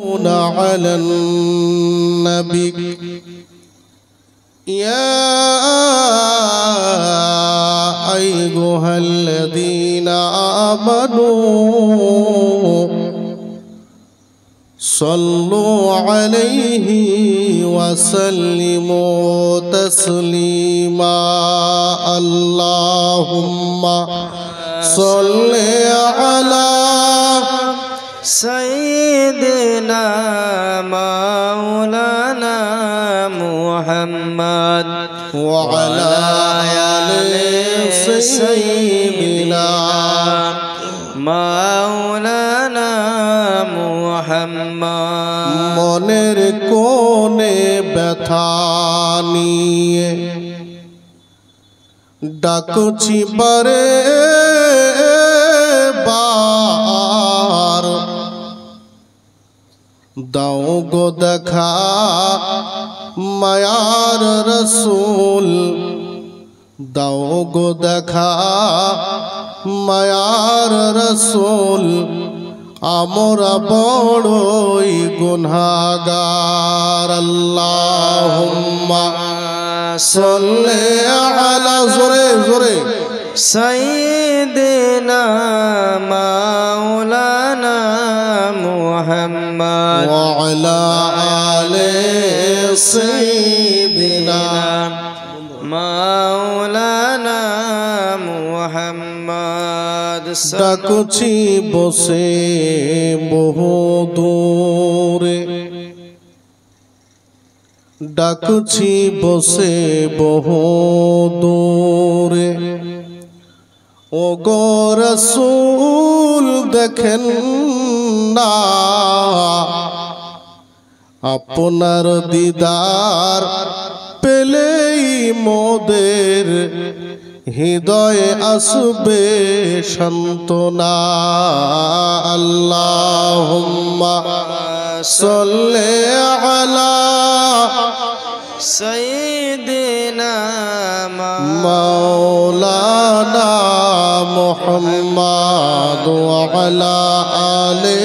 على النبي يا أيها الذين آمنوا صلوا عليه وسلموا تسليما اللهم صل على سيدنا مولانا محمد وعلى آل سيدنا مولانا محمد মনের কোণে ব্যথা নিয়ে ডাকছি বারে বার দাও গো দেখা মায়ার রসুল দাও গো দেখা মায়ার রসুল আমরা বড়ই গুনাহগার আল্লাহুম্মা সাল্লি আলা জোরে জোরে سيدنا مولانا محمد وعلى آل سيدنا مولانا محمد ডাকছি বসে বহু দূরে ডাকছি বসে বহু দূরে ও গো রাসূল দেখেন না আপনার দিদার পেলেই মোদের হৃদয়ে আসবে সান্ত্বনা আল্লাহুম্মা সাল্লি আলা سيدنا مولانا محمد وعلى آله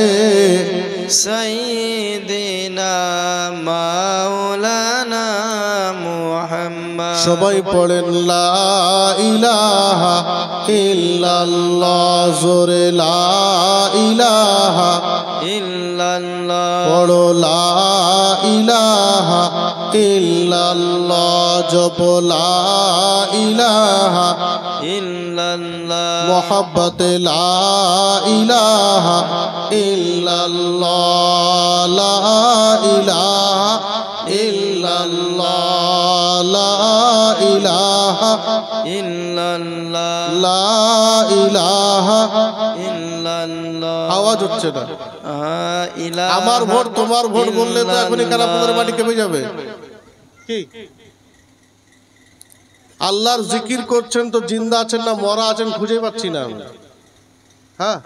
سيدنا مولانا محمد সবাই পড়েন লা ইলাহা ইল্লাল্লাহ জোরে লা ইলাহা ইল্লাল্লাহ পড়ো লা ইলাহা ইল্লাল্লাহ জপ লা ইলাহা ইল্লাল্লাহ মোহাব্বত লা ইলাহা ইল্লাল্লাহ লা ইলাহা ইল্লাল্লাহ লা ইলাহা ইল্লাল্লাহ লা ইলাহা ইল্লাল্লাহ আওয়াজ হচ্ছে না ইলাহা আমার ভোট তোমার ভোট বললে তো এখনই কারাপুরের মাটি কেঁপে যাবে কি আল্লাহর জিকির করছেন তো জিন্দা আছেন না মরা আছেন খুঁজে পাচ্ছি না আমি হ্যাঁ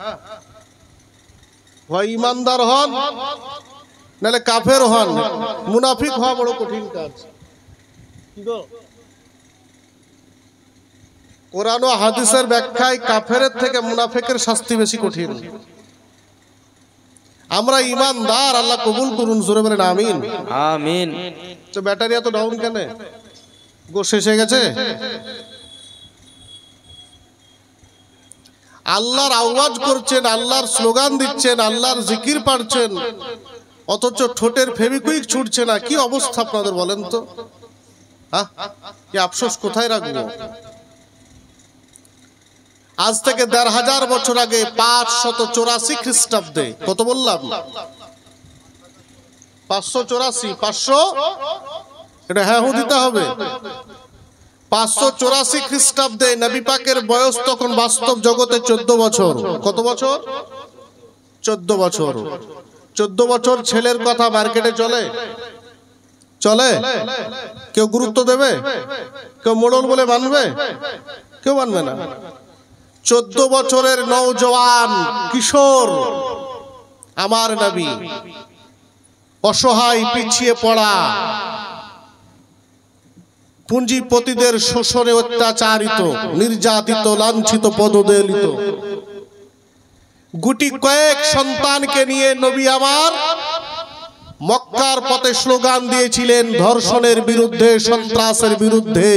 হয় ইমানদার হন নাহলে কাফের হন মুনাফিক হওয়া বড় কঠিন কাজ কোরআন ও হাদিসের ব্যাখ্যায় কাফেরের থেকে মুনাফিকের শাস্তি বেশি কঠিন আমরা ইমানদার আল্লাহ কবুল করুন জোরে বলেন আমিন আমিন তো ব্যাটারি এত ডাউন কেন গো শেষ হয়ে গেছে আল্লাহর আওয়াজ করছেন আল্লাহর স্লোগান দিচ্ছেন আল্লাহর জিকির পাড়ছেন অথচ ঠোঁটের ফেভিকুইক ছুটছে না কি অবস্থা আপনাদের বলেন তো হ্যাঁ কি আফসোস কোথায় রাখবো আজ থেকে ১৫০০ বছর আগে ৫৮৪ খ্রিস্টাব্দে কত বললাম ৫৮৪ 500 এটা হ্যাঁ দিতে হবে ৫৮৪ খ্রিস্টাব্দে নবী পাকের বয়স তখন বাস্তব জগতে ১৪ বছর কত বছর ১৪ বছর ১৪ বছর ছেলের কথা মার্কেটে চলে চলে কেউ গুরুত্ব দেবে কেউ মোড়ল বলে মানবে কেউ মানবে না ১৪ বছরের নওজওয়ান কিশোর আমার নবী অসহায় পিছিয়ে পড়া পুঞ্জিপতিদের শোষণে অত্যাচারিত নির্যাতিত লাঞ্ছিত পদদলিত গুটি কয়েক সন্তানকে নিয়ে নবী আমার মক্কার পথে স্লোগান দিয়েছিলেন ধর্ষণের বিরুদ্ধে, সন্ত্রাসের বিরুদ্ধে,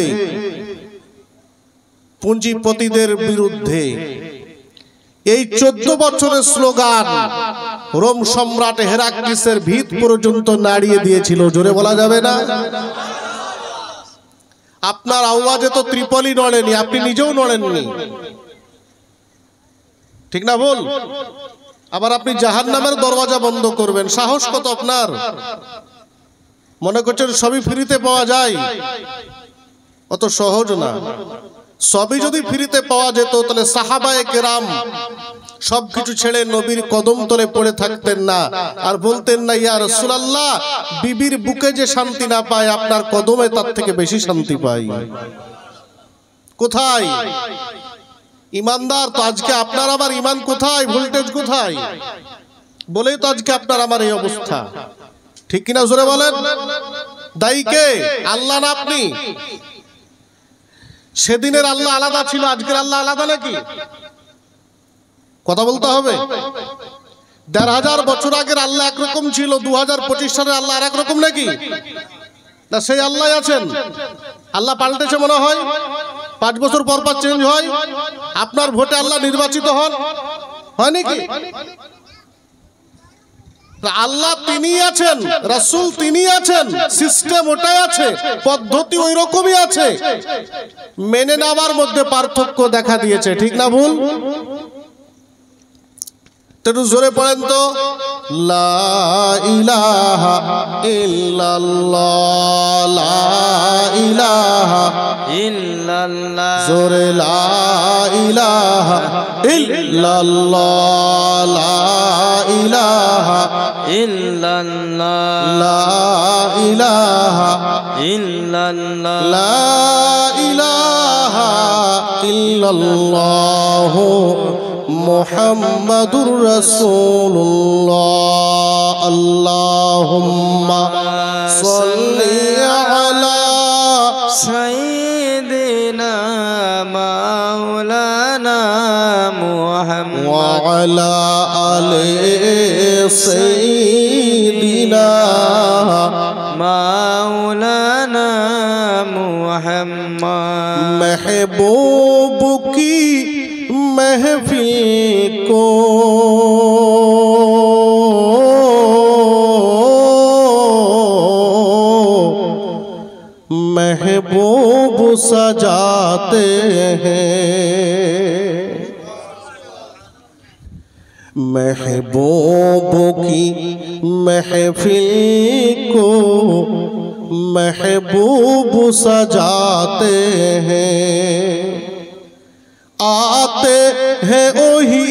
পুঁজিপতিদের বিরুদ্ধে। এই 14 বছরের স্লোগান রোম সম্রাট হেরাক্লিসের ভিত পর্যন্ত নাড়িয়ে দিয়েছিল। জোরে বলা যাবে না? আপনার আওয়াজে তো ত্রিপলি নড়েনি, আপনি নিজেও নড়েননি, ঠিক না ভুল? আবার আপনি জাহান্নামের দরওয়াজা বন্ধ করবেন, সাহস কত আপনার? মনে করছেন সবই ফ্রিতে পাওয়া যায়? অত সহজ না। সবই যদি ফ্রিতে পাওয়া যেত তাহলে সাহাবায়ে কেরাম সবকিছু ছেড়ে নবীর কদম তলে পড়ে থাকতেন না, আর বলতেন না ইয়া রাসূলুল্লাহ, বিবির বুকে যে শান্তি না পায় আপনার কদমে তার থেকে বেশি শান্তি পাই। কোথায় ইমানদার? তো আজকে আপনার আমার ইমান কোথায়, ভোল্টেজ কোথায়? বলেই তো আজকে আপনার আমার এই অবস্থা, ঠিক কিনা? জোরে বলেন। দায়ী কে? আল্লাহ না আপনি? সেদিনের আল্লাহ আলাদা ছিল, আজকের আল্লাহ আলাদা নাকি? কথা বলতে হবে। ১৫০০ বছর আগের আল্লাহ একরকম ছিল, 2025 সালের আল্লাহ আর একরকম নাকি? না, সেই আল্লাহ আছেন। আল্লাহ পাল্টেছে মনে হয়? 5 বছর পর পর চেঞ্জ হয়। আপনার ভোটে আল্লাহ নির্বাচিত হন, হয় নাকি? আল্লাহ তিনি আছেন, রাসূল তিনি আছেন, সিস্টেম ওটাই আছে, পদ্ধতি ওই রকমই আছে, মেনে নেওয়ার মধ্যে পার্থক্য দেখা দিয়েছে, ঠিক না ভুল? একটু জোরে পড়েন তো, লা ইলাহা ইল্লাল্লাহ, লা ইলাহা ইল্লাল্লাহ, জোরে লা ইলাহা ইল্লাল্লাহ, লা ইলাহা ইল্লাল্লাহ, লা ইলাহা ইল্লাল্লাহ, লা ইলাহা ইল্লাল্লাহ মুহাম্মাদুর রাসূলুল্লাহ। আল্লাহুম্মা সাল্লি আলা সাইয়্যিদিনা মাওলানা মুহাম্মদ ওয়া আলা আলি সাইয়্যিদিনা মাওলানা মুহাম্মদ। महबूब की महफिल को महबूब सजाते हैं, महबूब की महफिल को महबूब सजाते हैं, आते हैं वही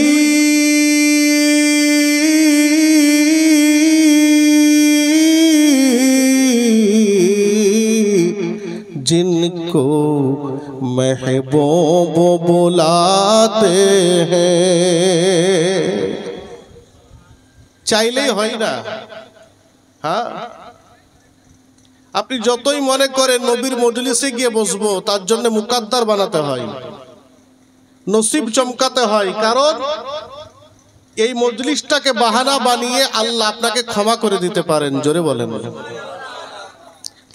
जिनको महबूब बुलाते हैं। চাইলেই হয় না। হ্যাঁ, আপনি যতই মনে করেন নবীর মজলিসে গিয়ে বসবো, তার জন্য মুকাদ্দার বানাতে হয়, নসিব চমকাতে হয়, কারণ এই মজলিসটাকে বাহানা বানিয়ে আল্লাহ আপনাকে ক্ষমা করে দিতে পারেন। জোরে বলেন।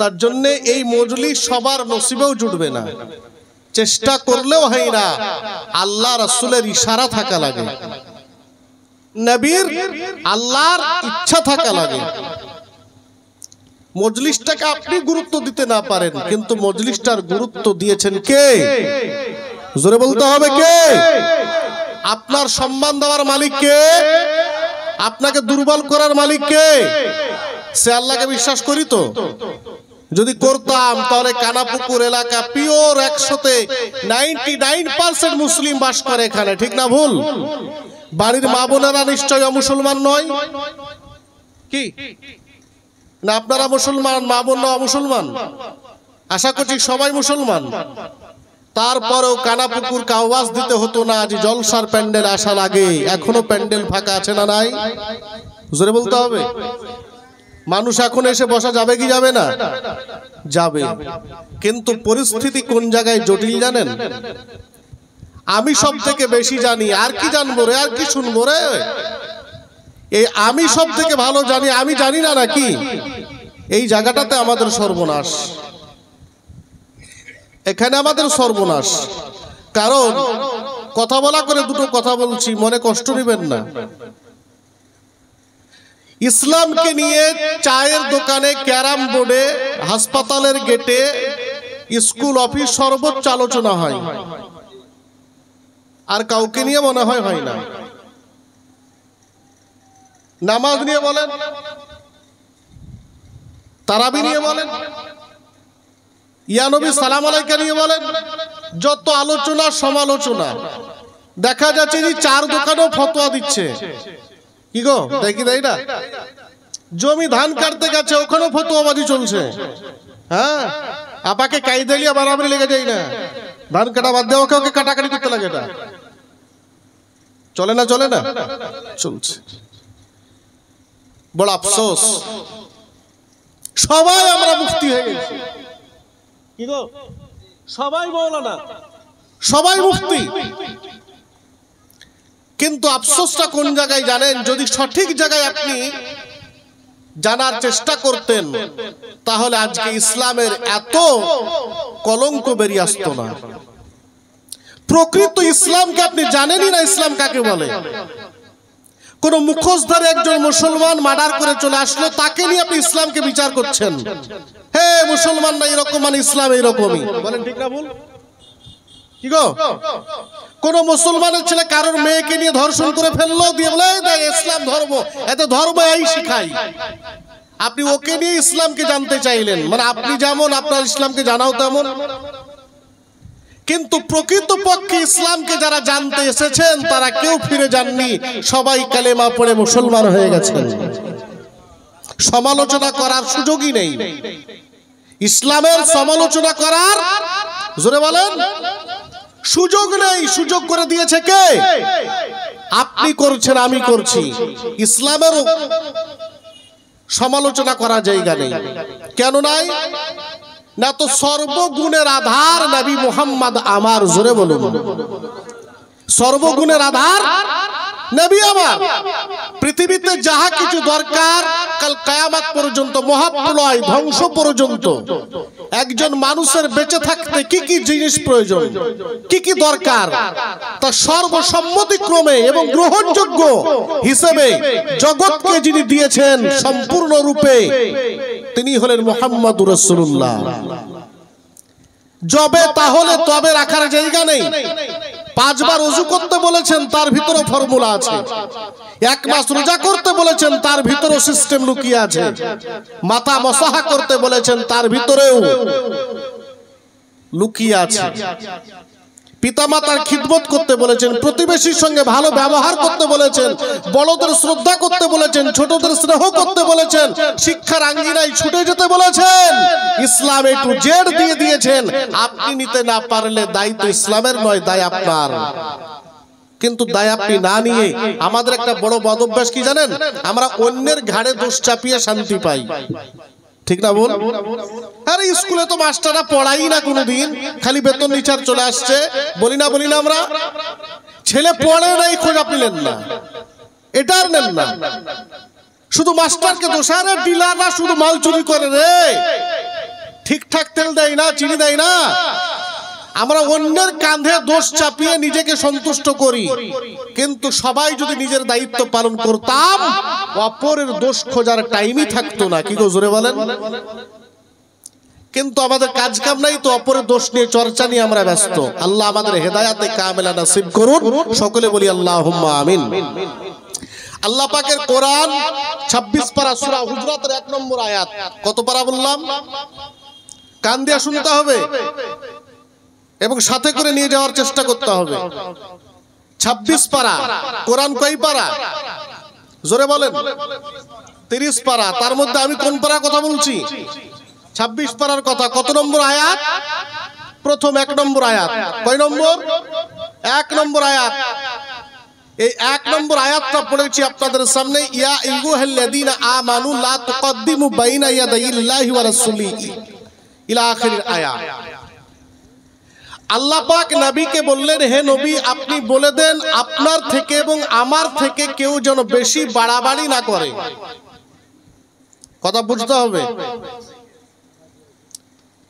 তার জন্য এই মজলিস সবার নসিবেও জুটবে না, চেষ্টা করলেও হয় না, আল্লাহ রাসূলের ইশারা থাকা লাগে, নবীর আল্লাহর ইচ্ছা থাকা লাগে। মজলিসটাকে আপনি গুরুত্ব দিতে না পারেন, কিন্তু মজলিসটার গুরুত্ব দিয়েছেন কে? জোরে বলতে হবে কে? আপনার সম্মান দেওয়ার মালিক কে? আপনাকে দুর্বল করার মালিক কে? সে আল্লাহকে বিশ্বাস করি তো? যদি করতাম তাহলে কানাপুকুর এলাকা পিওর 100-99% মুসলিম বাস করে এখানে, ঠিক না ভুল? বাড়ির মা বোনেরা নিশ্চয় অমুসলমান নয় কি না? আপনারা মুসলমান, মা বোনরা অমুসলমান, আশা করছি সবাই মুসলমান। তারপরেও কানাপুকুরকে আওয়াজ দিতে হতো না যে জলসার প্যান্ডেল আসার আগে। এখনো প্যান্ডেল ফাঁকা আছে না নাই? জোরে বলতে হবে। মানুষ এখন এসে বসা যাবে কি যাবে না? যাবে, কিন্তু পরিস্থিতি কোন জায়গায় জটিল জানেন? আমি সব থেকে বেশি জানি, আর কি জানবো রে, আর কি শুনবো রে? এই আমি সব থেকে ভালো জানি, আমি জানি না নাকি, এই জায়গাটাতে আমাদের সর্বনাশ। এখানে আমাদের সর্বনাশ। কারণ কথা বলা করে দুটো কথা বলছি, মনে কষ্ট নেবেন না। ইসলামকে নিয়ে চায়ের দোকানে, ক্যারাম বোর্ডে, হাসপাতালের গেটে, স্কুল অফিস সর্বোচ্চ আলোচনা হয়, আর কাউকে নিয়ে মনে হয় হয় না। নামাজ নিয়ে বলেন, তারাবি নিয়ে বলেন, ইয়া নবী সালাম আলাইকা নিয়ে বলেন, যত আলোচনা সমালোচনা। দেখা যাচ্ছে যে চার দোকানেও ফতোয়া দিচ্ছে। কি গো, দেখি তাই না? জমি ধান কাটতে গেছে, ওখানেও ফতোয়াবাজি চলছে। হ্যাঁ, আপাকে কাইদেলিয়া বাড়াবাড়ি লেগে যায় না, ধান কাটা বাদ দেওয়া, ওকে কাটাকাটি করতে লাগে। এটা চলে না, চলে না, চলছে। বড় আফসোস, সবাই আমরা মুফতি হয়ে গেছি। কি গো, সবাই মাওলানা, সবাই মুফতি। কিন্তু আফসোসটা কোন জায়গায় জানেন? যদি সঠিক জায়গায় আপনি জানার চেষ্টা করতেন, তাহলে আজকে ইসলামের এত কলঙ্ক বেরিয়ে আসতো না। প্রকৃত ইসলামকে আপনি জানেনই না, ইসলাম কাকে বলে। কোন মুখোশধারী একজন মুসলমান মার্ডার করে চলে আসলো, তাকে নিয়ে আপনি ইসলামকে বিচার করছেন। হে মুসলমান না এরকম, মানে ইসলাম এইরকমই। বলেন ঠিক না ভুল? কি গো, কোন মুসলমানের ছেলে কারোর মেয়েকে নিয়ে ধর্ষণ করে ফেললো, দিয়ে বলে ইসলাম ধর্ম, এত ধর্ম এই শিখাই। আপনি ওকে নিয়ে ইসলামকে জানতে চাইলেন, মানে আপনি যেমন আপনার ইসলামকে জানাও তেমন। কিন্তু প্রকৃত পক্ষে ইসলামকে যারা জানতে এসেছেন তারা কেউ ফিরে যাননি, সবাই কালেমা পড়ে মুসলমান হয়ে গেছেন। সমালোচনা করার সুযোগই নেই, ইসলামের সমালোচনা করার, জোরে বলেন, সুযোগ নেই। সুযোগ করে দিয়েছে কে? আপনি করছেন, আমি করছি। ইসলামের সমালোচনা করার জায়গা নেই। কেন নাই? না তো সর্বগুণের আধার নবী মুহাম্মদ আমার, জোরে বলুন, সর্বগুণের আধার নবী আমার। পৃথিবীতে যাহা কিছু দরকার, কাল কিয়ামত পর্যন্ত, মহাপ্রলয় ধ্বংস পর্যন্ত, একজন মানুষের বেঁচে থাকতে কি কি জিনিস প্রয়োজন, কি কি দরকার, তা সর্বসম্মতিক্রমে এবং গ্রহণযোগ্য হিসেবে জগৎকে যিনি দিয়েছেন সম্পূর্ণ রূপে, তিনি হলেন মুহাম্মদুর রাসূলুল্লাহ। যবে তাহলে তবে রাখার জায়গা নেই। 5 বার ওযু করতে বলেছেন, তার ভিতরে ফর্মুলা আছে। 1 মাস রোজা করতে বলেছেন, তার ভিতরেও সিস্টেম লুকিয়ে আছে। মাথা মসাহা করতে বলেছেন, তার ভিতরেও লুকিয়ে আছে। পিতামাতার খিদমত করতে বলেছেন, প্রতিবেশীর সঙ্গে ভালো ব্যবহার করতে বলেছেন, বড়দের শ্রদ্ধা করতে বলেছেন, ছোটদের স্নেহ করতে বলেছেন, শিক্ষার আঙ্গিনায় ছুটে যেতে বলেছেন। ইসলাম এ টু জেড দিয়ে দিয়েছেন। আপনি নিতে না পারলে দায় তো ইসলামের নয়, দায় আপনার। কিন্তু দায় আপনি না নিয়ে আমাদের একটা বড় বদ অভ্যাস কি জানেন? আমরা অন্যের ঘাড়ে দোষ চাপিয়ে শান্তি পাই। ঠিক না বল? আরে স্কুলে তো মাস্টাররা পড়াই না কোনোদিন, খালি বেতন নিচার চলে আসছে। বলি না আমরা, ছেলে পড়ে নাই খোঁজ আপনি নেন না, এটা আর নেন না। শুধু মাস্টারকে দোষ, আরে ডিলাররা শুধু মাল চুরি করে রে, ঠিকঠাক তেল দেয় না, চিনি দেয় না। আমরা অন্যের কাঁধে দোষ চাপিয়ে নিজেকে সন্তুষ্ট করি। কিন্তু সবাই যদি নিজের দায়িত্ব পালন করতাম, অপরের দোষ খোঁজার টাইমই থাকতো না। কি গো, জোরে বলেন? কিন্তু আমাদের কাজ কাম নাই তো, অপরের দোষ নিয়ে চর্চা নিয়ে আমরা ব্যস্ত। আল্লাহ আমাদের হেদায়েতে কামেলা নসিব করুন, সকলে বলি আল্লাহুম্মা আমিন। আল্লাহ পাকের কোরআন 26 পারা সূরা হুজরাতের 1 নম্বর আয়াত। কত পারা বললাম? কান দিয়ে শুনতে হবে এবং সাথে করে নিয়ে যাওয়ার চেষ্টা করতে হবে। 26 পারা। কোরআন কয় পারা? জোরে বলেন। 30 পারা। তার মধ্যে আমি কোন পারার কথা বলছি? 26 পারার কথা। কত নম্বর আয়াত? প্রথম 1 নম্বর আয়াত। কয় নম্বর? 1 নম্বর আয়াত। এই 1 নম্বর আয়াতটা পড়েছি আপনাদের সামনে। ইয়া আইয়ুহাল্লাযীনা আমানু লা তুকদ্দিমু বাইনা ইয়াদাইল্লাহি ওয়া রাসূলিহি ইলা আখিরিল আয়াত। আল্লাহ পাক নবীকে বললেন, হে নবী আপনি বলে দেন আপনার থেকে এবং আমার থেকে কেউ যেন বেশি বাড়াবাড়ি না করে। কথা বুঝতে হবে,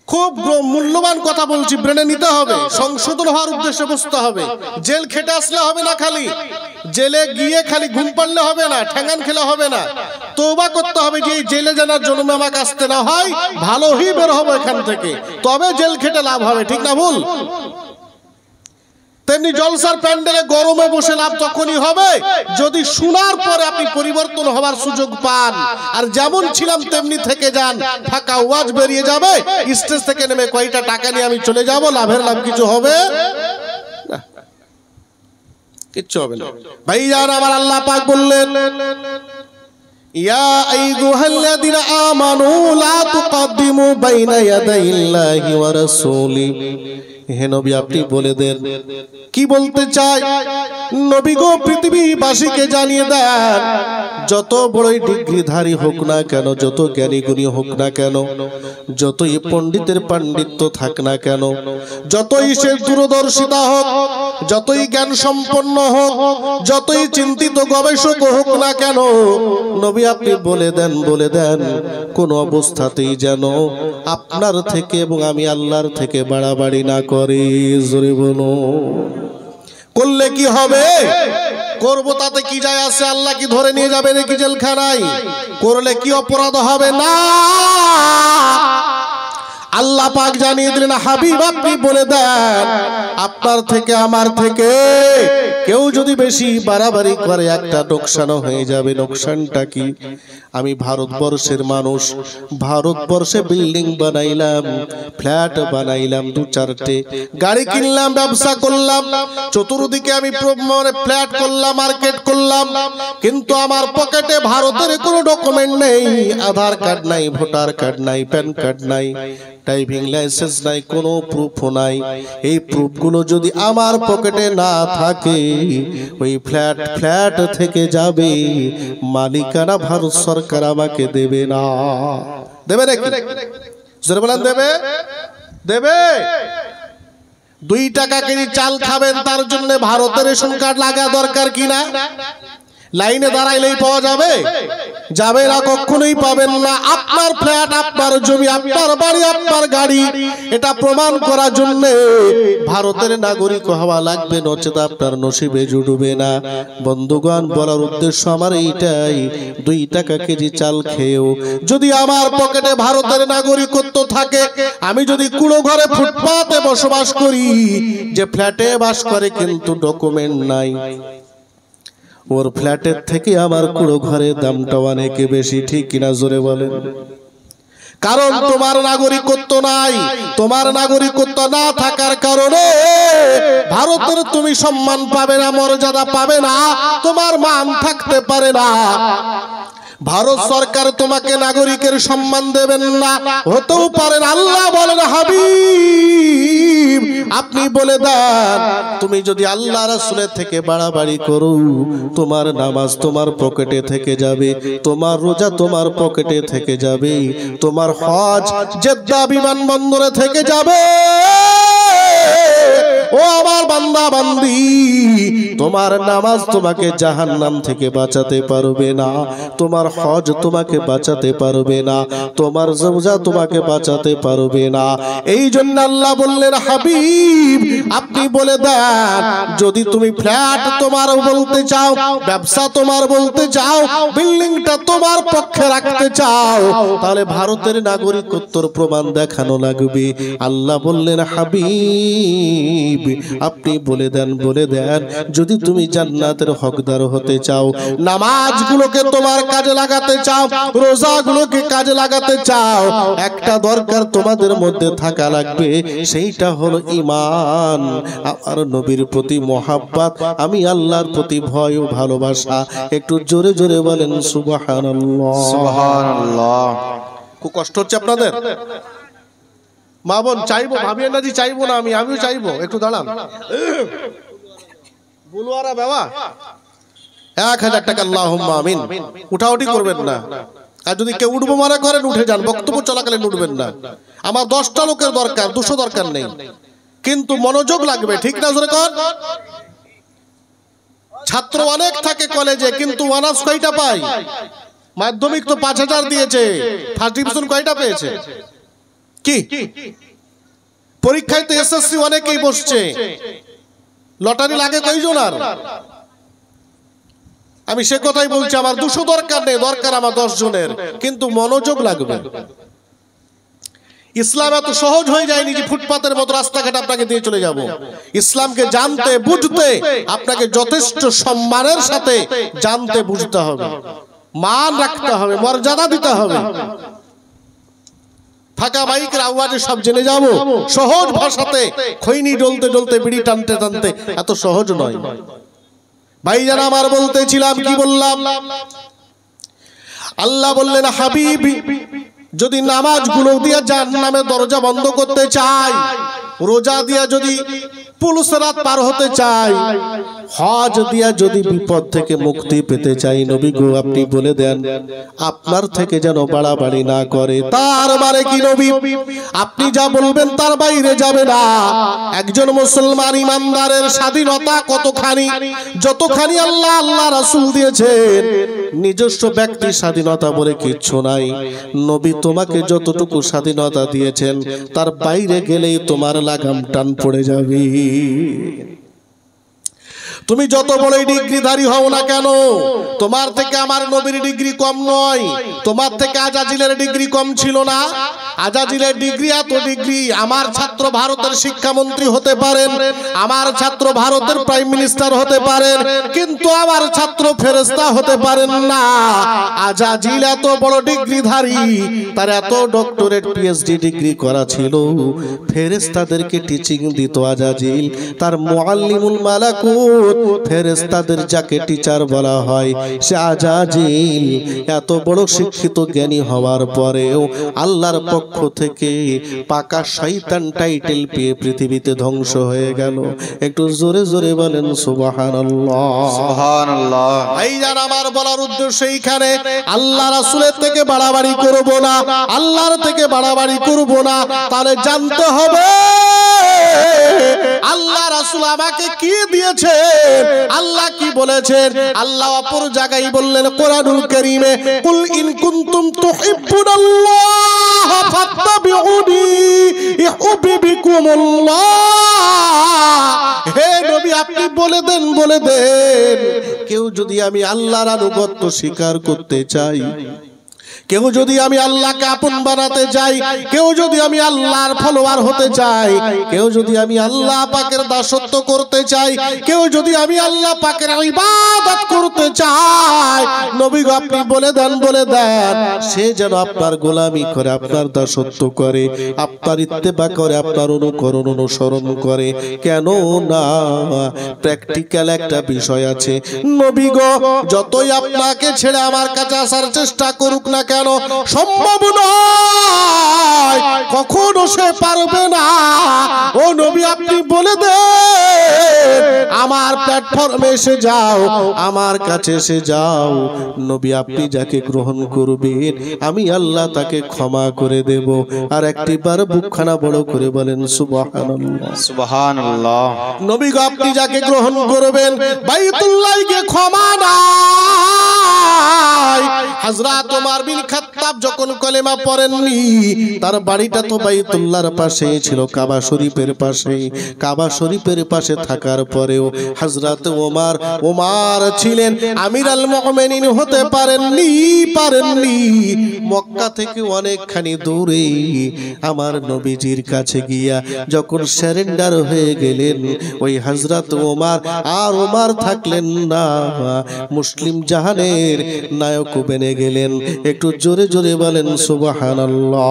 খুব মূল্যবান কথা বলছি, ব্রেনে নিতে হবে, সংশোধন হওয়ার উদ্দেশ্যে বুঝতে হবে। জেল খেটে আসলে হবে না, খালি জেলে গিয়ে খালি ঘুম পাড়লে হবে না, ঠ্যাঙ্গান খেলে হবে না, তওবা করতে হবে যে এই জেলে জানার জন্মে আমাকে আসতে না হয়, ভালোই বের হবো এখান থেকে, তবে জেল খেটে লাভ হবে, ঠিক না ভুল? তেমনি জলসার প্যান্ডেলে গরমে বসে লাভ তখনই হবে যদি শোনার পরে আপনি পরিবর্তন হওয়ার সুযোগ পান, আর যেমন ছিলাম তেমনি থেকে যান, ফাঁকা ওয়াজ বেরিয়ে যাবে, স্টেজ থেকে নেমে কয়টা টাকা নিয়ে আমি চলে যাব, লাভের লাভ কিছু হবে না, কিচ্ছু হবে না। ভাইজান আমার আল্লাহ পাক বললেন, ইয়া আইয়ুহাল্লাযীনা আমানু লা তুকদ্দিমু বাইনা ইয়াদাইল্লাহি ওয়া রাসূলি। হে নবী আপনি বলে দেন, কি বলতে চাই? নবী গো পৃথিবীবাসীকে জানিয়ে দেন, যত বড়ই ডিগ্রিধারী হোক না কেন, যত জ্ঞানী গুণী হোক না কেন, যতই পণ্ডিতের পাণ্ডিত্য থাক না কেন, যতই সে দূরদর্শিতা হোক, যতই জ্ঞান সম্পন্ন হোক, যতই চিন্তিত গবেষক হোক না কেন, নবী আপনি বলে দেন কোন অবস্থাতেই যেন আপনার থেকে এবং আমি আল্লাহর থেকে বাড়াবাড়ি না করে। জোরে বলো, করলে কি হবে? করবো তাতে কি যায় আসে? আল্লাহ কি ধরে নিয়ে যাবে নাকি জেলখানায়? করলে কি অপরাধ হবে? না, আল্লাহ পাক জানিয়ে দিলেন, হাবিব আপনি বলে দেন আপনার থেকে আমার থেকে কেউ যদি বেশি বাড়াবাড়ি করে একটা লোকসানও হয়ে যাবে। লোকসানটা কি? আমি ভারতবর্ষের মানুষ, ভারতবর্ষে বিল্ডিং বানাইলাম, ফ্ল্যাট বানাইলাম, 2-4টে গাড়ি কিনলাম, ব্যবসা করলাম, চতুর্দিকে আমি ফ্ল্যাট করলাম, মার্কেট করলাম, কিন্তু আমার পকেটে ভারতের কোনো ডকুমেন্ট নেই, আধার কার্ড নাই, ভোটার কার্ড নাই, প্যান কার্ড নাই, ড্রাইভিং লাইসেন্স নাই, কোনো প্রুফও নাই। এই প্রুফগুলো যদি আমার পকেটে না থাকে, ওই ফ্ল্যাট থেকে যাবে, মালিকানা ভারত সরকার আমাকে দেবে না। দেবে নাকি? জোরে বলেন, দেবে? দেবে? 2 টাকা কেজি চাল খাবেন, তার জন্য ভারতের রেশন কার্ড লাগা দরকার কিনা? লাইনে দাঁড়াইলেই পাওয়া যাবে? যাবে না, কখনোই পাবেন না। আপনার ফ্ল্যাট, আপনার জমি, আপনার বাড়ি, আপনার গাড়ি, এটা প্রমাণ করার জন্য ভারতের নাগরিক হওয়া লাগবে, নচেত আপনার নসিবে জুড়বে না। বন্ধুগণ, বলার উদ্দেশ্য আমার এইটাই, 2 টাকা কেজি চাল খেয়েও যদি আমার পকেটে ভারতের নাগরিকত্ব থাকে, আমি যদি কুড়ো ঘরে ফুটপাতে বসবাস করি, যে ফ্ল্যাটে বাস করে কিন্তু ডকুমেন্ট নাই, ওর ফ্ল্যাটের থেকে আমার কুড়ো ঘরের দামটা অনেক বেশি, ঠিক কিনা? জোরে বলেন। কারণ তোমার নাগরিকত্ব নাই, তোমার নাগরিকত্ব না থাকার কারণে ভারতের তুমি সম্মান পাবে না, মর্যাদা পাবে না, তোমার মান থাকতে পারে না। ভারত সরকার তোমাকে নাগরিকের সম্মান দেবেন না, হতেও পারেন। আল্লাহ বলেন, হাবিব আপনি বলে দেন, তুমি যদি আল্লাহ রাসূলের থেকে বাড়াবাড়ি করো, তোমার নামাজ তোমার পকেটে থেকে যাবে, তোমার রোজা তোমার পকেটে থেকে যাবে, তোমার হজ জেদ্দা বিমানবন্দরে থেকে যাবে। ও আমার বান্দা বান্দি, তোমার নামাজ তোমাকে জাহান্নাম থেকে বাঁচাতে পারবে না, তোমার হজ তোমাকে বাঁচাতে পারবে না, তোমার রোজা তোমাকে বাঁচাতে পারবে না। এই জন্য আল্লাহ বললেন, হাবিব আপনি বলে দেন, যদি তুমি ফ্ল্যাট তোমার বলতে চাও, ব্যবসা তোমার বলতে চাও, বিল্ডিংটা তোমার পক্ষে রাখতে চাও, তাহলে ভারতের নাগরিকত্বর প্রমাণ দেখানো লাগবে। আল্লাহ বললেন, হাবিব আপনি বলে দেন যদি তুমি জান্নাতের হকদার হতে চাও, নামাজগুলোকে তোমার কাজে লাগাতে চাও, রোজাগুলোকে কাজে লাগাতে চাও, একটা দরকার তোমাদের মধ্যে থাকা লাগবে, সেইটা হলো ঈমান, আমার নবীর প্রতি মহাব্বত, আমি আল্লাহর প্রতি ভয় ও ভালোবাসা। একটু জোরে জোরে বলেন সুবহানাল্লাহ। সুবহানাল্লাহ। খুব কষ্ট হচ্ছে আপনাদের? মা বোন চাইবো, ভাবিয়ে না জি চাইবো না, আমিও চাইবো। একটু দাঁড়ান, বুলওয়ারা বাবা 1000 টাকা, আল্লাহুম্মা আমিন। উঠাউঠি করবেন না, আর যদি কেউ উঠবো মারা করেন উঠে যান, বক্তব্য চলাকালীন উঠবেন না। আমার 10টা লোকের দরকার, 200 দরকার নেই। কিন্তু মনোযোগ লাগবে, ঠিক না জোরে কর? ছাত্র অনেক থাকে কলেজে, কিন্তু অনার্স কয়টা পায়? মাধ্যমিক তো 5000 দিয়েছে, ফার্স্ট ডিভিশন কয়টা পেয়েছে? কি পরীক্ষায় তো এসএসসি অনেকেই বসছে, লটারি লাগে কয়জন? আর আমি সে কথাই বলছি, আমার 200 দরকার নেই, দরকার আমার 10 জনের, কিন্তু মনোযোগ লাগবে। ইসলাম এত সহজ হয়ে যায়নি যে ফুটপাতের মতো রাস্তাঘাট আপনাকে দিয়ে চলে যাব। ইসলামকে জানতে বুঝতে আপনাকে যথেষ্ট সম্মানের সাথে জানতে বুঝতে হবে, মান রাখতে হবে, মর্যাদা দিতে হবে। ফাঁকা মাইকের আওয়াজে সব জেনে যাব, সহজ ভাষাতে খৈনি ডলতে ডলতে বিড়ি টানতে টানতে এত সহজ নয়। ভাইজান আমার বলতেছিলাম, কি বললাম? আল্লাহ বললেন, হাবিবি যদি নামাজগুলো দিয়া জাহান্নামের দরজা বন্ধ করতে চাই, রোজা দিয়া যদি পুলসরাত পার হতে চাই, হজ দিয়া যদি বিপদ থেকে মুক্তি পেতে চাই, নবী গো আপনি বলে দেন আপনার থেকে যেন বাড়াবাড়ি না করে। তার মানে কি নবী? আপনি যা বলবেন তার বাইরে যাবে না। একজন মুসলমান ইমানদারের স্বাধীনতা কতখানি, যতখানি আল্লাহ আল্লাহ রাসূল দিয়েছেন, নিজস্ব ব্যক্তি স্বাধীনতা বলে কিচ্ছু নাই। নবী তোমাকে যতটুকু স্বাধীনতা দিয়েছেন তার বাইরে গেলেই তোমার লাগাম টান পড়ে যাবে। তুমি যত বড় ডিগ্রিধারী হও না কেন, তোমার থেকে আমার নবীর ডিগ্রি কম নয়। তোমার থেকে আজাজিলের ডিগ্রি কম ছিল না? আজাজিলের ডিগ্রি এত ডিগ্রি, আমার ছাত্র ভারতের শিক্ষামন্ত্রী হতে পারেন, আমার ছাত্র ভারতের প্রাইম মিনিস্টার হতে পারেন, কিন্তু আমার ছাত্র ফেরেশতা হতে পারেন না। আজাজিল এত বড় ডিগ্রিধারী, তার এত ডক্টরেট পিএইচডি ডিগ্রি করা ছিল, ফেরেশতাদেরকে টিচিং দিত আজাজিল। তার মুআল্লিমুল মালাকুত, ফেরেশতাদের যাকে টিচার বলা হয়, সে আজাজিল। এত বড় শিক্ষিত জ্ঞানী হওয়ার পরেও আল্লাহর পক্ষ থেকে পাকা শয়তান টাইটেল পেয়ে পৃথিবীতে ধ্বংস হয়ে গেল। একটু জোরে জোরে বলেন সুবহানাল্লাহ, সুবহানাল্লাহ। ভাইজান আমার বলার উদ্দেশ্য এইখানে, আল্লাহ রাসূলের থেকে বাড়াবাড়ি করব না, আল্লাহর থেকে বাড়াবাড়ি করব না। তাহলে জানতে হবে আল্লাহ রাসূল আমাকে কি দিয়েছেন, আল্লাহ কি বলেছেন। আল্লাহ অপর জায়গায় বললেন কোরআনুল কারীমে, কুল ইন কুনতুম তুহিব্বুনাল্লাহ ফাত্তাবিউনি ইউহিব্বুকুমুল্লাহ। হে নবী আপনি বলে দেন, বলে দেন, কেউ যদি আমি আল্লাহর আনুগত্য স্বীকার করতে চাই, কেউ যদি আমি আল্লাহকে আপন বানাতে চাই, কেউ যদি আমি আল্লাহর ফলোয়ার হতে চাই, কেউ যদি আমি আল্লাহ পাকের দাসত্ব করতে চাই, কেউ যদি আমি আল্লাহ পাকের ইবাদত করতে চাই, নবী গো আপনি বলে দেন, বলে দেন, সে যেন আপনার গোলামি করে, আপনার দাসত্ব করে, আপনার ইত্তেবা করে, আপনার অনুকরণ অনুসরণ করে। কেন না প্র্যাকটিক্যাল একটা বিষয় আছে। নবী গো যতই আপনাকে ছেড়ে আমার কাছে আসার চেষ্টা করুক না কেন, সম্ভব নয়, কখনো সে পারবে না। ও নবী আপনি বলে দেন আমার প্ল্যাটফর্মে এসে যাও, আমার কাছে এসে যাও। নবী আপনি যাকে গ্রহণ করবেন আমি আল্লাহ তাকে ক্ষমা করে দেব। আর একটিবার বুকখানা বড় করে বলেন সুবহানাল্লাহ, সুবহানাল্লাহ। নবী গো আপনি যাকে গ্রহণ করবেন বাইতুল্লাহকে ক্ষমা নাই। হযরত ওমর বিন খাত্তাব যখন কলেমা পড়েননি, তার বাড়িটা তো বাইতুল্লাহর পাশে ছিল, কাবা শরীফের পাশে। কাবা শরীফের পাশে থাকার পরেও হযরত ওমর ছিলেন আমিরুল মুমিনিন হতে পারেননি। মক্কা থেকে অনেকখানি দূরে আমার নবীজির কাছে গিয়া যখন সারেন্ডার হয়ে গেলেন, ওই হযরত ওমর থাকলেন না, মুসলিম জাহানের নায়ক বেনে গেলেন। একটু জোরে জোরে বলেন সুবহানাল্লাহ।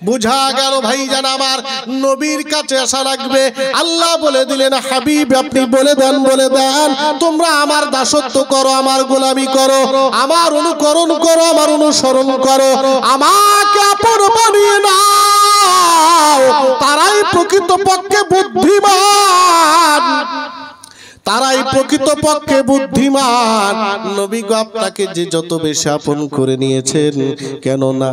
বুঝা গেল ভাইজান আমার, নবীর কাছে আসা লাগবে। আল্লাহ বলে দিলেন হাবিব আপনি বলে দেন, বলে দেন, তোমরা আমার দাসত্ব করো, আমার গোলামি করো, আমার অনুকরণ করো, আমার অনুসরণ করো, আমাকে আপন বানিয়ে নাও, তারাই প্রকৃতপক্ষে বুদ্ধিমান, তারাই প্রকৃতপক্ষে বুদ্ধিমান। নবী গো আপনাকে যে যত বেশি আপন করে নিয়েছেন, কেননা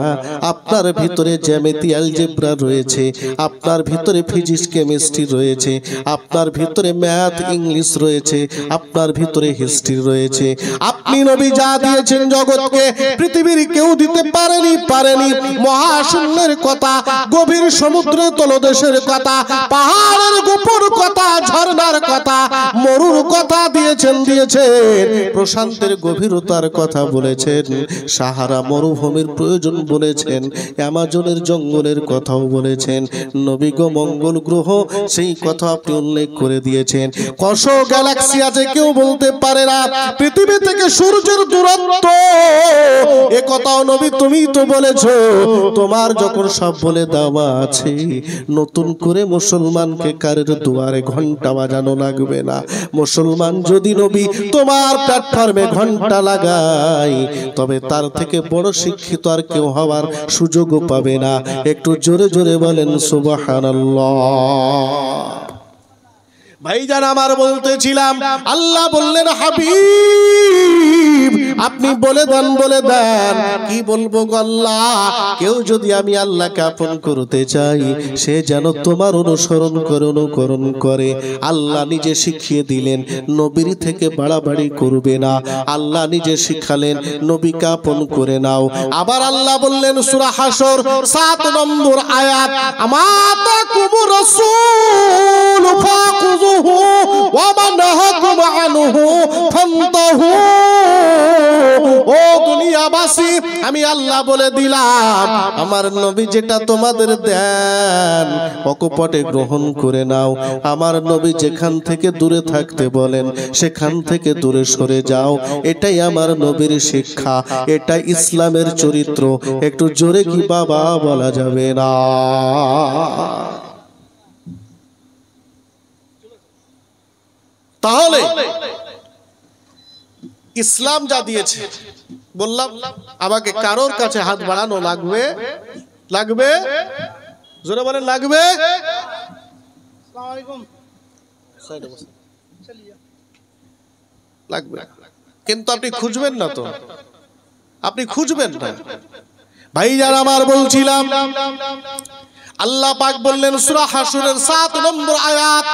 আপনার ভিতরে জ্যামিতি অ্যালজেব্রা রয়েছে, আপনার ভিতরে ফিজিক্স কেমিস্ট্রি রয়েছে, আপনার ভিতরে ম্যাথ ইংলিশ রয়েছে, আপনার ভিতরে হিস্ট্রি রয়েছে। আপনি নবী যা দিয়েছেন জগৎকে পৃথিবীর কেউ দিতে পারেনি। মহাশূন্যের কথা, গভীর সমুদ্রের তলদেশের কথা, পাহাড়ের গোপন কথা, ঝর্ণার কথা, মরুর কথা দিয়েছেন। প্রশান্তের গভীরতার কথা বলেছেন, সাহারা মরুভূমির প্রয়োজন বলেছেন, অ্যামাজনের জঙ্গলের কথাও বলেছেন। নবী গো মঙ্গল গ্রহ, সেই কথা আপনি উল্লেখ করে দিয়েছেন। কত গ্যালাক্সি আছে কেউ বলতে পারে না, পৃথিবী থেকে সূর্যের দূরত্ব এ কথাও নবী তুমি তো বলেছো। তোমার যখন সব বলে দেওয়া আছে, নতুন করে মুসলমানকে কারের দুয়ারে ঘন্টা বাজানো লাগবে না। মুসলমান যদি নবী তোমার প্ল্যাটফর্মে ঘন্টা লাগাই, তবে তার থেকে বড় শিক্ষিত আর কেউ হওয়ার সুযোগও পাবে না। একটু জোরে জোরে বলেন সুবহানাল্লাহ। ভাইজান আমার বলতেছিলাম, আল্লাহ বললেন হাবিব আপনি বলে দেন কি বলবো গো আল্লাহ। কেউ যদি আমি আল্লাহকে আপন করতে চাই, সে যেন তোমার অনুকরণ করে। আল্লাহ নিজে শিখিয়ে দিলেন নবীর থেকে বাড়াবাড়ি করবে না। আল্লাহ নিজে শিখালেন নবীকে আপন করে নাও। আবার আল্লাহ বললেন সূরা হাসর 7 নম্বর আয়াত, আমাতাকুমুর রাসূল ফাকুযুহু ওয়া মান নাহাকুম আনহু ফান্তাহু। ও দুনিয়াবাসী, আমি আল্লাহ বলে দিলাম, আমার নবী যেটা তোমাদের দেন অকপটে গ্রহণ করে নাও। আমার নবী যেখান থেকে দূরে থাকতে বলেন সেখান থেকে দূরে সরে যাও। এটাই আমার নবীর শিক্ষা, এটা ইসলামের চরিত্র। একটু জোরে কি বাবা বলা যাবে না? তাহলে ইসলাম যা দিয়েছে, বললাম আমাকে কারোর কাছে হাত বাড়ানো লাগবে জোরে বলেন লাগবে কিন্তু আপনি খুঁজবেন না তো, আপনি খুঁজবেন না। ভাই যারা আমার বলছিলাম, আল্লাহ পাক বললেন সূরা হাসরের 7 নম্বর আয়াত,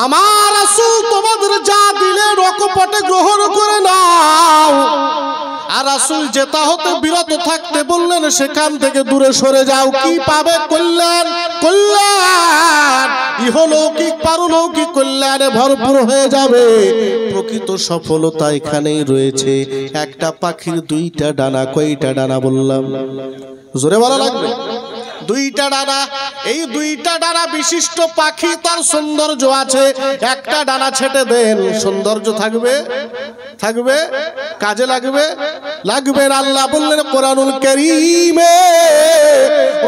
আমার রাসূল তোমাদের যা দিলেন অকপটে গ্রহণ করে নাও। আর রাসূল যেটা হতে বিরত থাকতে বললেন সেখান থেকে দূরে সরে যাও। কি পাবে? কল্যাণ। ইহলৌকিক পারলৌকিক কল্যাণে ভরপুর হয়ে যাবে। প্রকৃত সফলতা এখানেই রয়েছে। একটা পাখির 2টা ডানা, কয়টা ডানা বললাম? জোরে বলা লাগবে। 2টা ডানা। এই 2টা ডানা বিশিষ্ট পাখি, তার সৌন্দর্য আছে। একটা ডানা ছেটে দেন, সৌন্দর্য থাকবে? কাজে লাগবে? আল্লাহ বললেন কোরআনুল কারীমে,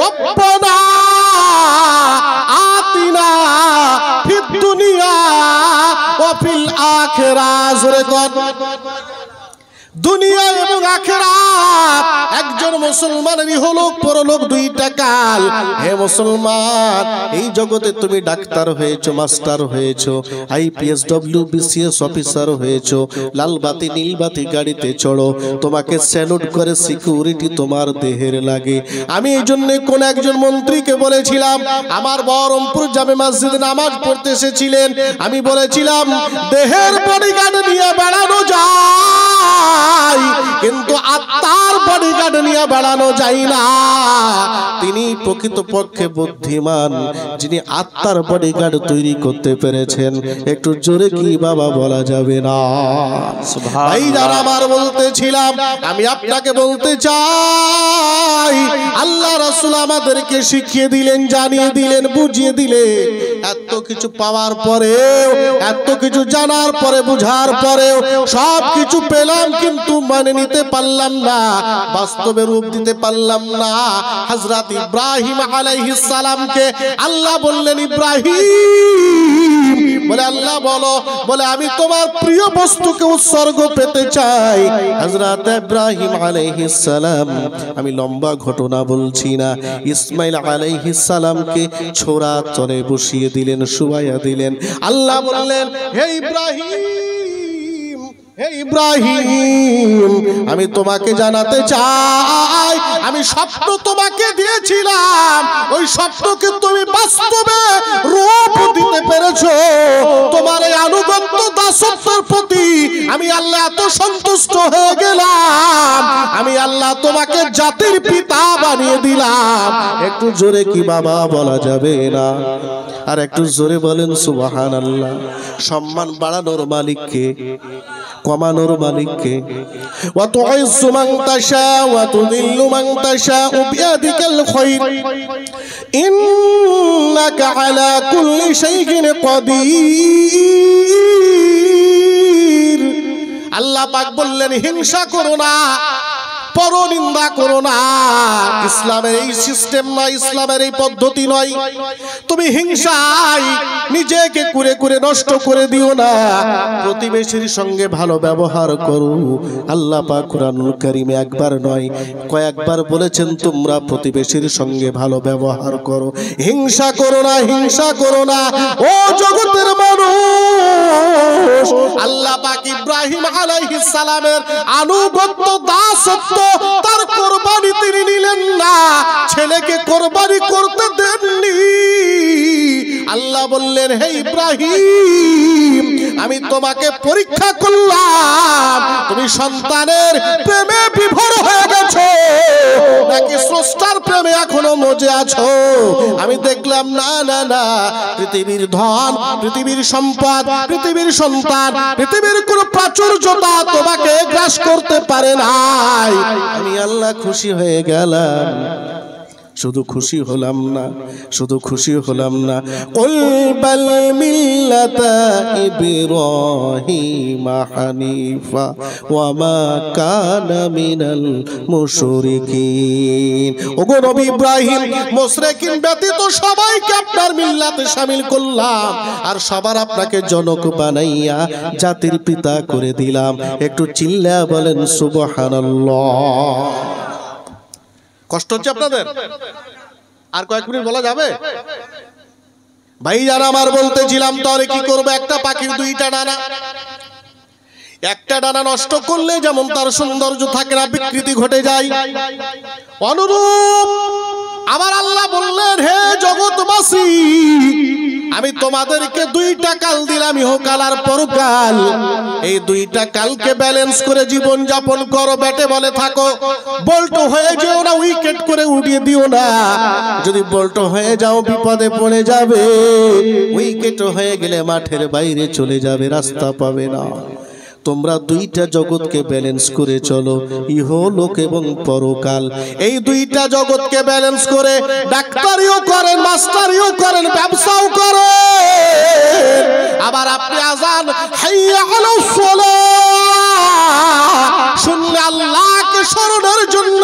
রব্বানা আতিনা ফিদ দুনিয়া ওয়া ফিল আখিরাহ। দুনিয়া এবং আখিরাত একজন মুসলমানের ইহলোক পরলোক 2টা কাল। হে মুসলমান, এই জগতে তুমি ডাক্তার হয়েছো, মাস্টার হয়েছো, আইপিএস ডব্লিউবিসিএস অফিসার হয়েছো, লাল বাতি নীল বাতি গাড়িতে চড়ো, তোমাকে স্যালুট করে সিকিউরিটি তোমার দেহের লাগে। আমি এই জন্য কোন একজন মন্ত্রীকে বলেছিলাম, আমার বহরমপুর জামে মসজিদে নামাজ পড়তে এসেছিলেন, আমি বলেছিলাম দেহের বডিগার্ড নিয়ে বেড়ানো যায়, কিন্তু আত্মার বডিগার্ড নিয়ে বেড়ানো যায় না। তিনি প্রকৃতপক্ষে বুদ্ধিমান, যিনি আত্মার বডিগার্ড তৈরি করতে পেরেছেন। একটু জোরে কি বাবা বলা যাবে না? ভাই যারা আমার বলতেছিলাম, আমি আপনাকে বলতে চাই, আল্লাহ রাসূল আমাদেরকে শিখিয়ে দিলেন, জানিয়ে দিলেন, বুঝিয়ে দিলেন। এত কিছু পাওয়ার পরেও, এত কিছু জানার পরে, বুঝার পরেও সব কিছু পেলাম, কিন্তু মানে নিতে পারলাম না, বাস্তবে রূপ দিতে পারলাম না। হযরত ইব্রাহিম আলাইহিস সালামকে আল্লাহ বললেন, ইব্রাহিম বলে আল্লাহ বলো, বলে আমি তোমার প্রিয় বস্তুকে উৎসর্গ পেতে চাই। হযরত ইব্রাহিম আলাইহিস সালাম, আমি লম্বা ঘটনা বলছি না, ইসমাইল আলাইহিস সালামকে ছোরা তলে বসিয়ে দিলেন, শুয়াইয়া দিলেন। আল্লাহ বললেন, হে ইব্রাহিম, হে ইব্রাহিম, আমি তোমাকে জানাতে চাই, আমি স্বপ্ন তোমাকে দিয়েছিলাম, ওই স্বপ্নকে তুমি বাস্তবে রূপ দিতে পেরেছো। তোমার এই আনুগত্য দাসত্বের প্রতি আমি আল্লাহ এত সন্তুষ্ট হয়ে গেলাম, আমি আল্লাহ তোমাকে জাতির পিতা বানিয়ে দিলাম। একটু জোরে কি বাবা বলা যাবে না? আর একটু জোরে বলেন সুবহানাল্লাহ। সম্মান বাড়ানোর মালিককে, কমানোর মালিককে। ওয়া তুইজ্জু মান তাশা ওয়া তুযিল্লু মান তাশা বিয়াদিকাল খায়র ইন্নাকা আলা কুল্লি শাইইন কাদির। আল্লাহ পাক বললেন, হিংসা করো না, পরনিন্দা করো না। ইসলামের এই সিস্টেম নয়, ইসলামের এই পদ্ধতি নয়। তুমি হিংসায় নিজেকে কুরে কুরে নষ্ট করে দিও না, প্রতিবেশীর সঙ্গে ভালো ব্যবহার করো। আল্লাহ পাক কুরআনুল কারীমে একবার নয় কয়েকবার বলেছেন, তোমরা প্রতিবেশীর সঙ্গে ভালো ব্যবহার করো, হিংসা করো না, হিংসা করো না। ও জগতের মানুষ, আল্লাহ পাক ইব্রাহিম আলাইহিস সালামের আনুগত্য দাসত্ব তার কোরবানি তিনি নিলেন না, ছেলেকে কোরবানি করতে দেননি। আল্লাহ বললেন, হে ইব্রাহিম, আমি তোমাকে পরীক্ষা করলাম, তুমি সন্তানের প্রেমে বিভোর হয়ে গেছো নাকি স্রষ্টার প্রেমে এখনো মজে আছো। আমি দেখলাম না না না, পৃথিবীর ধন, পৃথিবীর সম্পদ, পৃথিবীর সন্তান, পৃথিবীর কোন প্রাচুর্যতা তোমাকে গ্রাস করতে পারে নাই। আমি আল্লাহ খুশি হয়ে গেলাম। শুধু খুশি হলাম না, শুধু খুশি হলাম না, কুল বাল মিল্লাতা ইব্রাহিম হানিফা ওয়া মা কানা মিনাল মুশরিকিন। ওগো নবী ইব্রাহিম, মুশরিকিন ব্যতীত সবাইকে আপনার মিল্লাতে শামিল করলাম, আর সবার আপনাকে জনক বানাইয়া জাতির পিতা করে দিলাম। একটু চিল্লা বলেন সুবহানাল্লাহ। কষ্ট হচ্ছে আপনাদের? আর কয়েক মিনিট বলা যাবে? ভাই যারা আমার বলতেছিলাম, তাহলে কি করবো? একটা পাখির দুইটা ডানা, একটা ডানা নষ্ট করলে যেমন তার সৌন্দর্য থাকে না, বিকৃতি ঘটে যায়, অনুরূপ আমার আল্লাহ বললেন, হে জগৎবাসী, আমি তোমাদেরকে দুইটা কাল দিলাম, ইহকাল আর পরকাল। এই দুইটা কালকে ব্যালেন্স করে জীবন যাপন করো। ব্যাটে বলে থাকো, বল্টো হয়ে যেও না, উইকেট করে উড়িয়ে দিও না। যদি বল্টো হয়ে যাও বিপদে পড়ে যাবে, উইকেট হয়ে গেলে মাঠের বাইরে চলে যাবে, রাস্তা পাবে না। তোমরা দুইটা জগৎকে ব্যালেন্স করে চলো, ইহলোক এবং পরকাল। এই দুইটা জগৎকে ব্যালেন্স করে ডাক্তারিও করেন, মাস্টারিও করেন, ব্যবসাও করেন। আবার আপনি আজান হাইয়া আলাস সালাহ শুনলে আল্লাহকে স্মরণের জন্য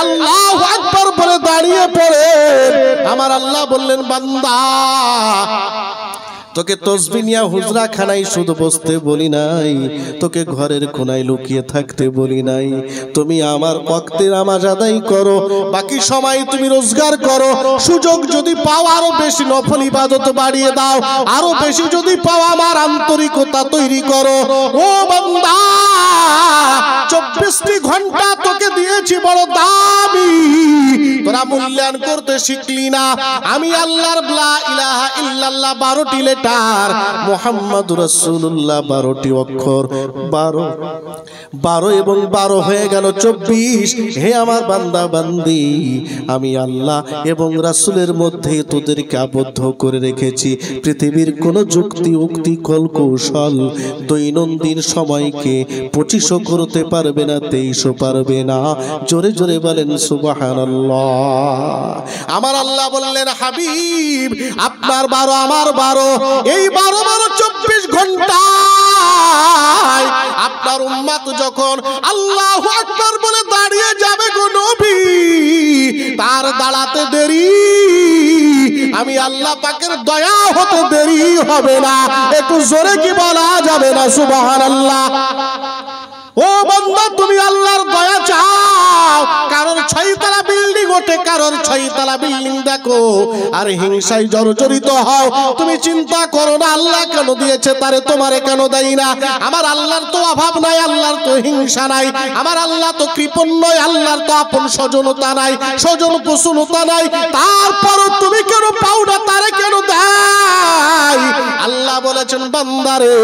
আল্লাহু আকবার বলে দাঁড়িয়ে পড়েন। আমার আল্লাহ বললেন, বান্দা, তোকে তসবিহ নিয়া হুজরা খানায় শুধু বসতে বলি নাই, তোকে ঘরের কোনায় লুকিয়ে থাকতে বলি নাই। তুমি আমার ওয়াক্তে নামাজ আদায় করো, বাকি সময় তুমি রোজগার করো। সুযোগ যদি পাও আরো বেশি নফল ইবাদত বাড়িয়ে দাও, আরো বেশি যদি পাও আমার আন্তরিকতা তৈরি করো। ও বান্দা, 24টি ঘন্টা তোকে দিয়েছি বড় দামি, তোরা মূল্যায়ন করতে শিখলি না। আমি আল্লাহর লা ইলাহা ইল্লাল্লাহ 12টি লেটার, মুহাম্মাদুর রাসূলুল্লাহ 12টি অক্ষর, 12 এবং 12 হয়ে গেল 24। হে আমার বান্দা বান্দি, আমি আল্লাহ এবং রাসূলের মধ্যে তোদেরকে আবদ্ধ করে রেখেছি। পৃথিবীর কোন যুক্তি উক্তি কল কৌশল দৈনন্দিন সময়কে 25 করতে পারবে না, 23 পারবে না। জোরে জোরে বলেন সুবহানাল্লাহ। আমার আল্লাহ বললেন, হাবিব, আপনার 12 আমার 12, এই 12 24 ঘন্টায় আপনার উম্মত যখন আল্লাহু আকবার বলে দাঁড়িয়ে যাবে গো নবী, তার দাঁড়াতে দেরি, আমি আল্লাহ পাকের দয়া হতে দেরি হবে না। একটু জোরে কি বলা যাবে না সুবহানাল্লাহ? ও বান্দা, তুমি আল্লাহর দয়া চাও, কারণ 6 তলা বিল্ডিং ওঠে, কারণ 6 তলা বিল্ডিং দেখো আর হিংসায় জর্জরিত হও। তুমি চিন্তা করো না আল্লাহ কেন দিয়েছে তারে তোমারে কেন দেয় না। আমার আল্লাহর তো অভাব নাই, আল্লাহর তো হিংসা নাই, আমার আল্লাহ তো কৃপণ নয়, আল্লাহর তো আপন স্বজনতা নাই, স্বজন পোষণতা নাই। তারপরও তুমি কেন পাও না, তারে কেন দেয়? আল্লাহ বলেছেন বান্দারে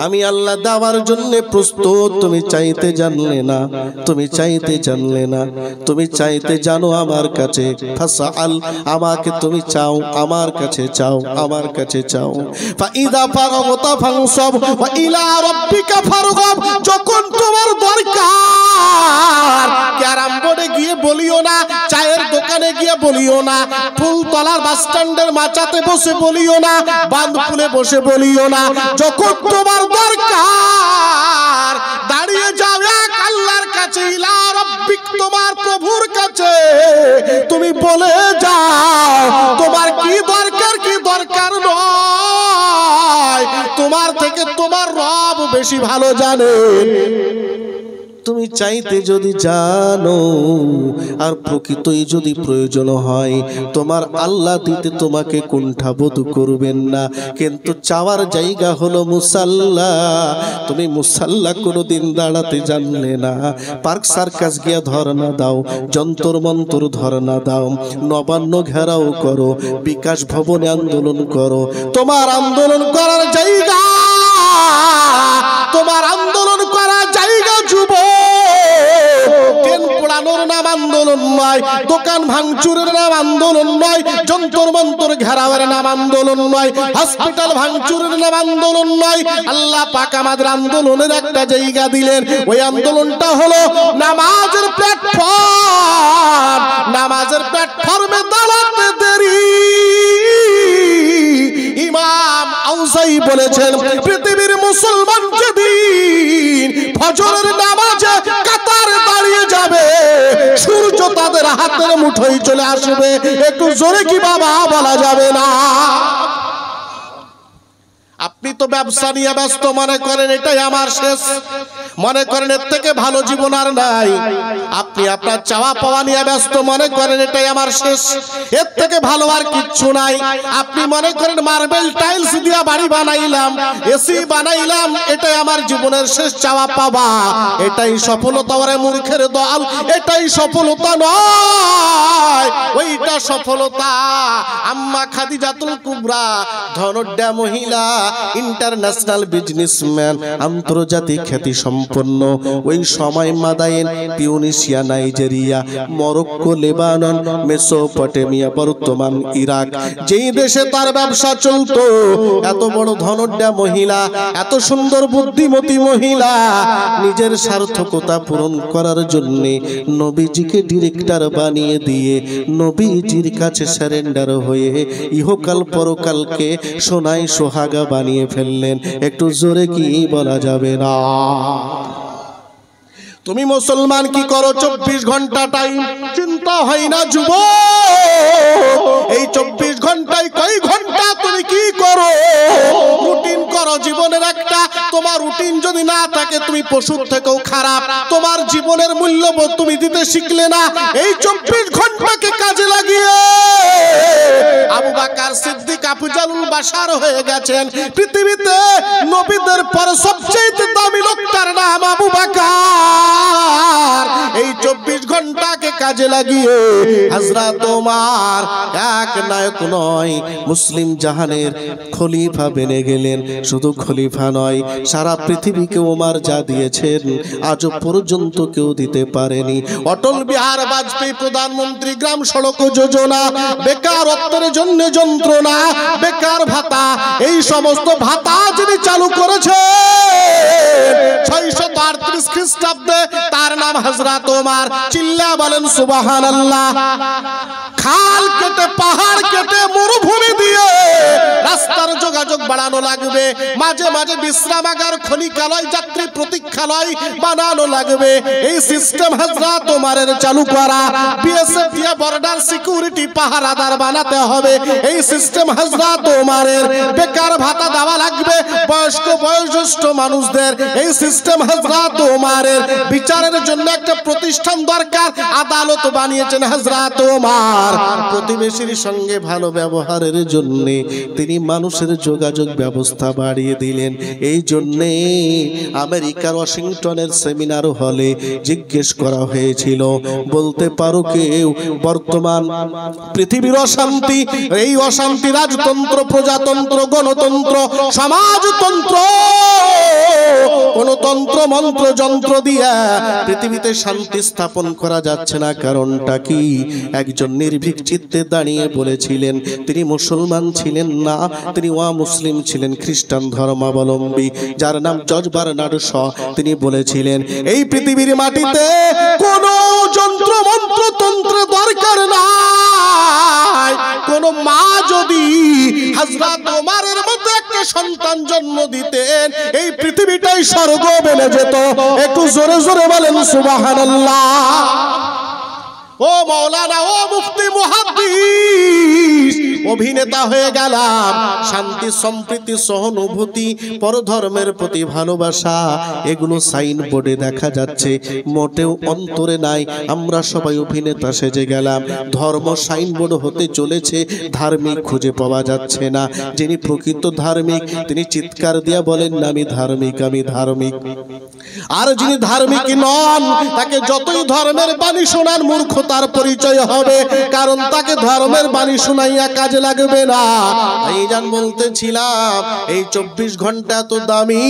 আমি আল্লাহ দেওয়ার জন্য প্রস্তুত। তুমি চাইতে জানলে না, তুমি চাইতে জানলে না, তুমি চাইতে জানো আমার কাছে। ফাসআল, আমাকে তুমি চাও, আমার কাছে চাও, আমার কাছে চাও। ফাইদা ফারাগতা ফানসাব ওয়া ইলা রাব্বিকা ফারগাব। যখন তোমার দরকার, ক্যারাম বোর্ডে গিয়ে বলিও না, চায়ের দোকানে গিয়ে বলিও না, ফুলতলার বাস স্ট্যান্ডের মাচাতে বসে বলিও না, বাঁধপুলে বসে বলিও না। যখন তোমার দরকার, দাঁড়িয়ে যাও এক আল্লাহর কাছে, ইলা রাব্বিক, তোমার প্রভুর কাছে তুমি বলে যাও তোমার কি দরকার, কি দরকার নয়। তোমার থেকে তোমার রব বেশি ভালো জানেন। তুমি চাইতে যদি জানো আর প্রকৃতই যদি প্রয়োজন হয়, তোমার আল্লাহ দিতে তোমাকে কুণ্ঠাবোধ করবেন না। কিন্তু চাওয়ার জায়গা হলো মুসাল্লা। তুমি মুসাল্লা কোনোদিন দাঁড়াতে জানলে না। পার্ক সার্কাস গিয়া ধর্ণা দাও, যন্তর মন্তর ধর্ণা দাও, নবান্ন ঘেরাও করো, বিকাশ ভবনে আন্দোলন করো। তোমার আন্দোলন করার জায়গা, তোমার আন্দোলন করার জায়গা যুবক। ট্রেন পোড়ানোর নাম আন্দোলন নয়, দোকান ভাঙচুরের নাম আন্দোলন নয়, যন্তর মন্তর ঘেরাওয়ের নাম আন্দোলন নয়, হসপিটাল ভাঙচুরের নাম আন্দোলন নয়। আল্লাহ পাক আমাদের আন্দোলনের একটা জায়গা দিলেন, ওই আন্দোলনটা হলো নামাজের প্ল্যাটফর্ম। নামাজের প্ল্যাটফর্মে দাঁড়াতে দেরি। ইমাম আউজাই বলেছেন, পৃথিবীর মুসলমান যেদিন ফজরের নামাজে কাতারে দাঁড়িয়ে যাবে, সূর্য তাদের হাতের মুঠোয় চলে আসবে। একটু জোরে কি বাবা বলা যাবে না? আপনি তো ব্যবসা নিয়ে ব্যস্ত, মনে করেন এটাই আমার শেষ, মনে করেন এর থেকে ভালো জীবন আর নাই। আপনি আপনার চাওয়া পাওয়া নিয়ে ব্যস্ত, মনে করেন এটাই আমার শেষ, এর থেকে ভালো আর কিচ্ছু নাই। আপনি মনে করেন মার্বেল টাইলস দিয়া বাড়ি বানাইলাম, এসি বানাইলাম, এটাই আমার জীবনের শেষ চাওয়া পাওয়া, এটাই সফলতা। ওরে মূর্খের দল, এটাই সফলতা নয়, ওইটা সফলতা। আম্মা খাদিজাতুল কুবরা, ধনঢ্যা মহিলা, ইন্টারন্যাশনাল বিজনেসম্যান, আন্তর্জাতিক খ্যাতি সম্পন্ন। ওই সময় Madain, Tunisia, Nigeria, Morocco, Lebanon, Mesopotamia, বর্তমান ইরাক, যেই দেশে তার ব্যবসা চলতো, এত বড় ধনঢ্যা মহিলা, এত সুন্দর বুদ্ধিমতী মহিলা, নিজের সার্থকতা পূরণ করার জন্য নবীজিকে ডিরেক্টর বানিয়ে দিয়ে নবীজির কাছে সারেন্ডার হয়ে ইহকাল পরকালকে সোনায় সোহাগা বানিয়ে ফেললেন। একটু জোরে কি বলা যাবে না? তুমি মুসলমান কি করো 24 ঘন্টা টাইম? চিন্তা হয় না যুবক, এই 24 ঘন্টায় কয় ঘন্টা তুমি কি করো? রুটিন করো জীবনের একটা। তোমার রুটিন যদি না থাকে, তুমি পশুর থেকেও খারাপ। তোমার জীবনের মূল্যবোধ তুমি দিতে শিখলে না। এই 24 ঘন্টাকে কাজে লাগিয়ে আবু বকর সিদ্দিক আফজালুল বাশার হয়ে গেছেন। পৃথিবীতে নবীদের পর সবচেয়ে দামি লোকটার নাম আবু বকর। এই 24 ঘন্টাকে কাজে লাগিয়ে হযরত ওমর এক নায়ক নয়, মুসলিম জাহানের খলিফা বনে গেলেন। শুধু খলিফা নয়, সারা পৃথিবীকে ওমর যা দিয়েছেন আজও পর্যন্ত কেউ দিতে পারেনি। অটল বিহার বাজপেয়ী প্রধানমন্ত্রী, গ্রাম সড়ক যোজনা, বেকারত্বের জন্য যন্ত্রণা, বেকার ভাতা, এই সমস্ত ভাতা যিনি চালু করেছে 638 খ্রিস্টাব্দে, তার নাম হযরত ওমর। চিল্লা বলেন বলেন সুবহানাল্লাহ। খাল কেটে পাহাড় কেটে মরুভূমি দিয়ে রাস্তার যোগাযোগ বাড়ানো লাগবে, মাঝে মাঝে বিশ্রামাগার খনিকালয় যাত্রী প্রতীক্ষালয় বানানো লাগবে। এই সিস্টেম হযরত ওমরের চালু করা। বিএসএফ দিয়ে বর্ডার সিকিউরিটি পাহারাদার বানাতে হবে, এই সিস্টেম হযরত ওমরের। বেকার ভাতা দেওয়া লাগবে বয়স্ক বয়োজ্যেষ্ঠ মানুষদের, এই সিস্টেম হযরত ওমরের। বিচারের জন্য একটা প্রতিষ্ঠান দরকার, আদালত বানিয়েছেন হযরত ওমর। প্রতিবেশীর সঙ্গে ভালো ব্যবহারের জন্য তিনি মানুষের যোগাযোগ ব্যবস্থা বাড়িয়ে দিলেন। এই জন্যে আমেরিকার ওয়াশিংটনের সেমিনার হলে জিজ্ঞেস করা হয়েছিল, বলতে পারো কেউ বর্তমান পৃথিবীর অশান্তি, এই অশান্তি রাজতন্ত্র, প্রজাতন্ত্র, গণতন্ত্র, সমাজতন্ত্র, কোন তন্ত্র মন্ত্র যন্ত্র দিয়া পৃথিবীতে শান্তি স্থাপন করা যাচ্ছে না, কারণটা কি? একজন নির্ভীক চিত্তে দাঁড়িয়ে বলেছিলেন, তিনি মুসলমান ছিলেন না, তিনি মুসলিম ছিলেন, খ্রিস্টান ধর্মাবলম্বী, যার নাম জর্জ বার্নার্ড শ। তিনি বলেছিলেন, এই পৃথিবীর মাটিতে কোন যন্ত্র মন্ত্র তন্ত্র দরকার নাই। কোন মা যদি হযরত ওমরের মতো একটা সন্তান জন্ম দিতেন, এই পৃথিবীটাই স্বর্গ বনে যেত। একটু জোরে জোরে বলেন সুবহানাল্লাহ। ও মাওলানা, ও মুফতি মুহাদ্দিস, অভিনেতা হয়ে গেলাম। শান্তি, সম্প্রীতি, সহানুভূতি, পরধর্মের প্রতি ভালোবাসা, এগুলো সাইনবোর্ডে দেখা যাচ্ছে, মোটেও অন্তরে নাই। আমরা সবাই অভিনেতা সেজে গেলাম। ধর্ম সাইনবোর্ড হতে চলেছে, ধার্মিক খুঁজে পাওয়া যাচ্ছে না। যিনি প্রকৃত ধার্মিক তিনি চিৎকার দিয়া বলেন না, আমি ধার্মিক, আমি ধার্মিক। আর যিনি ধার্মিক নন, তাকে যতই ধর্মের বাণী শোনার মূর্খতার পরিচয় হবে, কারণ তাকে ধর্মের বাণী শোনাইয়া কাজে লাগবে না। এই জান বলতেছিলাম, এই 24 ঘন্টা তো দামি।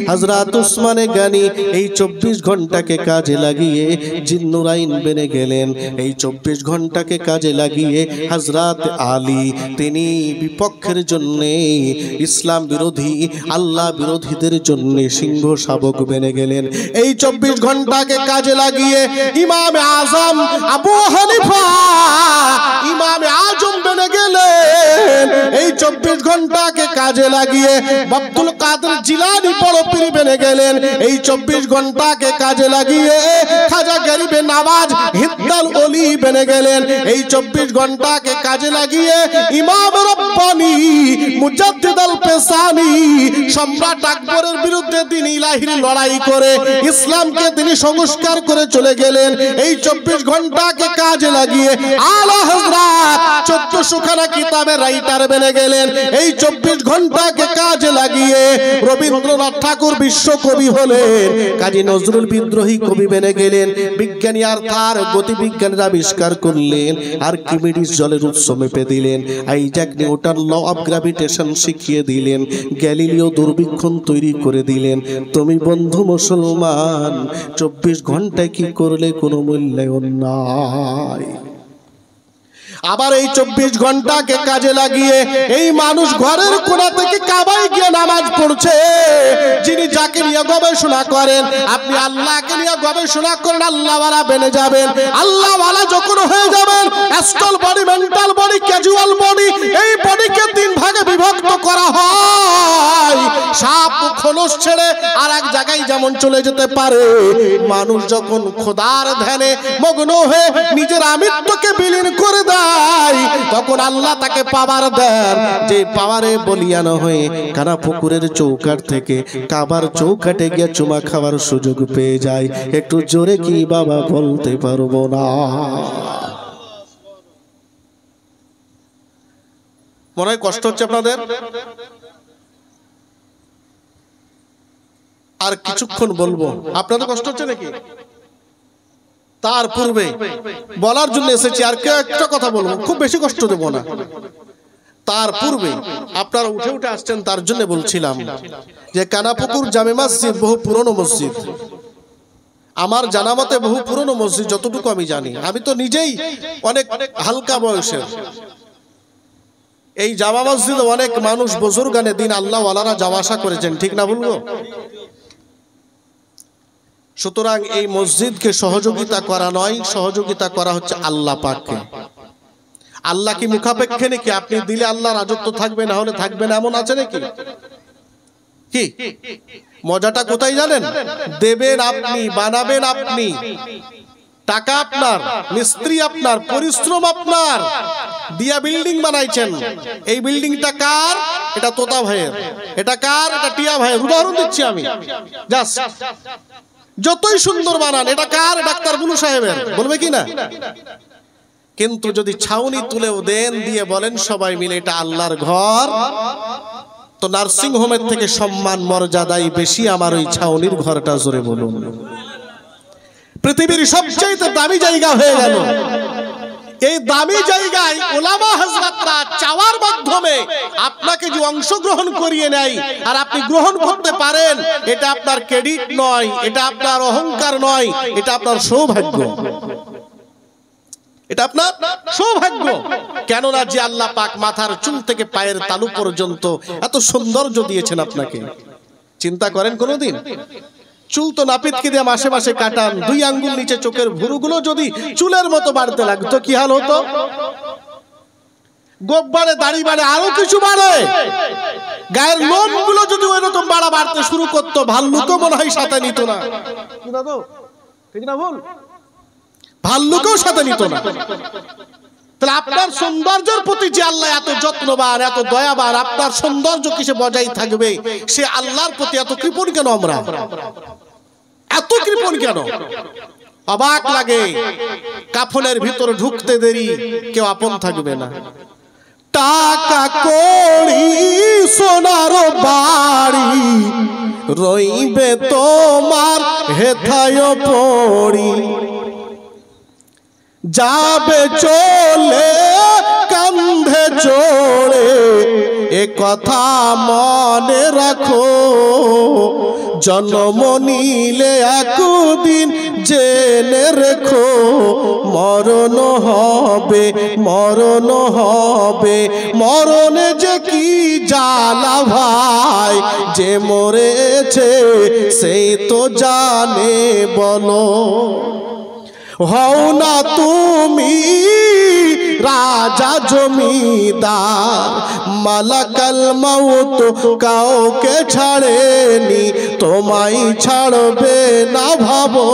হযরত উসমানে গানি এই 24 ঘন্টাকে কাজে লাগিয়ে জিন্নুরাইন বেনে গেলেন। এই 24 ঘন্টাকে কাজে লাগিয়ে হযরত আলী তিনি বিপক্ষের জন্য, ইসলাম বিরোধী, আল্লাহ বিরোধীদের জন্য সিংহ শাবক বেনে গেলেন। এই 24 ঘন্টাকে কাজে লাগিয়ে ইমাম আজম আবু হানিফা ইমাম আজম বেনে গেলেন। এই 24 ঘন্টাকে কাজে লাগিয়ে আব্দুল কাদের জিলানী বড় পীর বেনে গেলেন। এই 24 ঘন্টাকে কাজে লাগিয়ে খাজা গরিবে নওয়াজ হিদ্দাল ওলি বেনে গেলেন। এই 24 ঘন্টাকে কাজে লাগিয়ে ইমাম রব্বানী মুজাদ্দিদ আল পেশানি সম্রাট আকবরের বিরুদ্ধে তিনি ইলাহির লড়াই করে ইসলামকে তিনি সংস্কার করে চলে গেলেন। এই 24 ঘন্টাকে কাজে লাগিয়ে আলা হযরত 1400 খানা কিতাবের রাইটার বেনে গেলেন। এই 24 ঘন্টাকে কাজে লাগিয়ে রবীন্দ্রনাথ ঠাকুর বিশ্বকবি হলেন, কাজী নজরুল বিদ্রোহী কবি বেনে গেলেন। বিজ্ঞানী আর তার গতিবিজ্ঞানের আবিষ্কার করলেন, আর্কিমিডিস জলের উৎস মেপে দিলেন, Isaac Newton law of gravitation শিখিয়ে দিলেন, গ্যালিলিও দূরবীক্ষণ তৈরি করে দিলেন। তুমি বন্ধু মুসলমান 24 ঘন্টায় কি করলে কোনো মূল্যায়ন নাই। আবার এই 24 ঘন্টাকে কাজে লাগিয়ে এই মানুষ ঘরের কোণা থেকে কাবায় গিয়ে নামাজ পড়ছে। যিনি যাকে নিয়ে গবেষণা করেন, আপনি আল্লাহকে নিয়ে গবেষণা করেন, আল্লাহওয়ালা বেনে যাবেন। আল্লাহওয়ালা যখন হয়ে যাবেন, Astral body, mental body, casual body, এই বডিকে 3 ভাগে বিভক্ত করা হয়। সাপ খোলস ছেড়ে আর এক জায়গায় যেমন চলে যেতে পারে, মানুষ যখন খোদার ধ্যানে মগ্ন হয়ে নিজের আমিত্বকে বিলীন করে দেয়, তখন আল্লাহ তাকে পাওয়ার দেন। যে পাওয়ারে বলিয়ান হয়ে কানা পুকুরের চৌকাট থেকে কাবার চৌকাটে গিয়ে চুমা খাওয়ার সুযোগ পেয়ে যায়। একটু জোরে কি বাবা বলতে পারবো না? মনে হয় কষ্ট হচ্ছে আপনাদের? আর কিছুক্ষণ বলবো, আপনাদের কষ্ট হচ্ছে নাকি? তার পূর্বে বলার জন্য এসেছি, আর কেউ একটা কথা বলবো, খুব বেশি কষ্ট দেব না। তার পূর্বে আপনারা উঠে উঠে আসছেন, তার জন্য বলছিলাম যে কানাপুকুর জামে মসজিদ বহু পুরনো মসজিদ। আমার জানা মতে বহু পুরনো মসজিদ, যতটুকু আমি জানি। আমি তো নিজেই অনেক হালকা বয়সের। এই জামা মসজিদে অনেক মানুষ বুজুর্গানে দিন আল্লাহ ওয়ালারা যাওয়া আসা করেছেন, ঠিক না বলবো? সুতরাং এই মসজিদকে সহযোগিতা করা নয়, সহযোগিতা করা হচ্ছে আল্লাহ পাককে। আল্লাহ কি মুখাপেক্ষে নাকি? আপনি দিলে আল্লাহ রাজত্ব থাকবে, না হলে থাকবে না, এমন আছে নাকি? কি মজাটা কোথায় জানেন? দেবেন আপনি, বানাবেন আপনি, টাকা আপনার, মিস্ত্রি আপনার, পরিশ্রম আপনার, দিয়া বিল্ডিং বানাইছেন। এই বিল্ডিংটা কার? এটা তোতা ভাইয়ের। এটা কার? এটা টিয়া ভাইয়ের। উদাহরণ দিচ্ছি আমি জাস্ট। যতই সুন্দর বানান, এটা কার? ডাক্তার বুলু সাহেবের। বলবে কি না? কিন্তু যদি ছাউনি তুলেও দেন, দিয়ে বলেন সবাই মিলে এটা আল্লাহর ঘর, তো নার্সিং হোমের থেকে সম্মান মর্যাদাই বেশি আমার ওই ছাউনির ঘরটা। জোরে বলুন। পৃথিবীর সবচেয়ে দামি জায়গা হয়ে গেল। এই দামি জায়গায় উলামা হযরতরা চাওয়ার মাধ্যমে আপনাকে যে অংশগ্রহণ করিয়ে নেয়, আর আপনি গ্রহণ করতে পারেন, এটা আপনার ক্রেডিট নয়, এটা আপনার অহংকার নয়, এটা আপনার সৌভাগ্য। এটা আপনার সৌভাগ্য। কেননা যে আল্লাহ পাক মাথার চুল থেকে পায়ের তালু পর্যন্ত এত সৌন্দর্য দিয়েছেন আপনাকে, চিন্তা করেন কোনোদিন? চুল তো নাপিতকে দিয়ে মাসে মাসে কাটান, 2 আঙ্গুল নিচে চোখের ভুরুগুলো যদি চুলের মতো বাড়তে লাগতো কি হাল হতো? গোপ বাড়ে, দাড়ি বাড়ে, আরো কিছু বাড়ে। গায়ের লোম গুলো যদি ওই রকম বাড়তে শুরু করতো, ভাল্লুকও মনে হয় সাথে নিত না। ঠিক না ভুল? ভাল্লুকেও সাথে নিত না। তাহলে আপনার সৌন্দর্যের প্রতি যে আল্লাহ এত যত্নবান, এত দয়াবান, আপনার সৌন্দর্য কিসে বজায় থাকবে? সে আল্লাহর প্রতি এত কৃপণ কেন? আমরা এত কৃপণ কেন? অবাক লাগে। কাফনের ভিতর ঢুকতে দেরি, কেউ আপন থাকবে না। টাকা কড়ি সোনার বাড়ি রইবে তোমার হেথায় পড়ি, যাবে চলে কান্ধে চড়ে, এ কথা মনে রাখো। জন্ম নিলে একদিন জেনে রেখো, মরণ হবে, মরণ হবে। মরণে যে কি জ্বালা ভাই, যে মরেছে সেই তো জানে। বলো, হও না তুমি রাজা জমিদার, মালাকাল মাউত কাউকে ছাড়েনি, তোমায় ছাড়বে না ভাবো।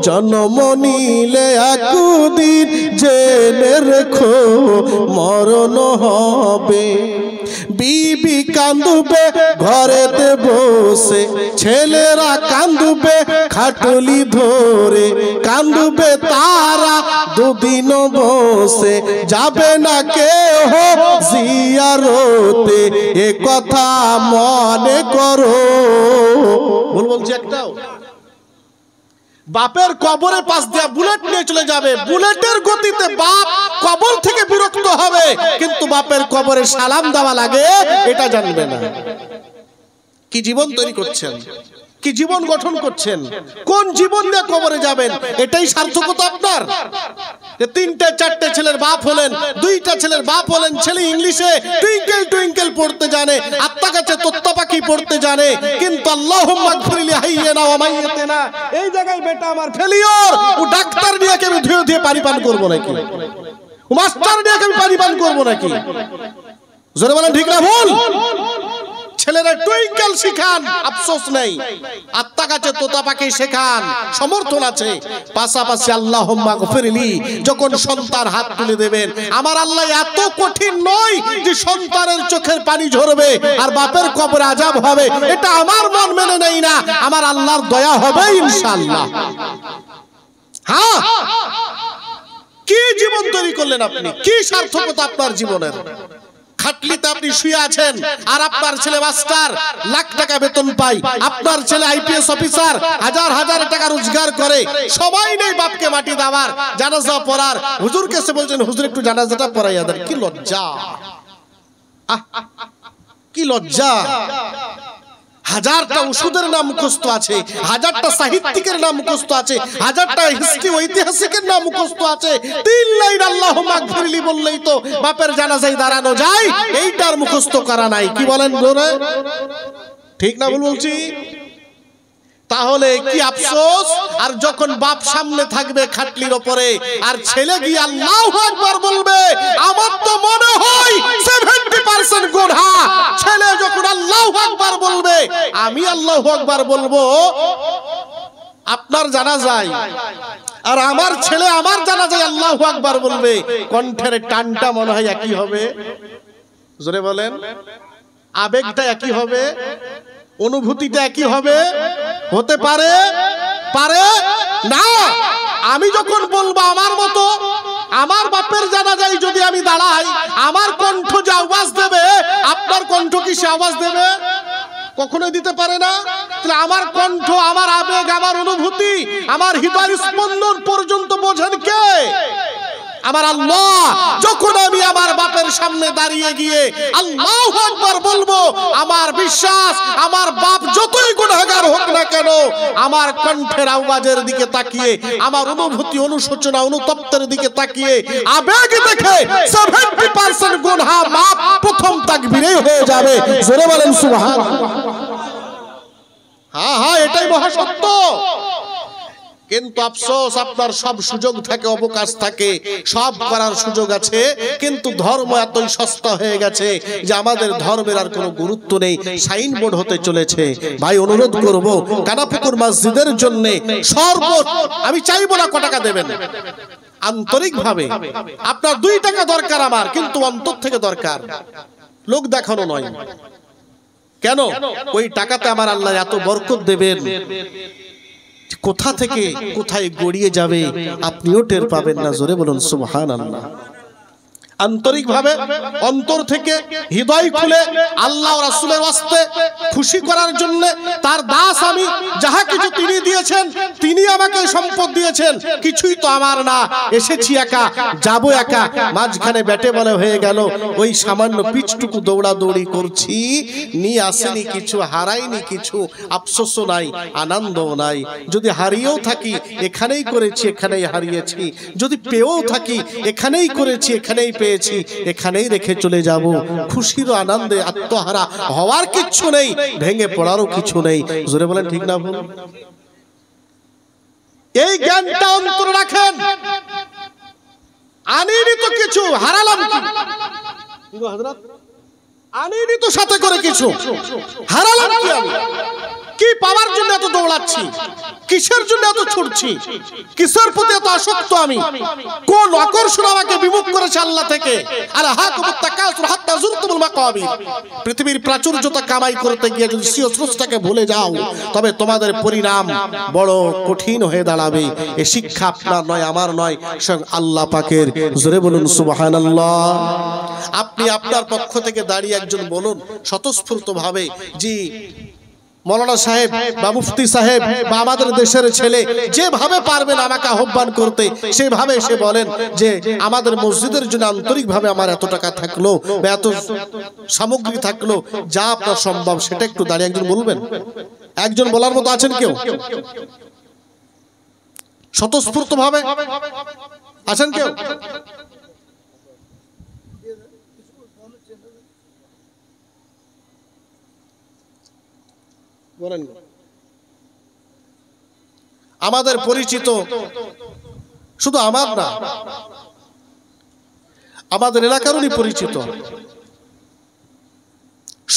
জন্ম নিলে একদিন জেনে রেখো, মরণ হবে। বিবি কান্দবে ঘরেতে বসে, ছেলেরা কান্দবে খাটুলি ধরে, কান্দবে তারা দুদিন বসে, যাবে না কেহ জিয়ারতে, এ কথা মনে করো। বলছি একটাও বাপের কবরে পাশ দিয়ে বুলেট নিয়ে চলে যাবে, বুলেটের গতিতে বাপ কবর থেকে বিরক্ত হবে, কিন্তু বাপের কবরে সালাম দেওয়া লাগে এটা জানবে না। কি জীবন তৈরি করছেন, কি জীবন গঠন করছেন, কোন জীবন নিয়ে কবরে যাবেন, এটাই সার্থকতা আপনার। 3টে 4টে ছেলের বাপ হলেন, 2টা ছেলের বাপ হলেন, ছেলে ইংলিশে টুইঙ্কেল টুইঙ্কেল পড়তে জানে, আত্মা কাছে তোত্তা পাখি পড়তে জানে, কিন্তু আল্লাহুম্মা গফিরলি হাইয়িনা ওয়া মাইয়িতিনা, এই জায়গায় বেটা আমার ফেলিওর। ও ডাক্তার নিয়ে আমি ধুয়ে ধুয়ে পানি পান করবো নাকি? ও মাস্টার নিয়ে আমি পানি পান করবো নাকি? জোরে বলেন ঠিক না ভুল? ছেলেরা টুইঙ্কেল শিখান, আফসোস নেই। আত্মা কাছে তোতা পাখি শেখান, সমর্থন আছে। পাশাপাশি আল্লাহুম্মা গফিরলি, যখন সন্তান হাত তুলে দেবেন, আমার আল্লাহ এত কঠিন নয় যে সন্তানের চোখের পানি ঝরবে আর বাপের কবরে আযাব হবে, এটা আমার মন মেনে নেই না। আমার আল্লাহর দয়া হবে ইনশাআল্লাহ। হ্যাঁ, কি জীবন তৈরি করলেন আপনি, কি সার্থকতা আপনার জীবনের। খাটলিতে আপনি শুয়ে আছেন, আর আপনার ছেলে মাস্টার, লাখ টাকা বেতন পায়, আপনার ছেলে আইপিএস অফিসার, হাজার হাজার টাকা রোজগার করে, সবাই নেই বাপকে মাটি দেওয়ার, জানাজা পড়ার। হুজুরকে এসে বলছেন, হুজুর একটু জানাজাটা পড়াইয়া দেন। কি লজ্জা, কি লজ্জা। হাজারটা ওষুধের নাম মুখস্থ আছে, হাজারটা সাহিত্যিকের নাম মুখস্থ আছে, হাজারটা হিস্ট্রি ঐতিহাসিকের নাম মুখস্থ আছে। 3 লাইন আল্লাহুম্মা গফিরলি বললেই তো বাপের জানাজায় দাঁড়ানো যায়, এইটার মুখস্থ করা নাই। কি বলেন জোরে? ঠিক না ভুল বলছি? তাহলে কি আফসোস। আর যখন বাপ সামনে থাকবে খাটলির উপরে আর ছেলে গিয়ে আল্লাহু আকবার বলবে, আমার তো মনে হয় 70% গুনাহ। ছেলে যখন আল্লাহু আকবার বলবে, আমি আল্লাহু আকবার বলবো আপনার জানাজায়, আর আমার ছেলে আমার জানাজায় আল্লাহু আকবার বলবে, কণ্ঠের টানটা মনে হয় একই হবে। জোরে বলেন, আবেগটা একই হবে, অনুভূতিটা একই হবে। হতে পারে পারে না। আমি যখন বলবো আমার মতো আমার বাপের জানাজায় যদি আমি দাঁড়াই, আমার কণ্ঠ যে আওয়াজ দেবে, আপনার কণ্ঠ কি সে আওয়াজ দেবে? কখনোই দিতে পারে না। তাহলে আমার কণ্ঠ, আমার আবেগ, আমার অনুভূতি, আমার হৃদয় স্পন্দন পর্যন্ত বোঝেন কে? আমার আল্লাহ। যখন আমি আমার বাপের সামনে দাঁড়িয়ে গিয়ে আল্লাহু আকবার বলবো, আমার বিশ্বাস আমার বাপ যতই গুনাহগার হোক না কেন, আমার কণ্ঠের আওয়াজের দিকে তাকিয়ে, আমার অনুভূতি, অনুশোচনা, অনুতপ্তের দিকে তাকিয়ে, আবেগ দেখে 70% গুনাহ মাফ প্রথম তাকবীরেই হয়ে যাবে। জোরে বলেন সুবহানাল্লাহ। হ্যাঁ হ্যাঁ, এটাই মহাসত্য। কিন্তু আফসোস, আপনার সব সুযোগ থাকে, অবকাশ থাকে, সব করার সুযোগ আছে, কিন্তু ধর্ম এতই সস্তা হয়ে গেছে যে আমাদের ধর্মের আর কোনো গুরুত্ব নেই। সাইনবোর্ড হতে চলেছে। ভাই অনুরোধ করব, কানাপুকুর মসজিদের জন্য আমি চাইবো না ক টাকা দেবেন, আন্তরিকভাবে আপনার 2 টাকা দরকার আমার, কিন্তু অন্তর থেকে দরকার, লোক দেখানো নয়। কেন? ওই টাকাতে আমার আল্লাহ এত বরকত দেবেন, কোথা থেকে কোথায় গড়িয়ে যাবে আপনিও টের পাবেন না। জোরে বলুন সুবহানাল্লাহ। আন্তরিকভাবে অন্তর থেকে হৃদয় খুলে আল্লাহ ও রাসূলের ওয়াস্তে খুশি করার জন্য, তার দাস আমি, যাহা কিছু তিনি দিয়েছেন, তিনি আমাকে সম্পদ দিয়েছেন, কিছুই তো আমার না। এসেছি একা, যাব একা, মাঝখানে ব্যাটে বলে হয়ে গেল, ওই সামান্য পিচটুকু দৌড়াদৌড়ি করছি, নিয়ে আসেনি কিছু, হারাইনি কিছু, আফসোসও নাই, আনন্দও নাই। যদি হারিয়েও থাকি, এখানেই করেছি, এখানেই হারিয়েছি। যদি পেয়েও থাকি, এখানেই করেছি, এখানেই পেয়েছি, এখানেই রেখে চলে যাব। খুশির আনন্দে আত্মহারা হওয়ার কিছু নেই, ভেঙে পড়ারও কিছু নেই। জোরে বলেন ঠিক না ভুল? এই জ্ঞানটা অন্তরে রাখেন। আনিনি তো কিছু, হারালাম কি? হযরত আনিনি তো সাথে করে কিছু, হারালাম কি? আমি কি পাওয়ার জন্য এত দৌড়াচ্ছি? কিসের জন্য এত ছুটছি? কিসের প্রতি এত আসক্ত আমি? কোন আকর্ষণ আমাকে বিমুখ করেছে আল্লাহ থেকে? আলহাকুমুত তাকাসুর হাত্তা যুরতুমুল মাকাবির। পৃথিবীর প্রাচুর্যতা কামাই করতে গিয়ে যদি স্রষ্টাকে ভুলে যাও, তবে তোমাদের পরিণাম বড় কঠিন হয়ে দাঁড়াবে। এই শিক্ষা আপনার নয়, আমার নয়, স্বয়ং আল্লাহ পাকের। জোরে বলুন সুবহানাল্লাহ। আপনি আপনার পক্ষ থেকে দাঁড়িয়ে একজন বলুন স্বতঃস্ফূর্ত ভাবে, জি মৌলানা সাহেব বা মুফতি সাহেব বা আমাদের দেশের ছেলে যেভাবে পারবেন আমাকে আহ্বান করতে, সেভাবে এসে বলেন যে আমাদের মসজিদের জন্য আন্তরিকভাবে আমার এত টাকা থাকলো বা এত সামগ্রী থাকলো, যা আপনার সম্ভব সেটা একটু দাঁড়িয়ে একজন বলবেন। একজন বলার মতো আছেন কেউ? স্বতঃস্ফূর্ত ভাবে আছেন কেউ? আমাদের পরিচিত, শুধু আমার না, আমাদের এলাকারই পরিচিত,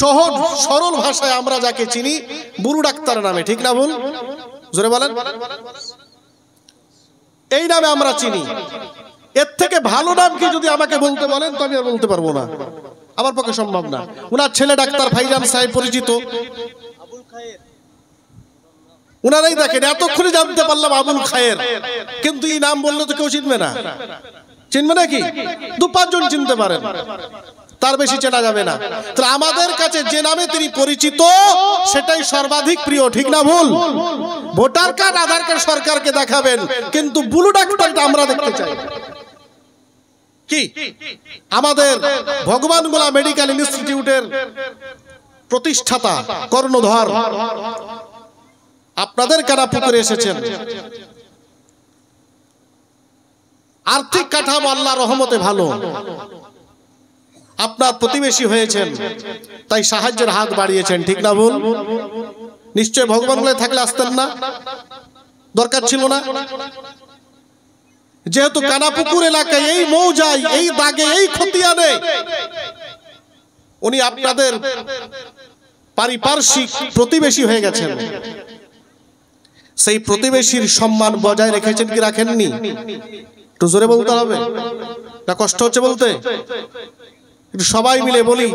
সহজ সরল ভাষায় আমরা যাকে চিনি বুড়ু ডাক্তার নামে, ঠিক না ভুল? জোরে বলেন। এই নামে আমরা চিনি। এর থেকে ভালো নাম কি যদি আমাকে বলতে বলেন তো আমি আর বলতে পারবো না, আমার পক্ষে সম্ভব না। উনার ছেলে ডাক্তার ফাইজান সাহেব পরিচিত, উনারাই দেখেন। এতক্ষণে জানতে পারলাম আবুল খায়ের, কিন্তু এই নাম বললে তো কেউ চিনবে না। চিনবে নাকি? 2-5 জন চিনতে পারেন, তার বেশি চেনা যাবে না। তাহলে আমাদের কাছে যে নামে তিনি পরিচিত সেটাই সর্বাধিক প্রিয়, ঠিক না ভুল? ভোটার কার্ড, আধার কার্ড সরকারকে দেখাবেন, কিন্তু বুলু ডাক্তারটা আমরা দেখতে চাই। কি আমাদের ভগবানগোলা মেডিকেল ইনস্টিটিউটের প্রতিষ্ঠাতা, কর্ণধর, আপনাদের কানাপুকুরে এসেছেন। আর্থিক কাঠামো আল্লাহর রহমতে ভালো, আপনার প্রতিবেশী হয়েছেন, তাই সাহায্যের হাত বাড়িয়েছেন, ঠিক না ভুল? নিশ্চয় ভগবান বলে থাকলে আসতেন না, দরকার ছিল না। যেহেতু কানাপুকুর এলাকায় এই মৌজায় এই দাগে এই খতিয়ানে উনি আপনাদের পারিপার্শ্বিক প্রতিবেশী হয়ে গেছেন, সেই প্রতিবেশীর সম্মান বজায় রেখেছেন কি রাখেননি? একটু জোরে বলতে হবে না, কষ্ট হচ্ছে বলতে? একটু সবাই মিলে বলি,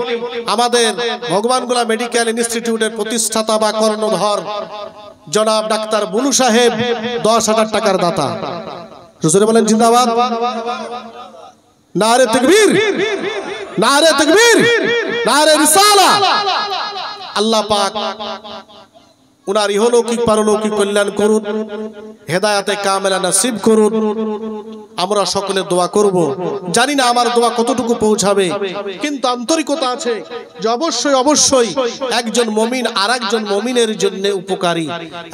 আমাদের ভগবানগোলা মেডিকেল ইনস্টিটিউটের প্রতিষ্ঠাতা বা কর্ণধর জনাব ডাক্তার বুলু সাহেব 10,000 টাকার দাতা। জোরে বলেন জিন্দাবাদ, নারে তাকবীর, নারে তাকবীর, নারে রিসালা। আল্লাহ পাক উনার ইহলৌকিক পারলৌকিক কল্যাণ করুন, হেদায়েতে কামেলা নসিব করুন। আমরা সকলে দোয়া করব। জানি না আমার দোয়া কতটুকু পৌঁছাবে, কিন্তু আন্তরিকতা আছে যে অবশ্যই অবশ্যই একজন মুমিন আরেকজন মুমিনের জন্য উপকারী,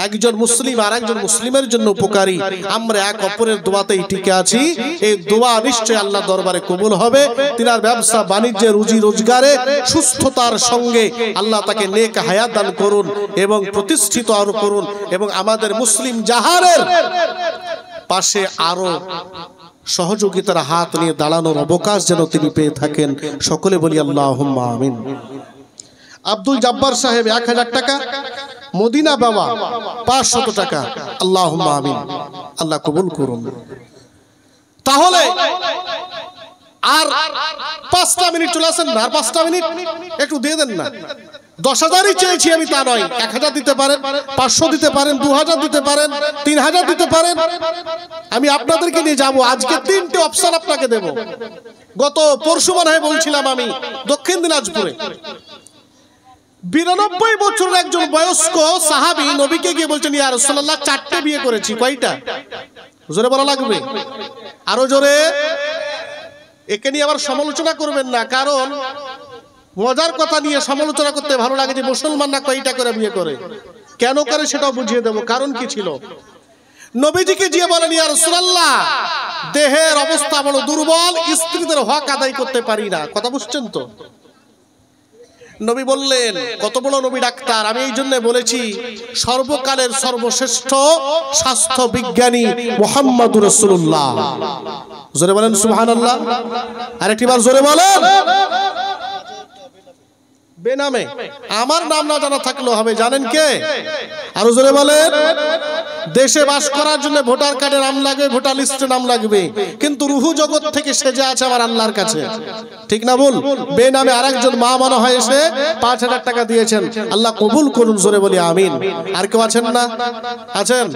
একজন মুসলিম আরেকজন মুসলিমের জন্য উপকারী। আমরা এক অপরের দোয়াতেই টিকে আছি। এই দোয়া নিশ্চয়ই আল্লাহ দরবারে কবুল হবে। তিনার ব্যবসা বাণিজ্যে রুজি রোজগারে সুস্থতার সঙ্গে আল্লাহ তাকে নেক হায়াত দান করুন এবং প্রতিষ্ঠিত আরো করুন, এবং আমাদের মুসলিম জাহারের পাশে আরো সহযোগিতার হাত নিয়ে দাঁড়ানোর অবকাশ যেন তিনি পেয়ে থাকেন। সকলে বলি আল্লাহুম্মা আমিন। আব্দুল জব্বার সাহেব 1000 টাকা, মদিনা বাবা 500 টাকা, আল্লাহুম্মা আমিন। আল্লাহ কবুল করুন। তাহলে আর 5টা মিনিট চলে আসেন না, আর 5টা মিনিট একটু দিয়ে দেন না। 10,000ই চেয়েছি আমি, তা নয়। 1000 দিতে পারেন, 500 দিতে পারেন, 2000 দিতে পারেন, 3000 দিতে পারেন। আমি আপনাদেরকে নিয়ে যাব। আজকে 3টে অপশন আপনাকে দেব। গত পরশু মনে হয় বলছিলাম আমি দক্ষিণ দিনাজপুরে 92 বছরের একজন বয়স্ক সাহাবী নবীকে গিয়ে বলছেন, ইয়া রাসূলুল্লাহ 4টে বিয়ে করেছি। কয়টা? জোরে বলা লাগবে, আরো জোরে। একে নিয়ে আবার সমালোচনা করবেন না, কারণ মজার কথা নিয়ে সমালোচনা করতে ভালো লাগে যে মুসলমানরা কয়টা করে বিয়ে করে, কেন করে সেটাও বুঝিয়ে দেব। কারণ কি ছিল? নবীজিকে গিয়ে বলেন, ইয়া রাসূলুল্লাহ দেহের অবস্থা বড় দুর্বল, স্ত্রীদের হক আদায় করতে পারি না। কথা বুঝছেন তো? নবী বললেন, কত বড় নবী ডাক্তার, আমি এই জন্য বলেছি সর্বকালের সর্বশ্রেষ্ঠ স্বাস্থ্য বিজ্ঞানী মুহাম্মদুর রাসূলুল্লাহ। জোরে বলেন সুবহানাল্লাহ। আরেকটিবার জোরে বলেন। বেনামে, আমার নাম না জানা থাকলেও হবে। জানেন কে? আরো জোরে বলেন। দেশে বাস করার জন্য ভোটার কার্ডে নাম লাগবে, ভোটার লিস্টে নাম লাগবে, কিন্তু রুহু জগৎ থেকে সেজে আছে আমার আল্লাহর কাছে। ঠিক না বল? বেনামে আরেকজন মা মনে হয় এসে 5,000 টাকা দিয়েছেন। আল্লাহ কবুল করুন, জোরে বলি আমিন। আর কেউ আছেন না? আছেন?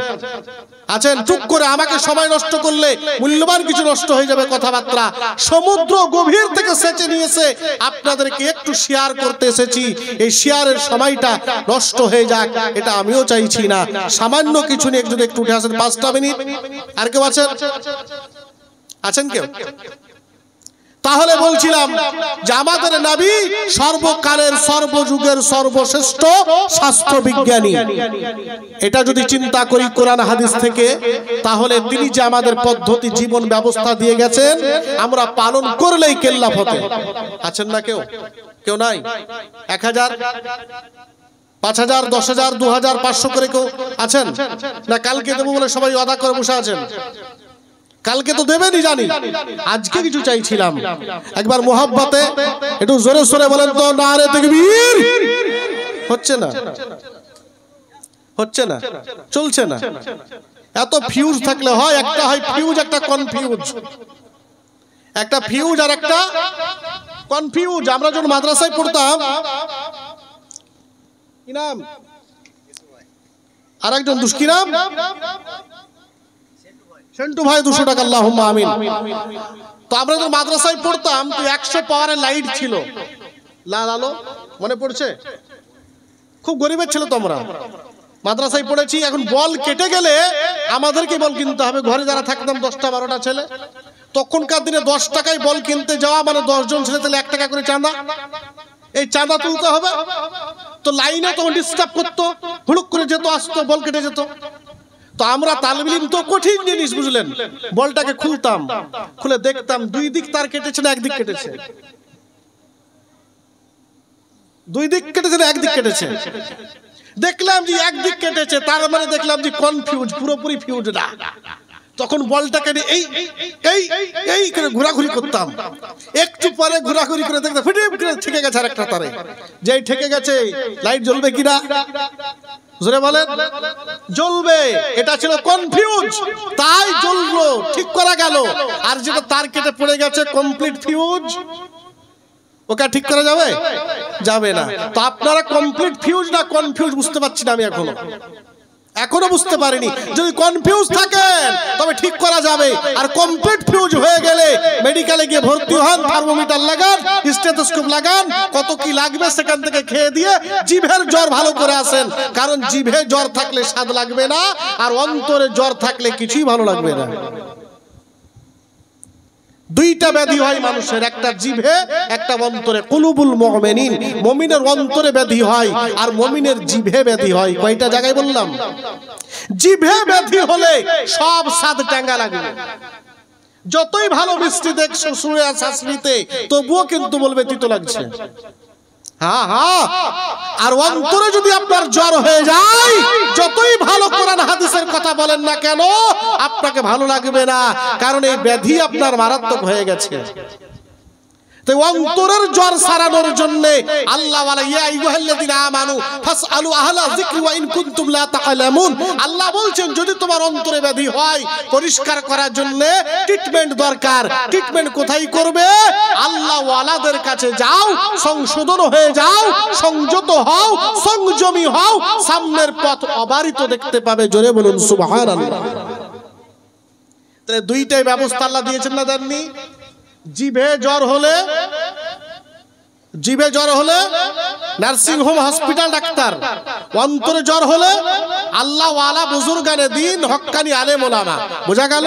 আছেন? চুপ করে আমাকে সময় নষ্ট করলে মূল্যবান কিছু নষ্ট হয়ে যাবে। কথাবার্তা সমুদ্র গভীর থেকে সেচে নিয়েছে, আপনাদেরকে একটু শেয়ার করতে এসেছি। এই শেয়ারের সময়টা নষ্ট হয়ে যাক, এটা আমিও চাইছি না। সামান্য কিছু নিয়ে যদি একটু উঠে আসেন। 5টা মিনিট। আর কেউ আছেন? আছেন কেউ? তাহলে বলছিলাম যে আমাদের নবী সর্বকালের সর্বযুগের সর্বশ্রেষ্ঠ স্বাস্থ্য বিজ্ঞানী। এটা যদি চিন্তা করি কোরআন হাদিস থেকে, তাহলে তিনি যে আমাদের পদ্ধতি জীবন ব্যবস্থা দিয়ে গেছেন, আমরা পালন করলেই কেল্লা ফতে। আছেন না কেউ? কেউ নাই? 1000, 5000, 10,000, 2000, 500 করে কেউ আছেন না? কালকে দেবো বলে সবাই ওয়াদা করে বসে আছেন। কালকে তো দেবেনই জানি, আজকে কিছু চাইছিলাম। একবার মোহাব্বতে একটু জোরে সোরে বলেন তো, নারে তাকবীর। হচ্ছে না, হচ্ছে না, চলছে না। এত ফিউজ থাকলে হয়, একটা হয় ফিউজ, একটা কনফিউজ। একটা ফিউজ আর একটা কনফিউজ। আমরা যখন মাদ্রাসায় পড়তাম, কি নাম আর একজন দুষ্কি নাম সেন্টু ভাই, 200 টাকা, আল্লাহুম্মা আমিন। তো আমরা যখন মাদ্রাসায় পড়তাম তো 100 পাওয়ারের লাইট ছিল, লাল আলো, মনে পড়ছে? খুব গরিবের ছিল তোমরা, মাদ্রাসায় পড়েছি। এখন বল কেটে গেলে আমাদেরকে বল কিনতে হবে। ঘরে যারা থাকতাম 10টা 12টা ছেলে, তখনকার দিনে 10 টাকায় বল কিনতে যাওয়া মানে 10 জন ছেলে, তাহলে 1 টাকা করে চাঁদা। এই চাঁদা তুলতে হবে। তো লাইনে তখন ডিস্টার্ব করতো, হুড়ুক করে যেত, আসতো, বল কেটে যেত। তো আমরা তালিম ইলম তো কঠিন জিনিস, বুঝলেন? বলটাকে খুলতাম, খুলে দেখতাম 2 দিক তার কেটেছে না 1 দিক কেটেছে, 2 দিক কেটেছে না 1 দিক কেটেছে। দেখলাম যে একদিক কেটেছে, তার মানে দেখলাম যে কনফিউজ, পুরোপুরি ফিউজ না। তখন বলটাকে নিয়ে এই এই এই করে ঘোরাঘুরি করতাম, একটু পরে ঘোরাঘুরি করে দেখতে ফিটিপ করে ঠেকে গেছে আরেকটা তারে। যেই ঠেকে গেছে লাইট জ্বলবে কিনা জোরে বলেন? জ্বলবে। এটা ছিল কনফিউজ, তাই জ্বললো, ঠিক করা গেল। আর যেটা তার কেটে পড়ে গেছে কমপ্লিট ফিউজ, ওকে ঠিক করা যাবে? যাবে না। তো আপনারা কমপ্লিট ফিউজ না কনফিউজ বুঝতে পারছি না আমি এখনো বুঝতে পারিনি। যদি কনফিউজ থাকেন তবে ঠিক করা যাবে, আর কমপ্লিট ফিউজ হয়ে গেলে মেডিকেলে গিয়ে ভর্তি হন, থার্মোমিটার লাগান, স্টেথোস্কোপ লাগান, কত কি লাগবে সেখান থেকে খেয়ে দিয়ে জিভের জ্বর ভালো করে আসেন। কারণ জিভে জ্বর থাকলে স্বাদ লাগবে না, আর অন্তরে জ্বর থাকলে কিছুই ভালো লাগবে না। দুইটা ব্যাধি হয় মানুষের, একটা জিভে একটা অন্তরে। কুলুবুল মুমিনিন, মুমিনের অন্তরে ব্যাধি হয়, আর মুমিনের জিভে ব্যাধি হয়। কয়টা জায়গায় বললাম? জিভে ব্যাধি হলে সব স্বাদ টাঙ্গা লাগবে। যতই ভালো মিষ্টি দেখছো সুরে শাসনিতে, তবুও কিন্তু বলবে তিতো লাগছে। হ্যাঁ হ্যাঁ। আর অন্তরে যদি আপনার জ্বর হয়ে যায়, যতই ভালো কোরআন হাদিসের কথা বলেন না কেন, আপনাকে ভালো লাগবে না, কারণ এই ব্যাধি আপনার মারাত্মক হয়ে গেছে। তাই অন্তরের জ্বর সারানোর জন্য আল্লাহ ওয়ালা ইয়া আইয়ুহাল্লাযিনা আমানু ফাসআলু আহলা যিকরি ওয়া ইন কুনতুম লা তাআলামুন। আল্লাহ বলছেন যদি তোমার অন্তরে ব্যাধি হয়, পরিষ্কার করার জন্য ট্রিটমেন্ট দরকার। ট্রিটমেন্ট কোথায় করবে? আল্লাহ ওয়ালাদের কাছে যাও, সংশোধন হয়ে যাও, সংযত হও, সংযমী হও, সামনের পথ অবারিত দেখতে পাবে। জোরে বলুন সুবহানাল্লাহ। তাহলে দুইটাই ব্যবস্থা আল্লাহ দিয়েছেন না দেননি? জিভে জ্বর হলে নার্সিং হোম হসপিটাল ডাক্তার, অন্তরে জ্বর হলে আল্লাহ ওয়ালা বুজুর্গানে দিন হক্কানি আলেম ওলামা। বোঝা গেল?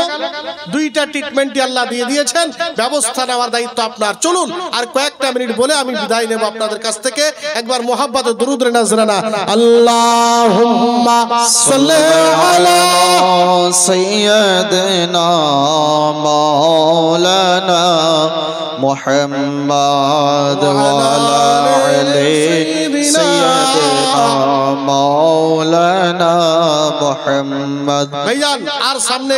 দুইটা ট্রিটমেন্টই আল্লাহ দিয়ে দিয়েছেন, ব্যবস্থা নেওয়ার দায়িত্ব আপনার। চলুন আর কয়েকটা মিনিট বলে আমি বিদায় নেব আপনাদের কাছ থেকে। একবার মুহাব্বতে দুরুদ নাজরানা। আল্লাহুম্মা সাল্লি আলা সাইয়্যিদিনা মাওলানা মুহাম্মদ ওয়া আলা আলি সাইয়্যিদিনা মাওলানা মুহাম্মদ। ভাইজান আর সামনে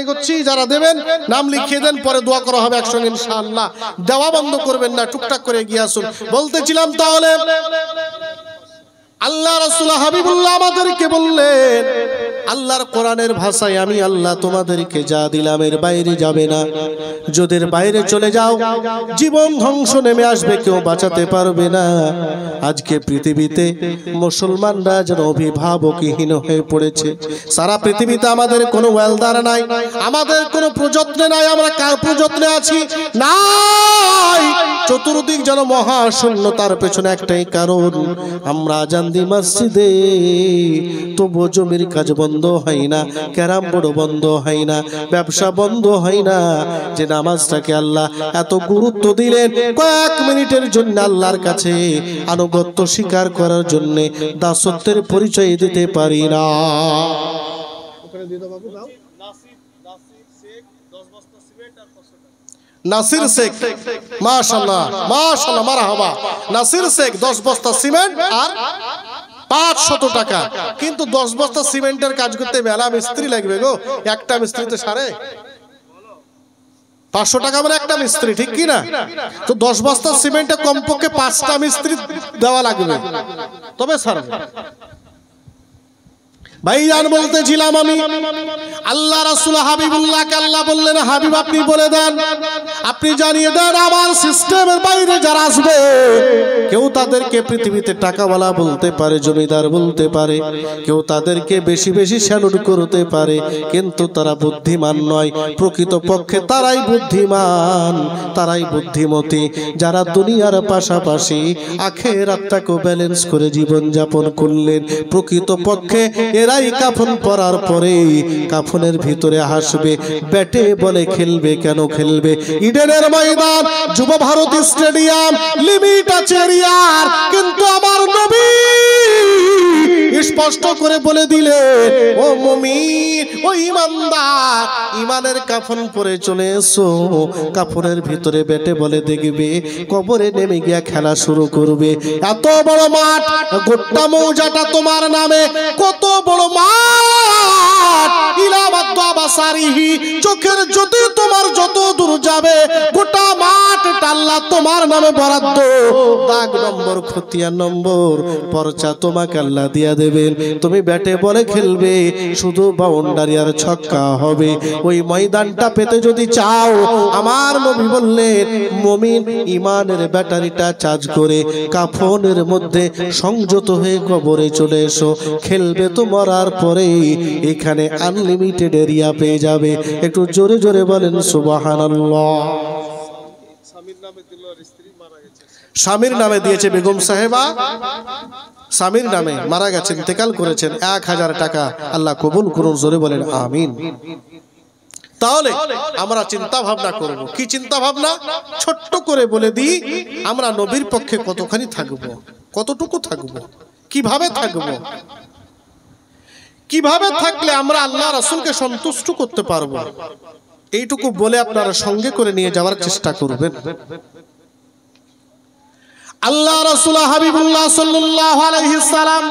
এগোচ্ছি, যারা দেবেন নাম লিখিয়ে দেন, পরে দোয়া করা হবে একসঙ্গে ইনশাআল্লাহ। দেওয়া বন্ধ করবেন না, টুকটাক করে এগিয়ে আসুন। বলতেছিলাম তাহলে আল্লাহ রাসূল হাবিবুল্লাহ আমাদেরকে বললেন, আল্লাহর কোরআনের ভাষায়, আমি আল্লাহ তোমাদেরকে যা দিলাম এর বাইরে যাবে না। যদি এর বাইরে চলে যাও জীবন ধ্বংস নেমে আসবে, কেউ বাঁচাতে পারবে না। আজকে পৃথিবীতে মুসলমানরা যেন অভিভাবকহীন হয়ে পড়েছে। সারা পৃথিবীতে আমাদের কোনো ওয়েলদার নাই, আমাদের কোনো প্রযত্নে নাই। আমরা কার প্রযত্নে আছি? নাই। চতুর্দিক যেন মহাশূন্য, তার পেছনে একটাই কারণ, আমরা জান্দি মসজিদে তবু জমির কাজ বন্ধ হয় না, ক্যারাম বোর্ড বন্ধ হয় না, ব্যবসা বন্ধ হয় না। যে নামাজটাকে আল্লাহ এত গুরুত্ব দিলেন, কয়েক মিনিটের জন্য আল্লাহর কাছে আনুগত্য স্বীকার করার জন্য দাসত্বের পরিচয় দিতে পারি না। নাসির শেখ, মাশাআল্লাহ মাশাআল্লাহ, মারহাবা। নাসির শেখ 10 বস্তা সিমেন্ট আর 500 টাকা। কিন্তু 10 বস্তা সিমেন্টের কাজ করতে মেলা মিস্ত্রি লাগবে গো। একটা মিস্ত্রিতে সারে 500 টাকা মানে একটা মিস্ত্রি, ঠিক কি না? তো 10 বস্তা সিমেন্টে কমপক্ষে 5টা মিস্ত্রি দেওয়া লাগবে, তবে সারবে। ভাইজান বলতেছিলাম আমি, আল্লাহ রাসূল হাবিবুল্লাহকে আল্লাহ বললেন, হাবিব আপনি বলে দেন, আপনি জানিয়ে দেন আমার সিস্টেমের বাইরে যারা আসবে, কেউ তাদেরকে পৃথিবীতে টাকাওয়ালা বলতে পারে, জমিদার বলতে পারে, কেউ তাদেরকে বেশি বেশি স্যালুট করতে পারে, কিন্তু তারা বুদ্ধিমান নয়। প্রকৃতপক্ষে তারাই বুদ্ধিমান, তারাই বুদ্ধিমতী, যারা দুনিয়ার পাশাপাশি আখিরাতটাকে ব্যালেন্স করে জীবন যাপন করলেন। প্রকৃতপক্ষে এরাই কাফন পরার পরে কাফনের ভিতরে হাসবে, ব্যাটে বলে খেলবে। কেন খেলবে? ইডেনের ময়দান, যুব ভারতী স্টেডিয়াম, লিমিট আছে এরিয়ার, কিন্তু আমার নবী স্পষ্ট করে বলে দিলেন, ও মুমিন, ও ঈমানদার, ইমানের কাফন পরে চলে এসো। কাফনের ভিতরে বেটে বলে দেখবে কবরে নেমে গিয়া খেলা শুরু করবে। এত বড় মাঠ, গোটা মৌজাটা তোমার নামে, কত বড় মাঠ। ইলামাত্তাবাসারিহি, চোখের জ্যোতি তোমার যত দূর যাবে গোটা মাঠ আল্লাহ তোমার নামে বরাদ্দ। দাগ নম্বর, খতিয়ান নম্বর, পরচা তোমাকে আল্লাহ দিয়া দেবেন। তুমি ব্যাটে বলে খেলবে, শুধু বাউন্ডারি আর ছক্কা হবে। ওই ময়দানটা পেতে যদি চাও, আমার নবী বললেন মুমিন ইমানের ব্যাটারিটা চার্জ করে কাফনের মধ্যে সংযত হয়ে কবরে চলে এসো। খেলবে তো মরার পরে এখানে আনলিমিটেড এরিয়া পেয়ে যাবে। একটু জোরে জোরে বলেন সুবহানাল্লাহ। স্বামীর নামে দিয়েছে বেগম সাহেবা, স্বামীর নামে মারা গেছেন, ইন্তেকাল করেছেন। 1000 টাকা আল্লাহ কবুল করুন, জোরে বলেন আমিন। তাহলে আমরা চিন্তা ভাবনা করব। কি চিন্তা ভাবনা? ছোট্ট করে বলে দিই, আমরা নবীর পক্ষে কতখানি থাকব, কতটুকু থাকব, কিভাবে থাকব, কিভাবে থাকলে আমরা আল্লাহ রাসূলকে সন্তুষ্ট করতে পারবো, এইটুকু বলে আপনারা সঙ্গে করে নিয়ে যাওয়ার চেষ্টা করবেন। আল্লাহ রাসূল হাবিবুল্লাহ সাল্লাল্লাহু আলাইহি সাল্লাম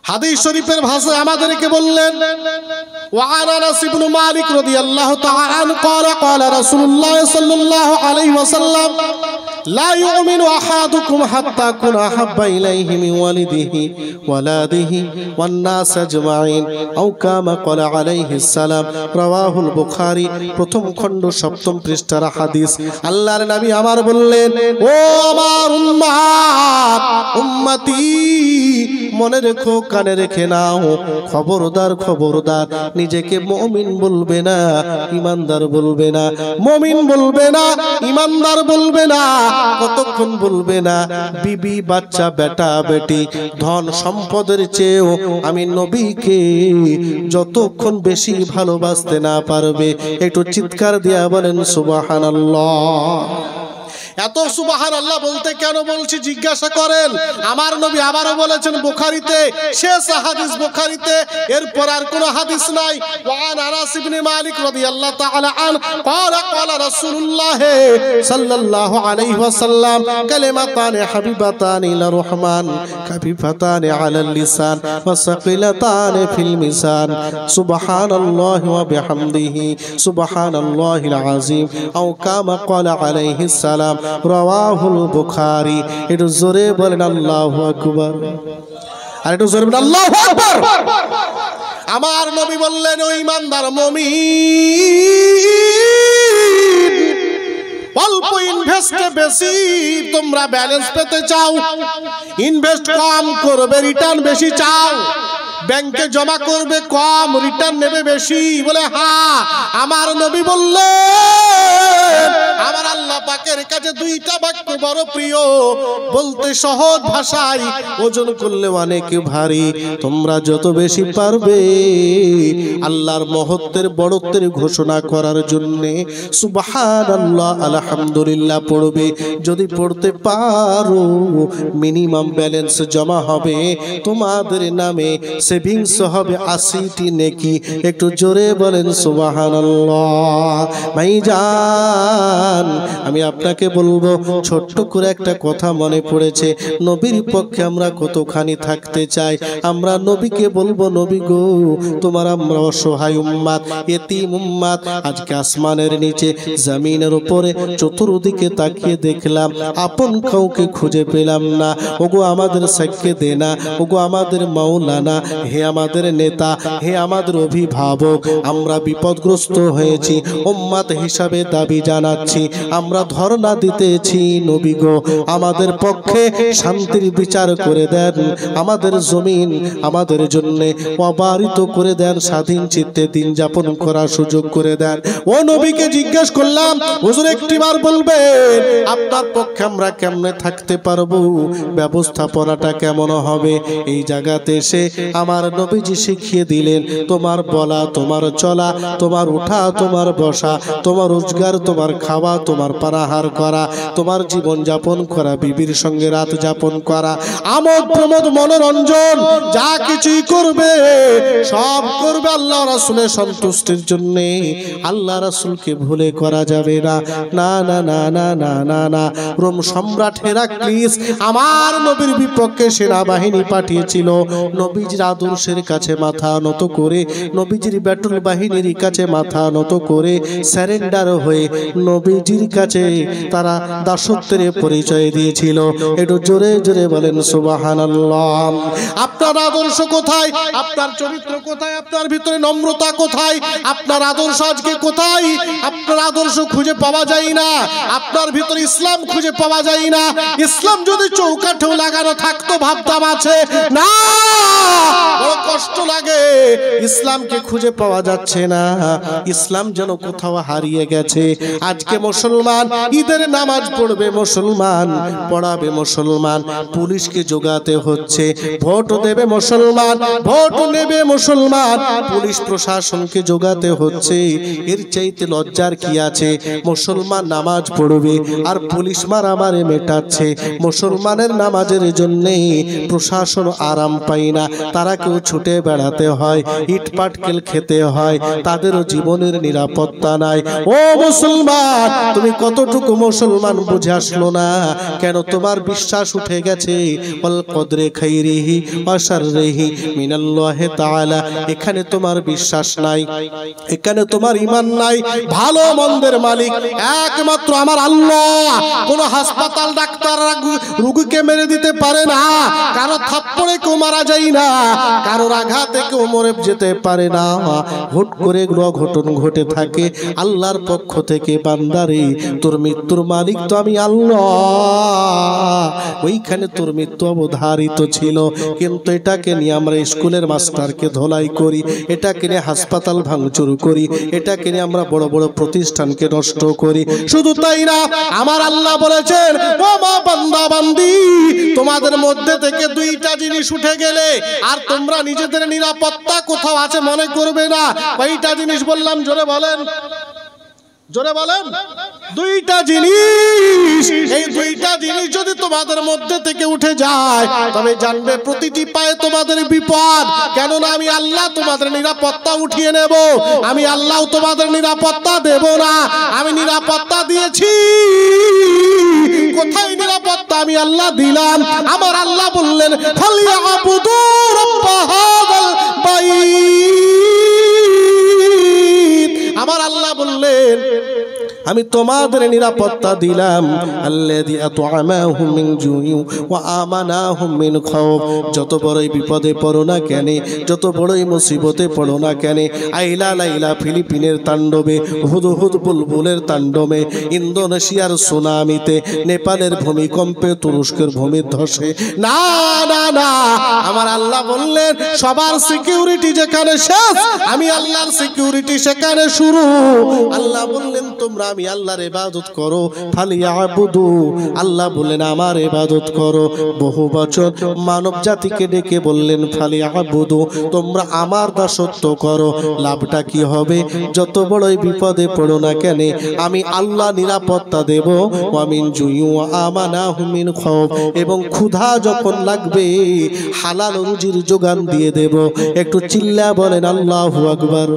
হাদিস শরীফের ভাষায় আমাদেরকে বললেন, وعن انس بن مالك رضي الله تعالى عنه قال قال رسول الله صلى الله عليه وسلم لا يؤمن احدكم حتى اكون احب اليه من والده ولده والناس اجمعين او كما قال عليه السلام رواه البخاري। প্রথম খণ্ড 7ম পৃষ্ঠার হাদিস। আল্লাহর নবী আমার বললেন, ও আমার উম্মত, উম্মতি, মনে রেখো, কানে রেখে নাও, খবরদার খবরদার, নিজেকে মুমিন বলবে না, ইমানদার বলবে না। মুমিন বলবে না, ইমানদার বলবে না, কতক্ষণ বলবে না? বিবি, বাচ্চা, বেটা বেটি, ধন সম্পদের চেয়েও আমি নবীকে যতক্ষণ বেশি ভালোবাসতে না পারবে। একটু চিৎকার দিয়া বলেন সুবহানাল্লাহ। এত সুবহানাল্লাহ বলতে কেন বলছি জিজ্ঞাসা করেন। আমার নবী আবারও বলেছেন বুখারীতে, শেষ হাদিস বুখারীতে, এরপর আর কোনো হাদিস নাই। ওয়ান আনাস ইবনে মালিক রাদিয়াল্লাহু তাআলা আন قال قال رسول الله صلى الله عليه وسلم كلمتان حبيبتان الى الرحمن خفيفتان على اللسان وثقيلتان في الميزان سبحان الله وبحمده سبحان الله العظيم او كما قال عليه السلام রাওয়াহুল বুখারী। একটু জোরে বলেন আল্লাহু আকবার। আর একটু জোরে বলেন আল্লাহু আকবার। আমার নবী বললেন, ও ঈমানদার মুমিন, অল্প ইনভেস্টে বেশি তোমরা ব্যালেন্স পেতে চাও, ইনভেস্ট কম করবে, রিটার্ন বেশি চাও, ব্যাংকে জমা করবে কম, রিটার্ন নেবে বেশি। বলে হ্যাঁ। আমার নবী বললেন, আমার আল্লাহ পাকের কাছে দুইটা বাক্য বড় প্রিয়, বলতে সহজ ভাষায়, ওজন করলে অনেক ভারী। তোমরা যত বেশি পারবে আল্লাহর মহত্বের বড়ত্বের ঘোষণা করার জন্য সুবহানাল্লাহ আলহামদুলিল্লাহ পড়বে। যদি পড়তে পারো, মিনিমাম ব্যালেন্স জমা হবে তোমাদের নামে, সেভিংস হবে 80টি নেকি। একটু জোরে বলেন সুবহানাল্লাহ। ভাইজান, আমি আপনাকে বলবো, ছোট্ট করে একটা কথা মনে পড়েছে। নবীর পক্ষে আমরা কতখানি থাকতে চাই। আমরা নবীকে বলবো, নবী গো, তোমার আমরা অসহায় উম্মাত, এতিম উম্মাত। আজকে আসমানের নিচে, জমিনের উপরে, চতুর্দিকে তাকিয়ে দেখলাম, আপন কাউকে খুঁজে পেলাম না। ওগো আমাদের সাক্ষী দে না, ওগো আমাদের মাওলানা, হে আমাদের নেতা, হে আমাদের অভিভাবক, আমরা বিপদগ্রস্ত হয়েছি, উম্মাত হিসাবে দাবি জানাচ্ছি, আমরা ধর্ণা দিতেছি, নবী গো আমাদের পক্ষে শান্তির বিচার করে দেন, আমাদের জমিন আমাদের জন্য অবারিত করে দেন, স্বাধীন চিত্তে দিন যাপন করার সুযোগ করে দেন। ও নবীকে জিজ্ঞেস করলাম, হুজুর একটিবার বলবেন আপনার পক্ষে আমরা কেমনে থাকতে পারবো, ব্যবস্থাপনাটা কেমন হবে? এই জায়গাতে এসে আমার নবীজি শিখিয়ে দিলেন, তোমার বলা, তোমার চলা, তোমার উঠা, তোমার বসা, তোমার রোজগার, তোমার তোমার খাওয়া, তোমার পানাহার করা, তোমার জীবন যাপন করা, বিবির সঙ্গে রাত যাপন করা, আমোদ প্রমোদ মনোরঞ্জন যা কিছুই করবে সব করবে আল্লাহ রাসূলের সন্তুষ্টির জন্য। আল্লাহ রাসূলকে ভুলে করা যাবে না। না না না না না না না। রোম সম্রাট হেরাক্লিস আমার নবীর বিপক্ষে সেনাবাহিনী পাঠিয়েছিল। নবীজির আদর্শের কাছে মাথা নত করে, নবীজির ব্যাটল বাহিনীর কাছে মাথা নত করে স্যারেন্ডার হয়ে নবীজির কাছে তারা দাসত্বের পরিচয় দিয়েছিল। একটু জোরে জোরে বলেন সুবহানাল্লাহ। আপনার আদর্শ কোথায়? আপনার চরিত্র কোথায়? আপনার ভিতরে নম্রতা কোথায়? আপনার আদর্শ আজকে কোথায়? আপনার আদর্শ খুঁজে পাওয়া যায় না। আপনার ভিতরে ইসলাম খুঁজে পাওয়া যায় না। ইসলাম যদি চৌকাঠেও লাগানো থাকতো ভাবতাম আছে, না, বড় কষ্ট লাগে। ইসলামকে খুঁজে পাওয়া যাচ্ছে না। ইসলাম যেন কোথাও হারিয়ে গেছে। আজকে মুসলমান ঈদের নামাজ পড়বে মুসলমান, পড়াবে মুসলমান, পুলিশকে জোগাতে হচ্ছে, ভোট দেবে মুসলমান, ভোট নেবে মুসলমান, পুলিশ প্রশাসনকে জোগাতে হচ্ছে। এর চাইতে লজ্জার কি আছে? মুসলমান নামাজ পড়বে আর পুলিশ মারামারি মেটাচ্ছে। মুসলমানের নামাজের জন্যে প্রশাসন আরাম পায় না, তারা কেউ ছুটে বেড়াতে হয়, ইট পাটকেল খেতে হয়, তাদেরও জীবনের নিরাপত্তা নাই। ও মুসলমান, তুমি কতটুকু মুসলমান বুঝে আসলো না কেন? তোমার বিশ্বাস উঠে গেছে ওয়াল কদরে খাইরিহি ওয়া শাররিহি মিনাল্লাহি তাআলা। এখানে তোমার বিশ্বাস নাই, এখানে তোমার ঈমান নাই। ভালো মন্দের মালিক একমাত্র আমার আল্লাহ। কোন হাসপাতাল ডাক্তার রোগীকে মেরে দিতে পারে না, কারো থাপ্পড়ে কেউ মারা যায় না, কারোর আঘাতে কেউ মরে যেতে পারে না। হুট করে ঘটন ঘটে থাকে আল্লাহর পক্ষ থেকে। বান্দারে, তোর মৃত্যুর মালিক তো আমি আল্লাহ। ওইখানে তোর মৃত্যু অবধারিত ছিল, কিন্তু এটাকে নিয়ে আমরা স্কুলের মাস্টারকে ধোলাই করি, এটাকে নিয়ে হাসপাতাল ভাঙচুর করি, এটাকে নিয়ে আমরা বড় বড় প্রতিষ্ঠানকে নষ্ট করি। শুধু তাই না, আমার আল্লাহ বলেছেন, ও মা বান্দা বান্দি, তোমাদের মধ্যে থেকে দুইটা জিনিস উঠে গেলে আর তোমরা নিজেদের নিরাপত্তা কোথাও আছে মনে করবে না। কয়টা জিনিস বললাম? জোরে বলেন, জোরে বলেন। দুইটা জিনিস। এই দুইটা জিনিস যদি তোমাদের মধ্যে থেকে উঠে যায় তবে জানবে প্রতিটি পায়ে তোমাদের বিপদ। কেননা আমি আল্লাহ তোমাদের নিরাপত্তা উঠিয়ে নেব, আমি আল্লাহ তোমাদের নিরাপত্তা দেব না। আমি নিরাপত্তা দিয়েছি। কোথায় নিরাপত্তা আমি আল্লাহ দিলাম? আমার আল্লাহ বললেন, ফালিয়াবুদু রাব্ব হাযাল বাইত। আমার আল্লাহ বললেন, আমি তোমাদের নিরাপত্তা দিলাম। আল্লাযী আত'আমাহুম মিন জুইন ওয়া আমানাহুম মিন খাউফ। যত বড়ই বিপদে পড়ো না কেন, যত বড়ই মুসিবতে পড়ো না কেন, আইলা লাইলা ফিলিপিনের তাণ্ডবে, হুদহুদ বুলবুলের তাণ্ডবে, ইন্দোনেশিয়ার সুনামিতে, নেপালের ভূমিকম্পে, তুরস্কের ভূমিধ্বসে, না না না, আমার আল্লাহ বললেন সবার সিকিউরিটি যেখানে শেষ, আমি আল্লাহর সিকিউরিটি সেখানে শুরু। আল্লাহ বললেন তোমরা আমি আল্লাহর ইবাদত করো, ফালিয়াবুদু। আল্লাহ বললেন আমার ইবাদত করো। বহু বছর মানব জাতিকে ডেকে বললেন ফালিয়াবুদু, তোমরা আমার দাসত্ব করো। লাভটা কি হবে? যত বড়ই বিপদে পড়ো না কেন, আমি আল্লাহ নিরাপত্তা দেব। ওয়া মিন জুইন ওয়া আমানাহুম মিন খাউফ। এবং ক্ষুধা যখন লাগবে হালাল রুজির যোগান দিয়ে দেব। একটু চিল্লা বলেন আল্লাহু আকবার।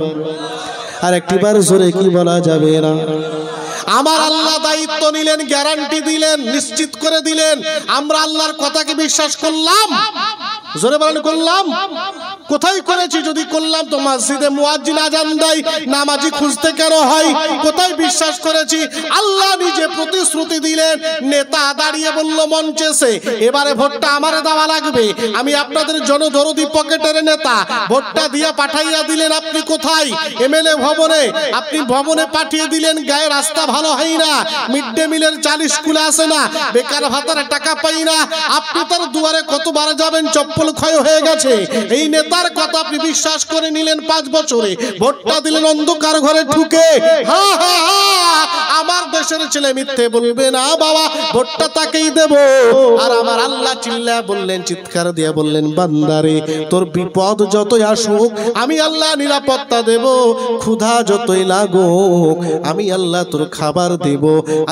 আর একটিবার জোরে কি বলা যাবে না? আমার আল্লাহ দায়িত্ব নিলেন, গ্যারান্টি দিলেন, নিশ্চিত করে দিলেন। আমরা আল্লাহর কথাকে বিশ্বাস করলাম। জোরে বলেন করলাম। কোথায় করেছি? যদি করলাম তো মসজিদে মুয়াজ্জিন আজান দেয়, নামাজি খুঁজতে কেন হয়? কোথায় বিশ্বাস করেছি? আল্লাহ নিজে প্রতিশ্রুতি দিলেন। নেতা দাঁড়িয়ে বলল মঞ্চেছে, এবারে ভোটটা আমারে দেওয়া লাগবে, আমি আপনাদের জনদরদি পকেটের নেতা, ভোটটা দিয়ে পাঠাইয়া দিলেন। আপনি কোথায়? এমএলএ ভবনে। আপনি ভবনে পাঠিয়ে দিলেন, গায়ে রাস্তা ভালো হয় না, মিড ডে মিলের চাল স্কুলে আসে না, বেকার ভাতার টাকা পাই না। আপনি তার দুয়ারে কতবার যাবেন, চপ্পল ক্ষয় হয়ে গেছে। এই নেতার কথা আপনি বিশ্বাস করে নিলেন 5 বছরে, ভোটটা দিলেন অন্ধকার ঘরে ঢুকে। হা হা হা, আমার দেশের ছেলে মিথ্যে বলবে না বাবা, ভোটটা তাকেই দেব। আর আমার আল্লাহ চিল্লা বললেন, চিৎকার দিয়ে বললেন, বান্দারে তোর বিপদ যতই আসুক আমি আল্লাহ নিরাপত্তা দেব, ক্ষুধা যতই লাগুক আমি আল্লাহ তোর খাবার দেব।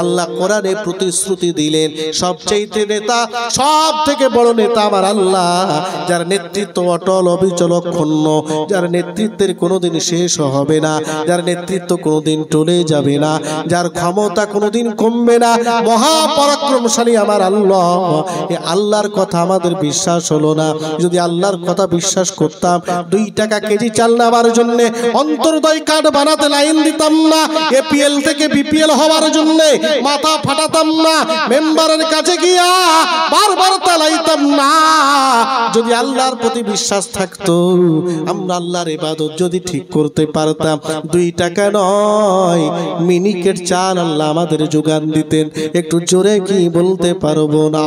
আল্লাহ কোরআনে প্রতিশ্রুতি দিলেন, সবচেয়ে নেতা, সব থেকে বড় নেতা আমার আল্লাহ, যার নেতৃত্ব অটল অবিচল অক্ষুণ্ণ, যার নেতৃত্বের কোনোদিন শেষ হবে না, যার নেতৃত্ব কোনোদিন টলে যাবে না, যার ক্ষমতা কোনোদিন কমবে না, মহাপরাক্রমশালী আমার আল্লাহ। এই আল্লাহর কথা আমাদের বিশ্বাস হলো না। যদি আল্লাহর কথা বিশ্বাস করতাম 2 টাকা কেজি চাল নেওয়ার জন্য অন্তর্দয় কার্ড বানাতে লাইন দিতাম না, এপিএল থেকে বিপিএল হওয়ার জন্য মাথা ফাটাতাম না, মেম্বারের কাছে গিয়া বারবার তালাইতাম না। যদি আল্লাহর প্রতি বিশ্বাস থাকতো, আমরা আল্লাহর ইবাদত যদি ঠিক করতে পারতাম, 2 টাকা নয় মিনিকেট চাল আল্লাহ আমাদের যোগান দিতেন। একটু জোরে কি বলতে পারবো না?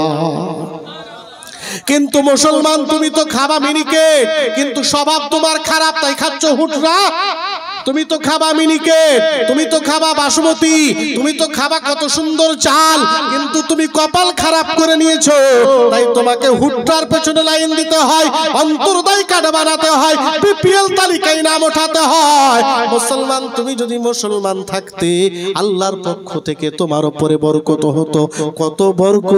কিন্তু মুসলমান তুমি তো খাবা মিনিকেট, কিন্তু স্বভাব তোমার খারাপ, তাই খাচ্ছ হুটরা। তুমি তো খাবা মিনিকেট, তুমি তো খাবা বাসমতি, তুমি তো খাবা কত সুন্দর চাল, কিন্তু তুমি কপাল খারাপ করে নিয়েছো, তাই তোমাকে হুট্টার পেছনে লাইন দিতে হয়, অন্তর্দয় কার্ড বানাতে হয়, বিপিএল তালিকায় নাম ওঠাতে হয়। মুসলমান তুমি যদি মুসলমান থাকতে আল্লাহর পক্ষ থেকে তোমার উপরে বরকত হতো, কত বরকত,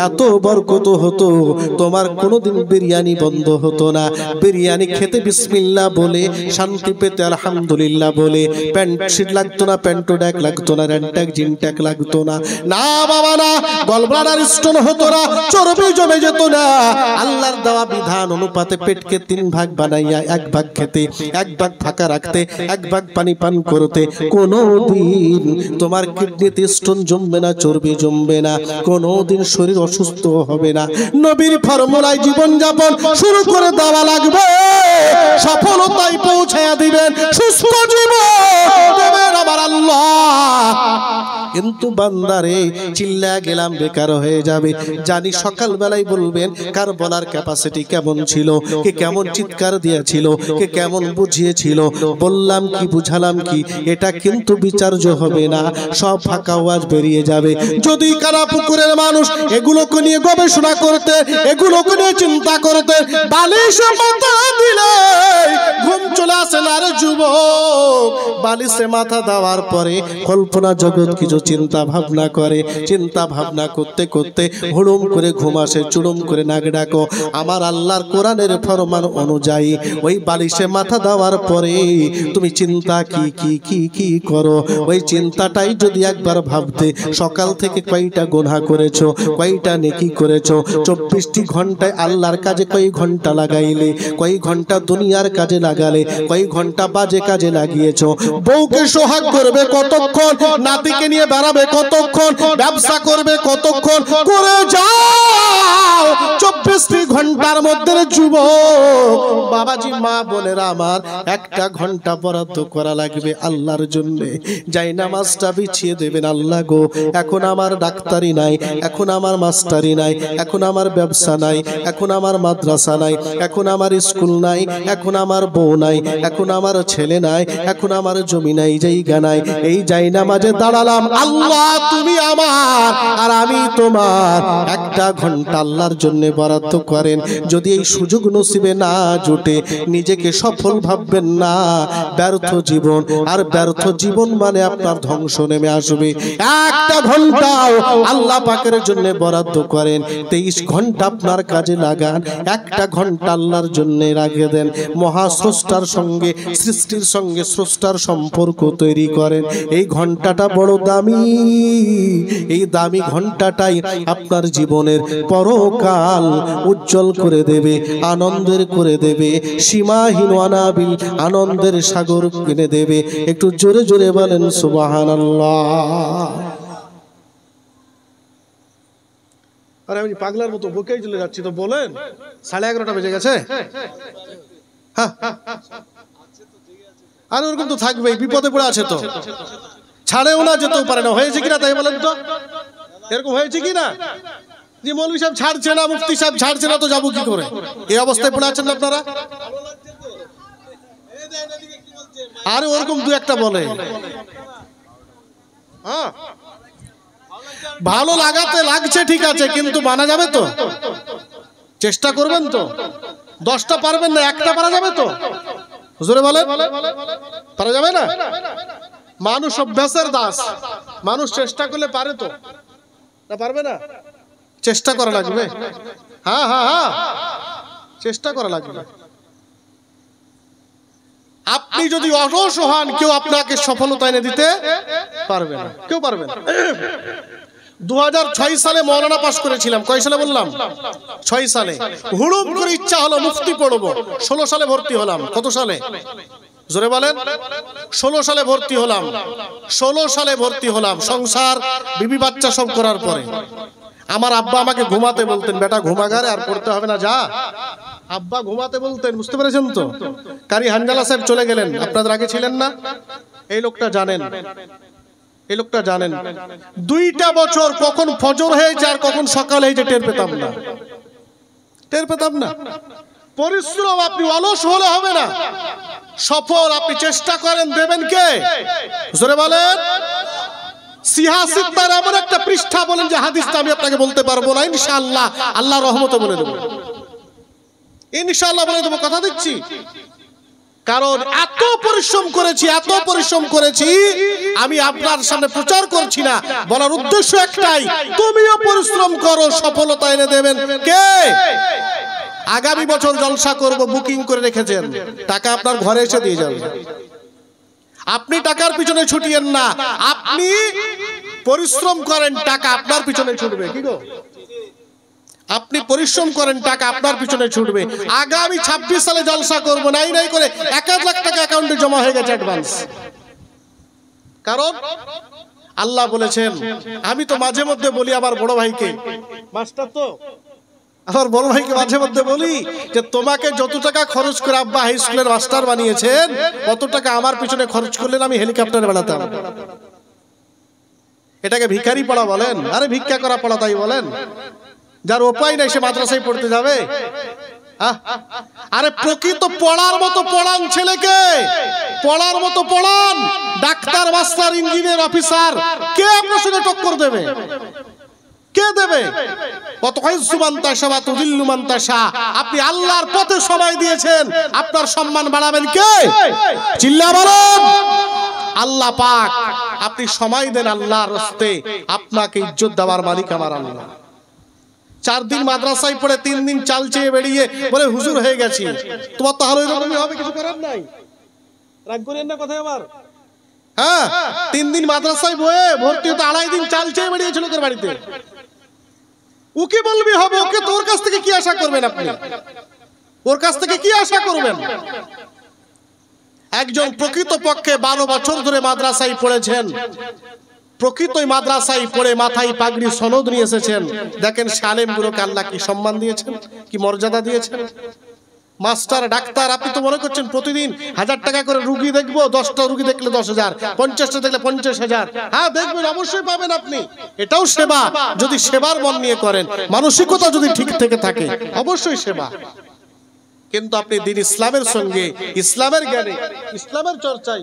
এত বরকত হতো, তোমার কোনোদিন বিরিয়ানি বন্ধ হতো না। বিরিয়ানি খেতে বিসমিল্লাহ বলে, শান্তি পেতে আলহামদুলিল্লাহ বলে, প্যান্ট শিট লাগতো না, প্যান্টোড্যাক লাগতো না, র্যান্টাক জিনট্যাক লাগতো না, না বাবা না, গলব্লাডার স্টোন হতো না, চর্বি জমে যেত না। আল্লাহর দেওয়া বিধান অনুপাতে পেটকে 3 ভাগ বানাইয়া 1 ভাগ খেতে, 1 ভাগ ফাঁকা রাখতে, 1 ভাগ পানি পান করতে। কোনোদিন তোমার কিডনিতে স্টোন জমবে না, চর্বি জমবে না, কোনোদিন শরীর অসুস্থ হবে না। নবীর ফর্মুলায় জীবন যাপন শুরু করে দেওয়া লাগবে, সফলতায় পৌঁছায়া দিবেন, সুস্থ জীবন দেবেন আমার আল্লাহ। কিন্তু বান্দারে চিল্লা গেলাম বেকার হয়ে যাবে। জানি সকাল বেলায় বলবেন কার বলার ক্যাপাসিটি কেমন ছিল, কে কেমন চিৎকার দিয়েছিল, কে কেমন বুঝিয়েছিল, বললাম কি বুঝালাম কি, এটা কিন্তু বিচার্য হবে না, সব ফাঁকা আওয়াজ বেরিয়ে যাবে। যদি কারা পুকুরের মানুষ এগুলোকে নিয়ে গবেষণা করতে, এগুলোকে নিয়ে চিন্তা করতে, বালিশে মাথা দিলে ঘুম চলে আসে না রে যুবক। বালিশে মাথা দেওয়ার পরে কল্পনা জগৎ কিছু চিন্তা ভাবনা করে, চিন্তা ভাবনা করতে করতে হুড়ুম করে ঘুম আসে, চুড়ুম করে নাক ডাকো। আমার আল্লাহর কোরআনের ফরমান অনুযায়ী ওই বালিশে মাথা দেওয়ার পরে তুমি চিন্তা কি কি কি কি করো, ওই চিন্তাটাই যদি একবার ভাবতে, সকাল থেকে কয়টা গুনাহ করেছো, কয়টা নেকি করেছো, 24টি ঘন্টায় আল্লাহর কাজে কয় ঘন্টা লাগাইলে, কয় ঘন্টা দুনিয়ার কাজে লাগালে, কয় ঘন্টা বাজে কাজে লাগিয়েছো, বউকে সোহাগ করবে কতক্ষণ, নাতিকে নিয়ে বেড়াবে কতক্ষণ, ব্যবসা করবে কতক্ষণ, করে যাও 24টি ঘন্টার মধ্যে যুবক বাবাজি মা বোনেরা আমার 1টা ঘন্টা বরাদ্দ করা লাগবে আল্লাহর জন্য। যাই নামাজটা বিছিয়ে দেবেন, আল্লাহ গো এখন আমার ডাক্তারি নাই, এখন আমার মাস্টারি নাই, এখন আমার ব্যবসা নাই, এখন আমার মাদ্রাসা নাই, এখন আমার স্কুল নাই, এখন আমার বউ নাই, এখন আমার ছেলে নাই, এখন আমার জমি নাই, জায়গা নাই। এই যাই নামাজে দাঁড়ালাম, আল্লাহ তুমি আমার আর আমি তোমার, 1টা ঘন্টা আল্লাহর জন্য বরাদ্দ করেন। যদি এই সুযোগ নসিবে না জুটে, নিজেকে সফল ভাববেন না, ব্যর্থ জীবন, আর ব্যর্থ জীবন মানে আপনার ধ্বংস নেমে আসবে। 1টা ঘন্টাও আল্লাহ পাকের জন্য বরাদ্দ করেন, 23 ঘন্টা আপনার কাজে লাগান, 1টা ঘন্টা আল্লাহর জন্য রাখে দেন। মহাস্রষ্টার সঙ্গে, সৃষ্টির সঙ্গে স্রষ্টার সম্পর্ক তৈরি করেন। এই ঘন্টাটা বড় দামি, এই দামি ঘন্টাটাই আপনার জীবনের পরকাল উজ্জ্বল করে দেবে, আনন্দের করে দেবে, সীমাহীন অনাবিল আনন্দের সাগর কিনে দেবে। একটু জোরে জোরে বলেন সুবহানাল্লাহ। আরে আমি পাগলার মতো বকেই চলে যাচ্ছি, তো বলেন 11:30 বেজে গেছে। হ্যাঁ আর ওরকম তো থাকবেই, বিপদে পড়ে আছে তো, ছাড়েও না, যেতেও পারে না। হয়েছে কিনা তাই বলেন তো, এরকম হয়েছে কিনা যে মৌলভী সাহেব ছাড়ছে না, মুফতি সাহেব ছাড়ছে না, তো যাবো কি করে? এই অবস্থায় পড়ে আছেন না আপনারা। আরে ওরকম 2-1টা বলে, হ্যাঁ, ভালো লাগাতে লাগছে ঠিক আছে, কিন্তু মানা যাবে তো? চেষ্টা করবেন তো? 10টা পারবেন না, একটা পারা যাবে তো? হুজুরে বলেন, পারা যাবে না? মানুষ অভ্যাসের দাস, মানুষ চেষ্টা করলে পারে তো? না পারবে না? চেষ্টা করা লাগবে। হ্যাঁ হ্যাঁ হ্যাঁ, চেষ্টা করা লাগবে। আপনি যদি অলস হন, কেউ আপনাকে সফলতা এনে দিতে পারবে না, কেউ পারবে না। 2006 সালে মৌলানা পাস করেছিলাম। কয় সালে বললাম? 6 সালে। হুড়ুম করে ইচ্ছা হলো মুফতি পড়বো। 16 সালে ভর্তি হলাম। কত সালে? জোরে বলেন। 16 সালে ভর্তি হলাম। 16 সালে ভর্তি হলাম। সংসার, বিবি বাচ্চা সব করার পরে আমার আব্বা আমাকে ঘুমাতে বলতেন, বেটা ঘুমাগারে, আর পড়তে হবে না, যা। আব্বা ঘুমাতে বলতেন, বুঝতে পেরেছেন তো? কারি হানজালা সাহেব চলে গেলেন, আপনাদের আগে ছিলেন না? এই লোকটা জানেন, এই লোকটা জানেন 2টা বছর কখন ফজর হয়েছে আর কখন সকাল হয়েছে টের পেতাম না, টের পেতাম না। পরিশ্রম, আপনি অলস হলে হবে না। সফল আপনি চেষ্টা করেন, দেবেন কে? জোরে বলেন। সিহাসিত্তার এমন একটা পৃষ্ঠা বলেন যে হাদিসটা আমি আপনাকে বলতে পারবো না, ইনশাআল্লাহ আল্লাহর রহমতে বলে দেব, ইনশাআল্লাহ বলে দেব, কথা দিচ্ছি। কারণ এত পরিশ্রম করেছি, এত পরিশ্রম করেছি। আমি আপনার সামনে প্রচার করছি না, বলার উদ্দেশ্য একটাই, তুমিও পরিশ্রম করো, সফলতা এনে দেবেন কে? আগামী বছর জলসা করব, বুকিং করে রেখেছেন, টাকা আপনার ঘরে এসে দিয়ে যাবে। আপনি টাকার পিছনে ছুটিয়েন না, আপনি পরিশ্রম করেন, টাকা আপনার পিছনে ছুটবে। কি গো? আপনি পরিশ্রম করেন, টাকা আপনার পিছনে ছুটবে। আগামী 26 সালে জলসা করব, নাই নাই করে 1 লাখ টাকা অ্যাকাউন্টে জমা হয়ে গেছে অ্যাডভান্স। কারণ আল্লাহ বলেছেন, আমি তো মাঝে মধ্যে বলি আমার বড় ভাইকে, মাস্টার তো, আমার বড় ভাইকে মাঝে মধ্যে বলি যে তোমাকে যত টাকা খরচ করে আব্বা হাই স্কুলের মাস্টার বানিয়েছেন, অত টাকা আমার পিছনে খরচ করলেন আমি হেলিকপ্টারে বেড়াতাম। এটাকে ভিখারি পড়া বলেন? আরে ভিক্ষা করা পড়া তাই বলেন। যার উপায় নাই সে মাদ্রাসায় পড়তে যাবে? আরে প্রকৃত পড়ার মতো পড়ান ছেলেকে, পড়ার মতো পড়ান। ডাক্তার, মাস্টার, ইঞ্জিনিয়ার, অফিসার, কে আপনার সঙ্গে টক্কর দেবে? কে দেবে? আপনি আল্লাহর পথে সময় দিয়েছেন, আপনার সম্মান বাড়াবেন কে? চিল্লা বলেন। আল্লাহ পাক। আপনি সময় দেন আল্লাহর রাস্তায়, আপনাকে ইজ্জত দেওয়ার মালিক আমার আল্লাহ। 4 দিন মাদ্রাসায় পড়ে 3 দিন চাল চেয়ে বেরিয়ে বলে হুজুর হয়ে গেছি, তোমার তো ভালো এরকমই হবে, কিছু করার নাই। রাগ করেন না কথায় আমার। হ্যাঁ, 3 দিন মাদ্রাসায় বয়ে ভর্তি হতে 2.5 দিন চাল চেয়ে বেরিয়েছে লোকের বাড়িতে। ওকে বলবি হবে, ওকে তোর কাছ থেকে কি আশা করবেন আপনি? ওর কাছ থেকে কি আশা করবেন? একজন প্রকৃত পক্ষে 12 বছর ধরে মাদ্রাসায় পড়েছেন, প্রকৃতই মাদ্রাসায় পড়ে মাথায় পাগড়ি সনদ নিয়ে এসেছেন। দেখেন শালেমগুলোকে আল্লাহ কি সম্মান দিয়েছেন, কি মর্যাদা দিয়েছেন। মাস্টার, ডাক্তার, আপনি তো মনে করছেন প্রতিদিন 1000 টাকা করে রুগী দেখবো, 10টা রুগী দেখলে 10,000, 50টা দেখলে 50,000। হ্যাঁ দেখবেন, অবশ্যই পাবেন আপনি, এটাও সেবা। যদি সেবার মন নিয়ে করেন, মানসিকতা যদি ঠিক থেকে থাকে, অবশ্যই সেবা। কিন্তু আপনি দিন ইসলামের সঙ্গে, ইসলামের জ্ঞানে, ইসলামের চর্চায়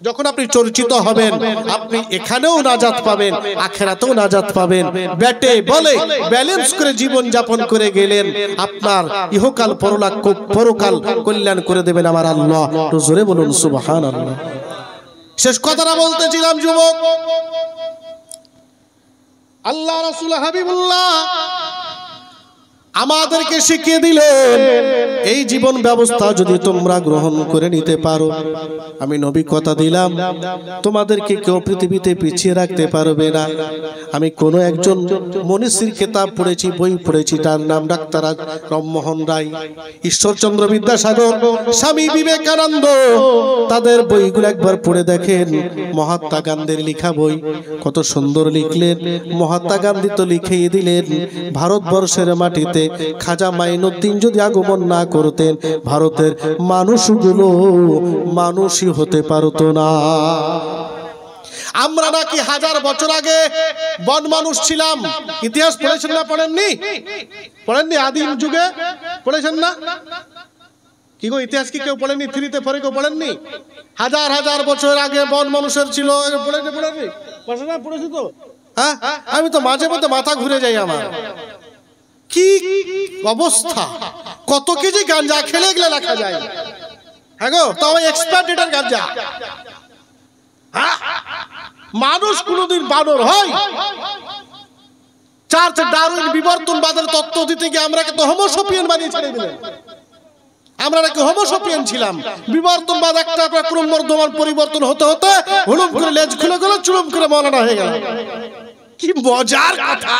যখন আপনি চর্চিত হবেন, আপনি এখানেও নাজাত পাবেন, আখিরাতেও নাজাত পাবেন। ব্যাটে বলে ব্যালেন্স করে জীবন যাপন করে গেলেন, আপনার ইহকাল পরকাল কল্যাণ করে দেবেন আমার আল্লাহ। তো জোরে বলুন সুবহানাল্লাহ। শেষ কথাটা বলতেছিলাম যুবক, আল্লাহ রাসূল হাবিবুল্লাহ আমাদেরকে শিখিয়ে দিলেন, এই জীবন ব্যবস্থা যদি তোমরা গ্রহণ করে নিতে পারো, আমি নবী কথা দিলাম, তোমাদেরকে কেউ পৃথিবীতে পিছিয়ে রাখতে পারবে না। আমি কোনো একজন মনীষীর কিতাব পড়েছি, বই পড়েছি, তার নাম ডাক্তার রামমোহন রায়, ঈশ্বরচন্দ্র বিদ্যাসাগর, স্বামী বিবেকানন্দ, তাদের বইগুলো একবার পড়ে দেখেন। মহাত্মা গান্ধীর লেখা বই, কত সুন্দর লিখলেন। মহাত্মা গান্ধী তো লিখেই দিলেন, ভারতবর্ষের মাটিতে খাজা মাইনুদ্দিন যদি আগমন না করতেন, ভারতের মানুষগুলো মানুষই হতে পারতো না। আমরা নাকি 1000 বছর আগে বন মানুষ ছিলাম। ইতিহাস পড়েছেন না? পড়েননি? পড়েননি? আদিম যুগে পড়েছেন না? কি গো, ইতিহাস কি কেউ পড়েননি? 3 তে 4 কেউ পড়েননি? 1000 বছর আগে বন মানুষের ছিল, পড়েননি? বাসনা পড়েছি তো, হ্যাঁ আমি তো মাঝে মধ্যে মাথা ঘুরে যাই আমার। কি অবস্থা, কত কেজি গাঁজা খেলে এগুলো রাখা যায়? হ্যাঁ গো, তাও এক্সপায়ার ডেটের গাঁজা। মানুষ কোনদিন বানর হয়? চার্চ ডারউইন বিবর্তনবাদের তত্ত্ব দিতে গিয়ে আমরা তো হোমোসেপিয়েন বানিয়ে ছেড়ে দিলেন। আমরা নাকি হোমোসেপিয়েন ছিলাম, বিবর্তনবাদ একটা ক্রমবর্ধমান পরিবর্তন হতে হতে হুলুম করে লেজ খুলে গেল, চুলুম করে মৌলানা হয়ে গেল। কি মজার কথা।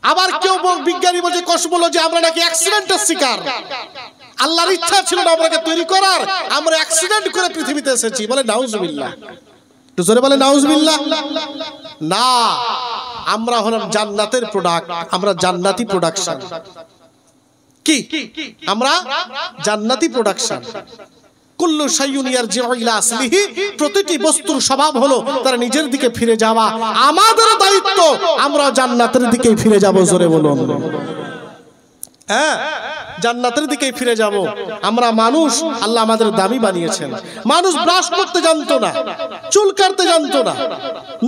আবার কেউ বিজ্ঞানী বলছে কসমোলজি, আমরা নাকি অ্যাক্সিডেন্টের শিকার। আল্লাহর ইচ্ছা ছিল না আমাকে তৈরি করার, আমরা অ্যাক্সিডেন্ট করে পৃথিবীতে এসেছি। বলে নাউজুবিল্লাহ, একটু জোরে বলে নাউজুবিল্লাহ। না, আমরা হলাম জান্নাতের প্রোডাক্ট, আমরা জান্নাতি প্রোডাকশন। কি আমরা জান্নাতি প্রোডাকশন। কুল্লু শাইউন ইয়ারজিউ ইলা আসলিহি, প্রতিটি বস্তুর স্বভাব হলো তার নিজের দিকে ফিরে যাওয়া। আমাদের দায়িত্ব আমরা জান্নাতের দিকেই ফিরে যাব। জোরে বলুন। হ্যাঁ, জান্নাতের দিকেই ফিরে যাব। আমরা মানুষ, আল্লাহ আমাদের দামি বানিয়েছেন। মানুষ ব্রাশ করতে জানতো না, চুল কাটতে জানতো না,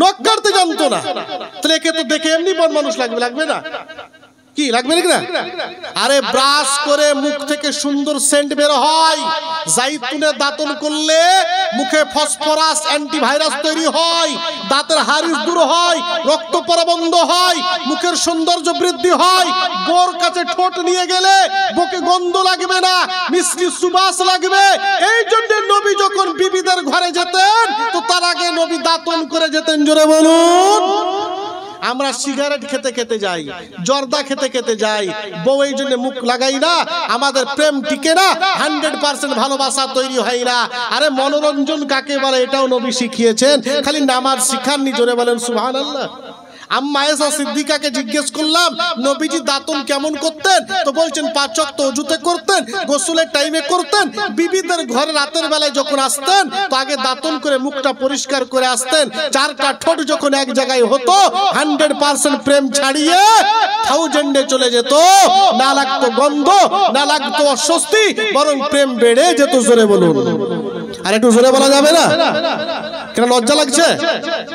নখ কাটতে জানতো না, তাহলে একে তো দেখে এমনি বড় মানুষ লাগবে, লাগবে না? কি লাগবে না? আরে ব্রাশ করে মুখ থেকে সুন্দর সেন্ট বের হয়, জাইতুনের দাঁতন করলে মুখে ফসফরাস অ্যান্টিভাইরাস তৈরি হয়, দাঁতের হাড়িস দূর হয়, রক্ত পরাবন্ধ হয়, মুখের সৌন্দর্য বৃদ্ধি হয়। বোর কাছে ঠোঁট নিয়ে গেলে বুকে গন্ধ লাগবে না, মিষ্টি সুবাস লাগবে। এই জন্য নবী যখন বিবিদের ঘরে যেতেন তো তার আগে নবী দাঁতন করে যেতেন। জোরে বলুন। আমরা সিগারেট খেতে খেতে যাই, জর্দা খেতে খেতে যাই, বউ এই জন্য মুখ লাগাই না, আমাদের প্রেম টিকে না, 100% ভালোবাসা তৈরি হয় না। আরে মনোরঞ্জন কাকে বলে এটাও নবী শিখিয়েছেন, খালি নামাজ শিখাননি। জোরে বলেন সুবহানাল্লাহ। আম্মা আয়েশা সিদ্দিকাকে জিজ্ঞেস করলাম নবীজি দাঁতন কেমন করতেন, তো বলছেন 5 ওয়াক্ত ওযুতে করতেন, গোসলের টাইমে করতেন। বিবিদের ঘরে রাতের বেলায় যখন আসতেন তো আগে দাঁতন করে মুখটা পরিষ্কার করে আসতেন। 4টা ঠোঁট যখন এক জায়গায় হতো 100% প্রেম ছাড়িয়ে 1000-এ চলে যেত। না লাগতো গন্ধ, না লাগতো অস্বস্তি, বরং প্রেম বেড়ে যেত। জোরে বলুন। আর একটু জোরে বলা যাবে না? কেন লজ্জা লাগছে?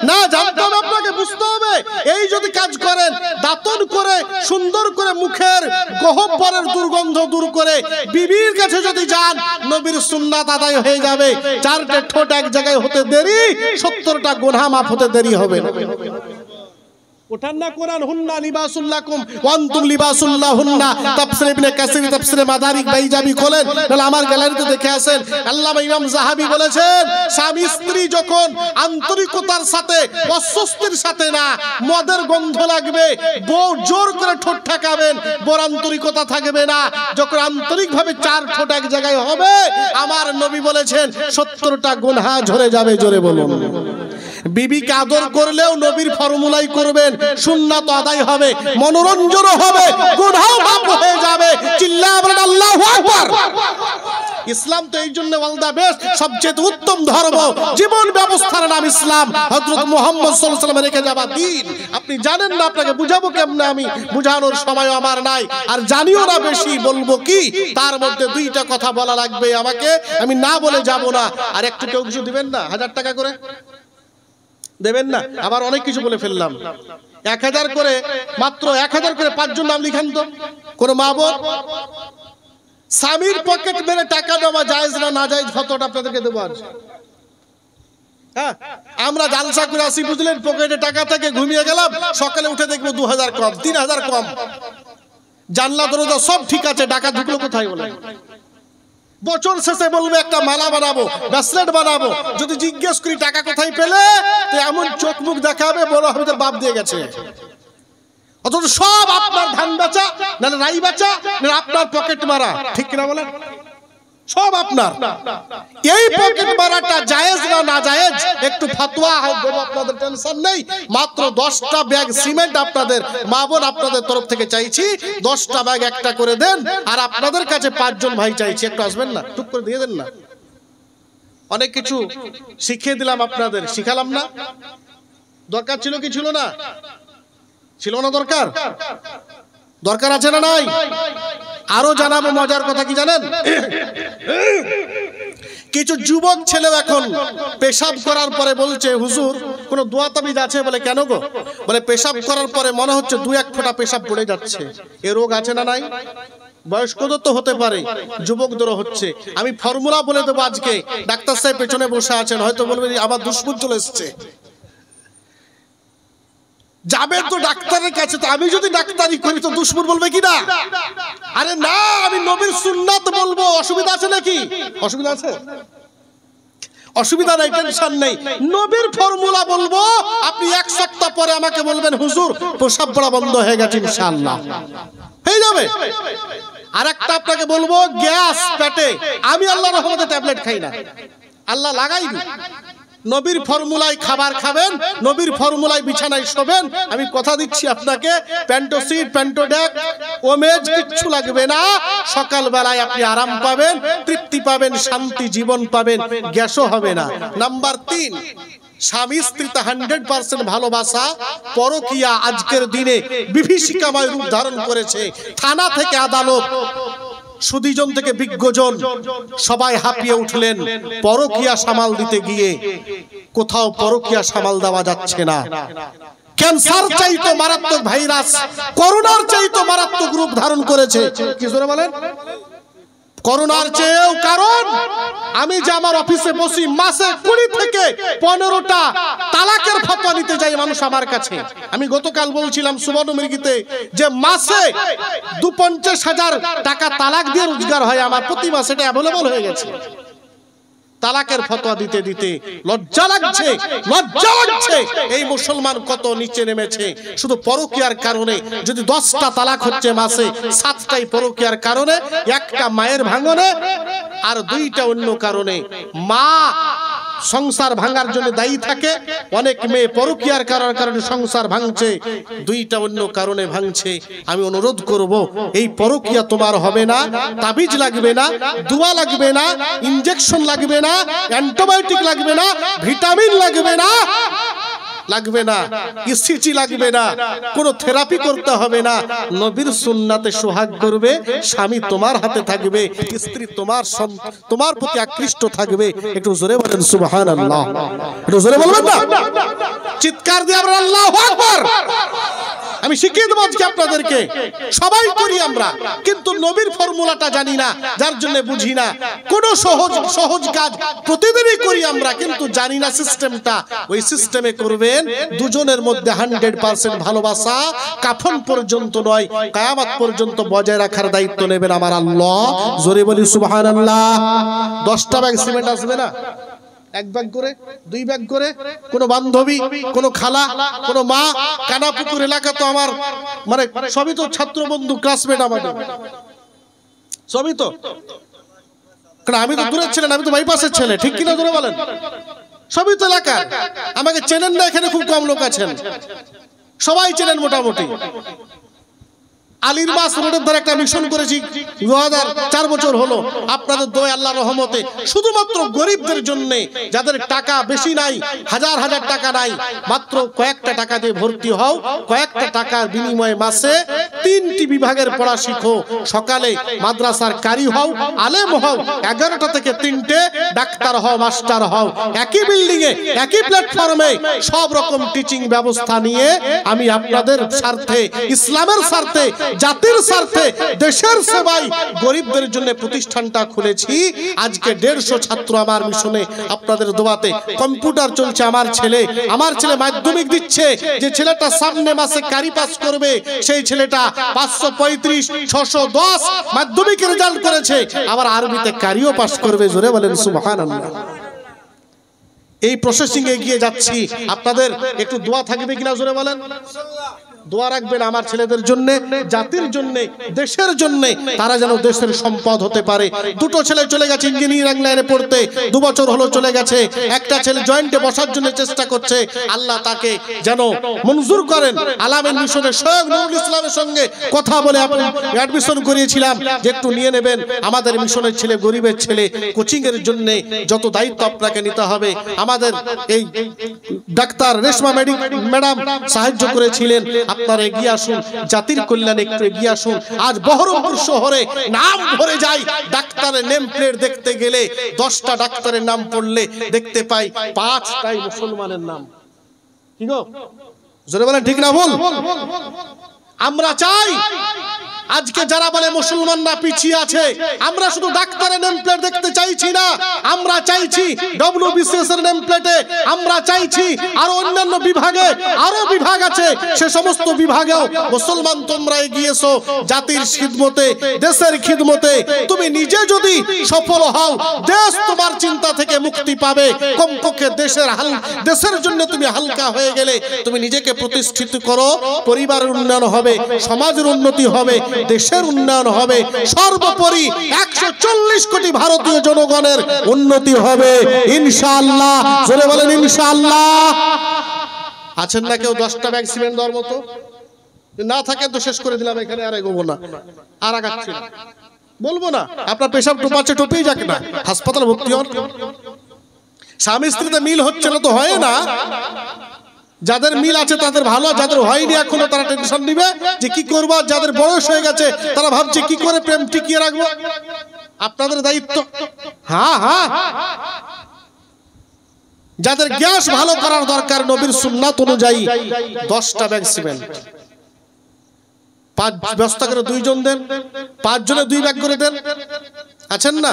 না, জানতে হবে আপনাকে, বুঝতে হবে। এই যদি কাজ করেন, দাঁতন করে সুন্দর করে মুখের গহ্বরের দুর্গন্ধ দূর করে বিবির কাছে যদি যান, নবীর সুন্নাত আদায় হয়ে যাবে। 4টে ঠোঁট এক জায়গায় হতে দেরি, 70টা গুনাহ মাফ হতে দেরি হবে না। ওঠান না কোরআন, হুন্না লিবাসুল লাকুম ওয়া আনতুম লিবাসুল লাহুন্না। তাফসীর ইবনে কাসির, তাফসীর মাদারিক বাইজাবি খোলেন, তাহলে আমার গ্যালারিতে দেখে আসেন। আল্লামা ইমাম যাহাবী বলেছেন, স্বামী স্ত্রী যখন আন্তরিকতার সাথে, অস্বস্তির সাথে না, মদের গন্ধ লাগবে, বউ জোর করে ঠোঁট ঠাকাবেন, বোর আন্তরিকতা থাকবে না। যখন আন্তরিকভাবে 4 ঠোঁট এক জায়গায় হবে, আমার নবী বলেছেন 70টা গুনাহ ঝরে যাবে। জোরে বলুন। বিবিকে আদর করলেও নবীর ফর্মুলাই করবেন, সুন্নাত আদায় হবে, মনোরঞ্জনও হবে, গুনাহও মাফ হয়ে যাবে। চিল্লায়ে বলেন আল্লাহু আকবার। ইসলাম তো এই জন্য ওয়ালদা বেস্ট, সবচেয়ে উত্তম ধর্ম, জীবন ব্যবস্থার নাম ইসলাম। হযরত মুহাম্মদ সাল্লাল্লাহু আলাইহি ওয়াসাল্লাম রেখে যাওয়া দ্বীন আপনি জানেন না, আপনাকে বুঝাবো কেমনে? আমি বুঝানোর সময় আমার নাই, আর জানিও না বেশি, বলবো কি? তার মধ্যে 2টা কথা বলা লাগবে আমাকে, আমি না বলে যাব না। আর একটু কেউ কিছু দিবেন না? 1000 টাকা করে দেবেন না? আবার অনেক কিছু বলে ফেললাম। 1000 করে, মাত্র 1000 করে 5 জন নাম লিখান তো। কোন মা বোন স্বামীর পকেট মেরে টাকা দেওয়া জায়েজ না নাজায়েজ, ফতোয়াটা আপনাদেরকে দেবো আজ। হ্যাঁ, আমরা জালসা করে আসি, বুঝলেন, পকেটে টাকা থেকে ঘুমিয়ে গেলাম, সকালে উঠে দেখবো 2000 কম, 3000 কম। জানলা দরজা সব ঠিক আছে, টাকা ঢুকলো কোথায় বলে? বছর শেষে বলবে একটা মালা বানাবো, ব্রেসলেট বানাবো, যদি জিজ্ঞেস করি টাকা কোথায় পেলে, তো এমন চোখ মুখ দেখাবে বড় আমাদের বাপ দিয়ে গেছে। অথচ সব আপনার ধান বেচা, না রাই বেচা, না আপনার পকেট মারা। ঠিক কিনা বলেন? সব আপনার। এই পকেট মারাটা জায়েজ না নাজায়েজ একটু ফতোয়া দেব আপনাদের, টেনশন নেই। মাত্র 10টা ব্যাগ সিমেন্ট আপনাদের মা বোন আপনাদের তরফ থেকে চাইছি, 10টা ব্যাগ একটা করে দেন। আর আপনাদের কাছে 5 জন ভাই চাইছি, একটু আসবেন না? টুক করে দিয়ে দেন না। অনেক কিছু শিখিয়ে দিলাম আপনাদের, শিখালাম না? দরকার ছিল কি ছিল না? ছিল না দরকার? দরকার আছে না নাই? আরো জানাবো মজার কথা কি জানেন, কিছু যুবক ছেলেও এখন পেশাব করার পরে বলছে হুজুর কোনো দোয়া তাবিজ আছে? বলে কেন গো? বলে পেশাব করার পরে মনে হচ্ছে 2-1 ফোঁটা পেশাব পড়ে যাচ্ছে। এ রোগ আছে না নাই? বয়স্কদের তো হতে পারে, যুবকদেরও হচ্ছে। আমি ফর্মুলা বলে দেবো আজকে, ডাক্তার সাহেব পেছনে বসে আছেন, হয়তো বলবে আবার দুশ্মন চলে এসছে, যাবেন তো ডাক্তারের কাছে। তো আমি যদি ডাক্তারি করি তো দুশ্মন বলবে কি না? আরে না, আমি নবীর সুন্নাত বলবো, অসুবিধা আছে নাকি? অসুবিধা আছে? অসুবিধা নাই, টেনশন নেই। নবীর ফর্মুলা বলবো, আপনি 1 সপ্তাহ পরে আমাকে বলবেন হুজুর প্রসাব পড়া বন্ধ হয়ে গেছে, ইনশাআল্লাহ হয়ে যাবে। আর একটা আপনাকে বলবো, গ্যাস পেটে, আমি আল্লাহর রহমতে ট্যাবলেট খাই না, আল্লাহ লাগাই দিই। নবীর ফর্মুলায় খাবার খাবেন, নবীর ফর্মুলায় বিছানায় শোবেন। আমি কথা দিচ্ছি আপনাকে, প্যান্টোসিড, প্যান্টোডেক, ওমেজ কিচ্ছু লাগবে না। সকাল বেলায় আপনি আরাম পাবেন, তৃপ্তি পাবেন, শান্তি জীবন পাবেন, গ্যাসও হবে না। নাম্বার 3, স্বামী স্ত্রীতে 100% ভালোবাসা। পরকীয়া আজকের দিনে বিভীষিকাময় রূপ ধারণ করেছে। থানা থেকে আদালত, সুদীজন থেকে বিজ্ঞজন সবাই হাঁপিয়ে উঠলেন পরকীয়া সামাল দিতে গিয়ে। কোথাও পরকীয়া সামাল দেওয়া যাচ্ছে না। ক্যান্সার চাইতো মারাত্মক ভাইরাস, করোনার চাইতো মারাত্মক রূপ ধারণ করেছে। কি জোরে বলেন? করোনার চেয়েও। কারণ আমি যে আমার অফিসে বসি, মাসে 20 থেকে 15টা তালাকের ফতোয়া নিতে যাই মানুষ আমার কাছে। আমি গতকাল বলছিলাম সুবর্ণ মৃগীতে যে মাসে 2-50,000 টাকা তালাক দিয়ে রোজগার হয় আমার, প্রতি মাসে এটা অ্যাভেলেবল হয়ে গেছে। তালাকের ফতোয়া দিতে দিতে লজ্জা লাগছে, লজ্জা লাগছে। এই মুসলমান কত নিচে নেমেছে শুধু পরকীয়ার কারণে। যদি 10টা তালাক হচ্ছে মাসে, 7টাই পরকীয়ার কারণে, 1টা মায়ের ভাঙনে আর 2টা অন্য কারণে। মা সংসার ভাঙার জন্য দায়ী থাকে, অনেক মেয়ে পরকীয়ার কারণে সংসার ভাঙছে, 2টা অন্য কারণে ভাঙছে। আমি অনুরোধ করব, এই পরকীয়া তোমার হবে না। তাবিজ লাগবে না, দোয়া লাগবে না, ইনজেকশন লাগবে না, অ্যান্টিবায়োটিক লাগবে না, ভিটামিন লাগবে না, ইসিজি লাগবে না, কোনো থেরাপি করতে হবে না। নবীর সুন্নাতে সোহাগ করবে, স্বামী তোমার হাতে থাকবে, স্ত্রী তোমার প্রতি আকৃষ্ট থাকবে। একটু জোরে বলেন সুবহানাল্লাহ। একটু জোরে বলবেন না? চিৎকার দিয়ে আমরা আল্লাহু আকবার। আমি শিখিয়ে দেবো আজকে আপনাদেরকে। সবাই করি আমরা, কিন্তু নবীর ফর্মুলাটা জানি না, যার জন্য বুঝি না। কোন সহজ কাজ প্রতিদিনই করি আমরা, কিন্তু জানি না সিস্টেমটা। ওই সিস্টেমে করবেন, দুজনের মধ্যে 100% ভালোবাসা কাফন পর্যন্ত নয়, কিয়ামত পর্যন্ত বজায় রাখার দায়িত্ব নেবেন আমার আল্লাহ। জোরে বলি সুবহানাল্লাহ। 10টা ব্যাগ সিমেন্ট আসবে না, 1 ব্যাগ করে, 2 ব্যাগ করে। কোন বান্ধবী, কোন খালা, কোন মা, কানাপুকুর এলাকা তো আমার মানে সবই তো ছাত্র বন্ধু, ক্লাসমেট আমাদের সবই তো। কারণ আমি তো দূরের ছেলে, আমি তো বাইপাসের ছেলে, ঠিক কিনা জোরে বলেন? সবই তো এলাকা। আমাকে চেনেন না, এখানে খুব কম লোক আছেন, সবাই চেনেন মোটামুটি। আলীর মাস রোডের ধারে একটা মিশন করেছি, 2004 বছর হলো। আপনাদের দোয়া, আল্লাহর রহমতে, শুধুমাত্র গরিবদের জন্য, যাদের টাকা বেশি নাই, হাজার হাজার টাকা নাই, মাত্র কয়েকটা টাকা দিয়ে ভর্তি হও। কয়েকটা টাকার বিনিময়ে মাসে 3টি বিভাগের পড়া শিখো। সকালে মাদ্রাসার কারি হও, আলেম হও, 11টা থেকে 3টে, ডাক্তার হও, মাস্টার হও। একই বিল্ডিং এ, একই প্ল্যাটফর্মে সব রকম টিচিং ব্যবস্থা নিয়ে আমি আপনাদের স্বার্থে, ইসলামের স্বার্থে, জাতির স্বার্থে, দেশের সেবায় গরিবদের জন্য প্রতিষ্ঠানটা খুলেছি। আজকে 150 ছাত্র আমার মিশনে, আপনাদের দোয়াতে। কম্পিউটার চলছে। আমার ছেলে মাধ্যমিক দিচ্ছে। যে ছেলেটা সামনে মাসে কারি পাস করবে, সেই ছেলেটা 535, 610 মাধ্যমিকের রেজাল্ট করেছে, আবার আরবিতে কারিও পাস করবে। জোরে বলেন সুবহানাল্লাহ। এই প্রসেসিং এ গিয়ে যাচ্ছি। আপনাদের একটু দোয়া থাকবে কিনা জোরে বলেন? দোয়া রাখবেন আমার ছেলেদের জন্য, জাতির জন্য, দেশের জন্য, তারা যেন দেশের সম্পদ হতে পারে। 2টো ছেলে চলে গেছে ইঞ্জিনিয়ারিং লাইনে পড়তে, 2 বছর হলো চলে গেছে। একটা ছেলে জয়েন্টে বসার জন্য চেষ্টা করছে, আল্লাহ তাকে যেন মঞ্জুর করেন। আলামিন মিশনের সৈয়দ নুরুল ইসলামের সঙ্গে কথা বলে আপনি অ্যাডমিশন করিয়েছিলাম যে একটু নিয়ে নেবেন। আমাদের মিশনের ছেলে, গরিবের ছেলে, কোচিং এর জন্য যত দায়িত্ব আপনাকে নিতে হবে। আমাদের এই ডাক্তার রেশমা ম্যাডাম সাহায্য করেছিলেন। আপনারা এগিয়ে আসুন, জাতির কল্যাণে একটু এগিয়ে আসুন। আজ বহরমপুর শহরে নাম ভরে যায়, ডাক্তারের নেম প্লেট দেখতে গেলে 10টা ডাক্তারের নাম পড়লে দেখতে পাই 5টাই মুসলমানের নাম। কি গো জোরে বলেন ঠিক না ভুল? আমরা চাই আজকে যারা বলে মুসলমানরা পিছিয়ে আছে, আমরা শুধু ডাক্তারের নেম প্লেট দেখতে চাইছি না, আমরা চাইছি ডব্লিউবিসিএস এর নেম প্লেটে, আমরা চাইছি আরো অন্যান্য বিভাগে আরো বিভাগ আছে, সে সমস্ত বিভাগেও মুসলমান তোমরা এগিয়েছো জাতির খিদমতে, দেশের খিদমতে। তুমি নিজে যদি সফল হও, দেশ তোমার চিন্তা থেকে মুক্তি পাবে। কমপক্ষে দেশের জন্য তুমি হালকা হয়ে গেলে তুমি নিজেকে প্রতিষ্ঠিত করো, পরিবারের উন্নয়ন হবে, সমাজের উন্নতি হবে, দেশের উন্নয়ন হবে, সর্বোপরি 140 কোটি ভারতীয় জনগণের উন্নতি হবে ইনশাআল্লাহ। জোরে বলেন ইনশাআল্লাহ। আছেন না কেউ 10টা ব্যাগ সিমেন্ট দেওয়ার মতো? না থাকেন তো শেষ করে দিলাম, এখানে আর এগোবো না, আর আগাচ্ছি না, বলবো না। আপনার পেশাব টোপাচ্ছে, টোপেই যাক না, হাসপাতালে ভর্তি হন। স্বামী স্ত্রীতে মিল হচ্ছে না তো হয় না। যাদের মিল আছে তাদের ভালো, যাদের হয়নি এখনো তারা টেনশন নিবে যে কি করবো। যাদের বয়স হয়ে গেছে তারা ভাবছে কি করে প্রেম টিকিয়ে রাখবো। আপনাদের দায়িত্ব। হ্যাঁ হ্যাঁ, যাদের গ্যাস ভালো করার দরকার নবীর সুন্নাত অনুযায়ী 10টা ব্যাগ সিমেন্ট, 5 বস্তা করে 2 জন দেন, 5 জনে 2 ব্যাগ করে দেন। আছেন না?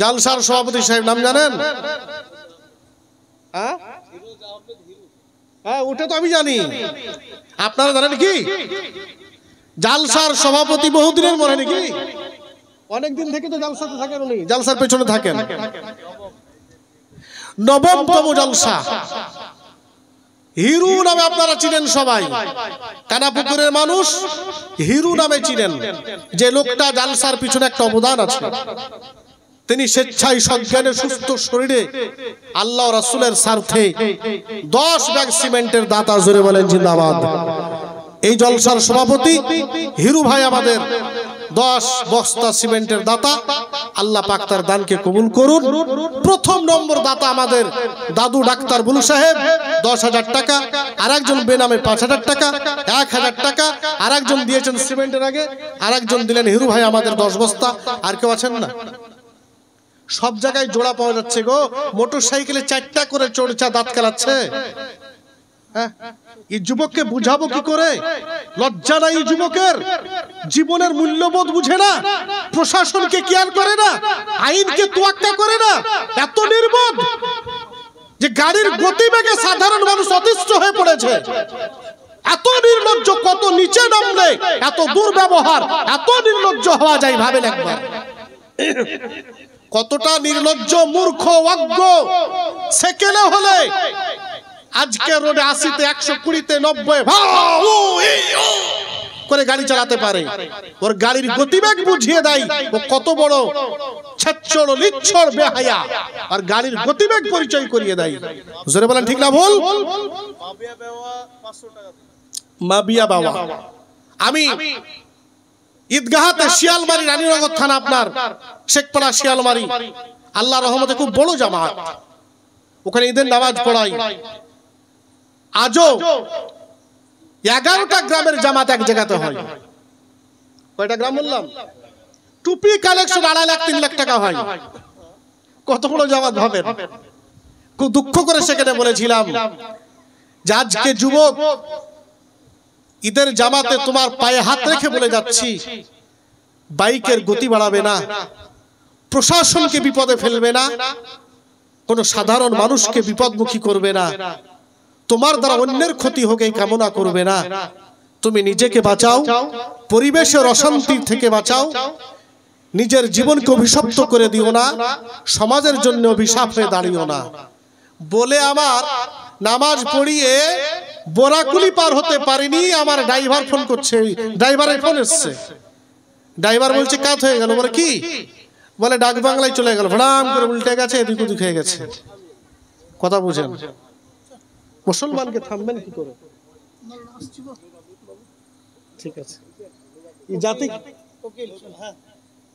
জালসার সভাপতি সাহেব নাম জানেন? হ্যাঁ ওটা তো আমি জানি, আপনারা জানেন কি? জালসার সভাপতি বহুদিনের মনে নাকি? অনেকদিন থেকে তো জালসাতে থাকেন উনি, জালসার পেছনে থাকেন। 9মতম জালসা, হিরু নামে আপনারা চিনেন সবাই, কানাপুকুরের মানুষ হিরু নামে চিনেন। যে লোকটা জালসার পিছনে একটা অবদান আছে, তিনি স্বেচ্ছায় সজ্ঞানে সুস্থ শরীরে আল্লাহ রাসূলের স্বার্থে 10 ব্যাগ সিমেন্টের দাতা। জোরে বলেন জিন্দাবাদ। এই জলসার সভাপতি হিরু ভাই আমাদের 10 বস্তা সিমেন্টের দাতা। আল্লাহ পাক তার দানকে কবুল করুন। প্রথম নম্বর দাতা আমাদের দাদু ডাক্তার বুলু সাহেব 10,000 টাকা, আরেকজন বেনামে 5,000 টাকা, 1,000 টাকা, আরেকজন দিয়েছেন সিমেন্টের আগে, আরেকজন দিলেন হিরু ভাই আমাদের 10 বস্তা। আর কেউ আছেন না? সব জায়গায় জোড়া পাওয়া যাচ্ছে গো। মোটর সাইকেলে 4টা করে চড়চা দাঁত খেলাচ্ছে। হ্যাঁ, এই যুবককে বুঝাবো কি করে? লজ্জা নাই এই যুবকের? জীবনের মূল্যবোধ বুঝে না, প্রশাসনকে কেয়ার করে না, আইনকে তোয়াক্কা করে না। এত নির্বোধ যে গাড়ির গতিবেগে সাধারণ মানুষ অতিষ্ঠ হয়ে পড়েছে। এত নির্লজ্জ, কত নিচে নামলে এত দুর্ব্যবহার, এত নির্লজ্জ হওয়া যায় ভাবেন একবার। কতটা নির্লজ্জ, মূর্খ, অজ্ঞ সেকেলে হলে আজকে রোডে 80তে 120তে 90 করে গাড়ি চালাতে পারে। ওর গাড়ির গতিবেগ বুঝিয়ে দেয় ও কত বড় ছচ্ছর লিচ্ছর বেহায়া, আর গাড়ির গতিবেগ পরিচয় করিয়ে দেয়। জোরে বলেন ঠিক না ভুল? মাবিয়া বাবা, আমি ঈদগাহাতে শিয়ালমারি রানীনগর থানা, আপনার শেখপাড়া শিয়ালমারি, আল্লাহর রহমতে খুব বড় জামাত, ওখানে ঈদের নামাজ পড়াই। আজও 11টা গ্রামের জামাত এক জায়গাতে হয়। কয়টা গ্রাম বললাম? টুপি কালেকশন 2.5 লাখ 3 লাখ টাকা হয়। কত বড় জামাত ভাবেন। খুব দুঃখ করে সেখানে বলেছিলাম যে আজকে যুবক ঈদের জামাতে তোমার পায়ে হাত রেখে বলে যাচ্ছি, বাইকের গতি বাড়াবে না, প্রশাসনকে বিপদে ফেলবে না, কোন সাধারণ মানুষকে বিপদমুখী করবে না, তোমার দ্বারা অন্যের ক্ষতি হোক এই কামনা করবে না। তুমি নিজেকে বাঁচাও, পরিবেশের অশান্তি থেকে বাঁচাও, নিজের জীবনকে অভিশপ্ত করে দিও না, সমাজের জন্য অভিশাপ হয়ে দাঁড়িও না বলে আমার নামাজ পড়িয়ে বোরাকুলি পার হতে পারিনি। আমার ড্রাইভার ফোন করছে, ড্রাইভারের ফোন এসছে। ড্রাইভার বলছে কাত হয়ে গেল। বলে কি? বলে ডাক বাংলায় চলে গেল, ভড়াম করে উল্টে গেছে, এদিক ওদিক হয়ে গেছে। কথা বুঝেন? মুসলমানকে থামবেন কি করে? ঠিক আছে, এই জাতি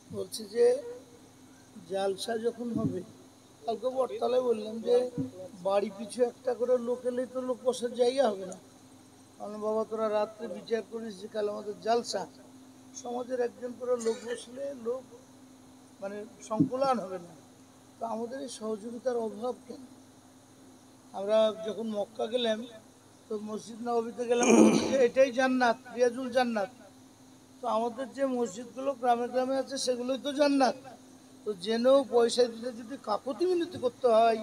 বলছি যে জালসা যখন হবে, কালকে বটতলায় বললাম যে বাড়ি পিছু একটা করে লোক এলেই তো লোক বসার জায়গা হবে না। কারণ বাবা তোরা রাত্রে বিচার করিস যে কাল আমাদের জালসা, সমাজের একজন করে লোক বসলে লোক মানে সংকুলান হবে না। তো আমাদের এই সহযোগিতার অভাব কেন? আমরা যখন মক্কা গেলাম তো মসজিদ নববীতে গেলাম, যে এটাই জান্নাত, রিয়াজুল জান্নাত। তো আমাদের যে মসজিদগুলো গ্রামে গ্রামে আছে সেগুলোই তো জান্নাত। তো জেনেও পয়সা দিতে যদি কাকুতি মিনতি করতে হয়,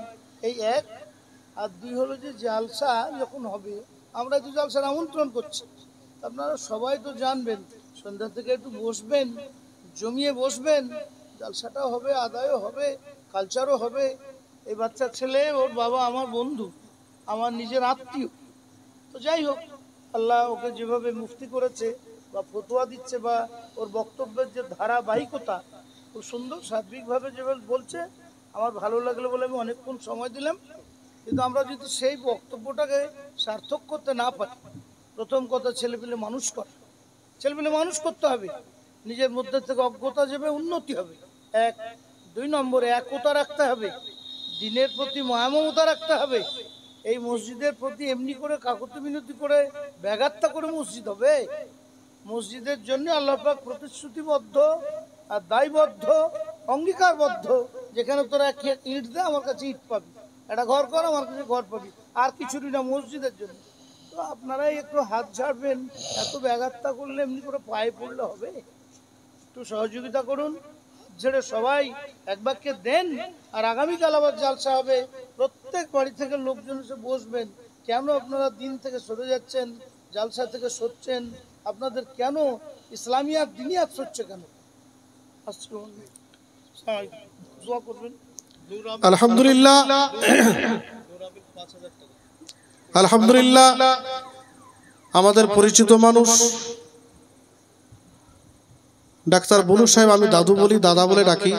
এই এক। আর দুই হলো যে জালসা যখন হবে, আমরা তো জালসার আমন্ত্রণ করছি, আপনারা সবাই তো জানবেন, সন্ধ্যা থেকে একটু বসবেন, জমিয়ে বসবেন, জালসাটাও হবে, আদায়ও হবে, কালচারও হবে। এই বাচ্চার ছেলে, ওর বাবা আমার বন্ধু, আমার নিজের আত্মীয়। তো যাই হোক, আল্লাহ ওকে যেভাবে মুফতি করেছে বা ফতোয়া দিচ্ছে বা ওর বক্তব্যের যে ধারাবাহিকতা খুব সুন্দর, সার্বিকভাবে যেভাবে বলছে আমার ভালো লাগলো বলে আমি অনেকক্ষণ সময় দিলাম। কিন্তু আমরা যদি সেই বক্তব্যটাকে সার্থক করতে না পারি, প্রথম কথা ছেলেপিলে মানুষ করা, ছেলেপিলে মানুষ করতে হবে, নিজের মধ্যে থেকে অজ্ঞতা যাবে, উন্নতি হবে এক। দুই নম্বরে একতা রাখতে হবে, দিনের প্রতি মায়ামমতা রাখতে হবে। এই মসজিদের প্রতি এমনি করে কাকুতি মিনতি করে ব্যাঘাতটা করে মসজিদ হবে? মসজিদের জন্য আল্লাহ পাক প্রতিশ্রুতিবদ্ধ আর দায়বদ্ধ, অঙ্গীকারবদ্ধ, যেখানে তোরা ইট দে আমার কাছে ইট পাবি, একটা ঘর কর আমার কাছে ঘর পাবি, আর কিছুরই না মসজিদের জন্য। তো আপনারাই একটু হাত ঝাড়বেন, এত ব্যাঘাতটা করলে এমনি করে পায়ে পড়লে হবে? একটু সহযোগিতা করুন, ছেড়ে সবাই এক বাক্যে দেন। আর আগামীকাল আবার জালসা হবে, প্রত্যেক বাড়ি থেকে লোকজন এসে বসবেন। কেন আপনারা দিন থেকে সরে যাচ্ছেন, জালসা থেকে সরছেন? আপনাদের কেন ইসলামিয়াত দিনিয়াত সরছে কেন? দোয়া করবেন। আলহামদুলিল্লাহ, আলহামদুলিল্লাহ, আমাদের পরিচিত মানুষ ডাক্তার বলু সাহেব, আমি দাদু বলি, দাদা বলে ডাকি,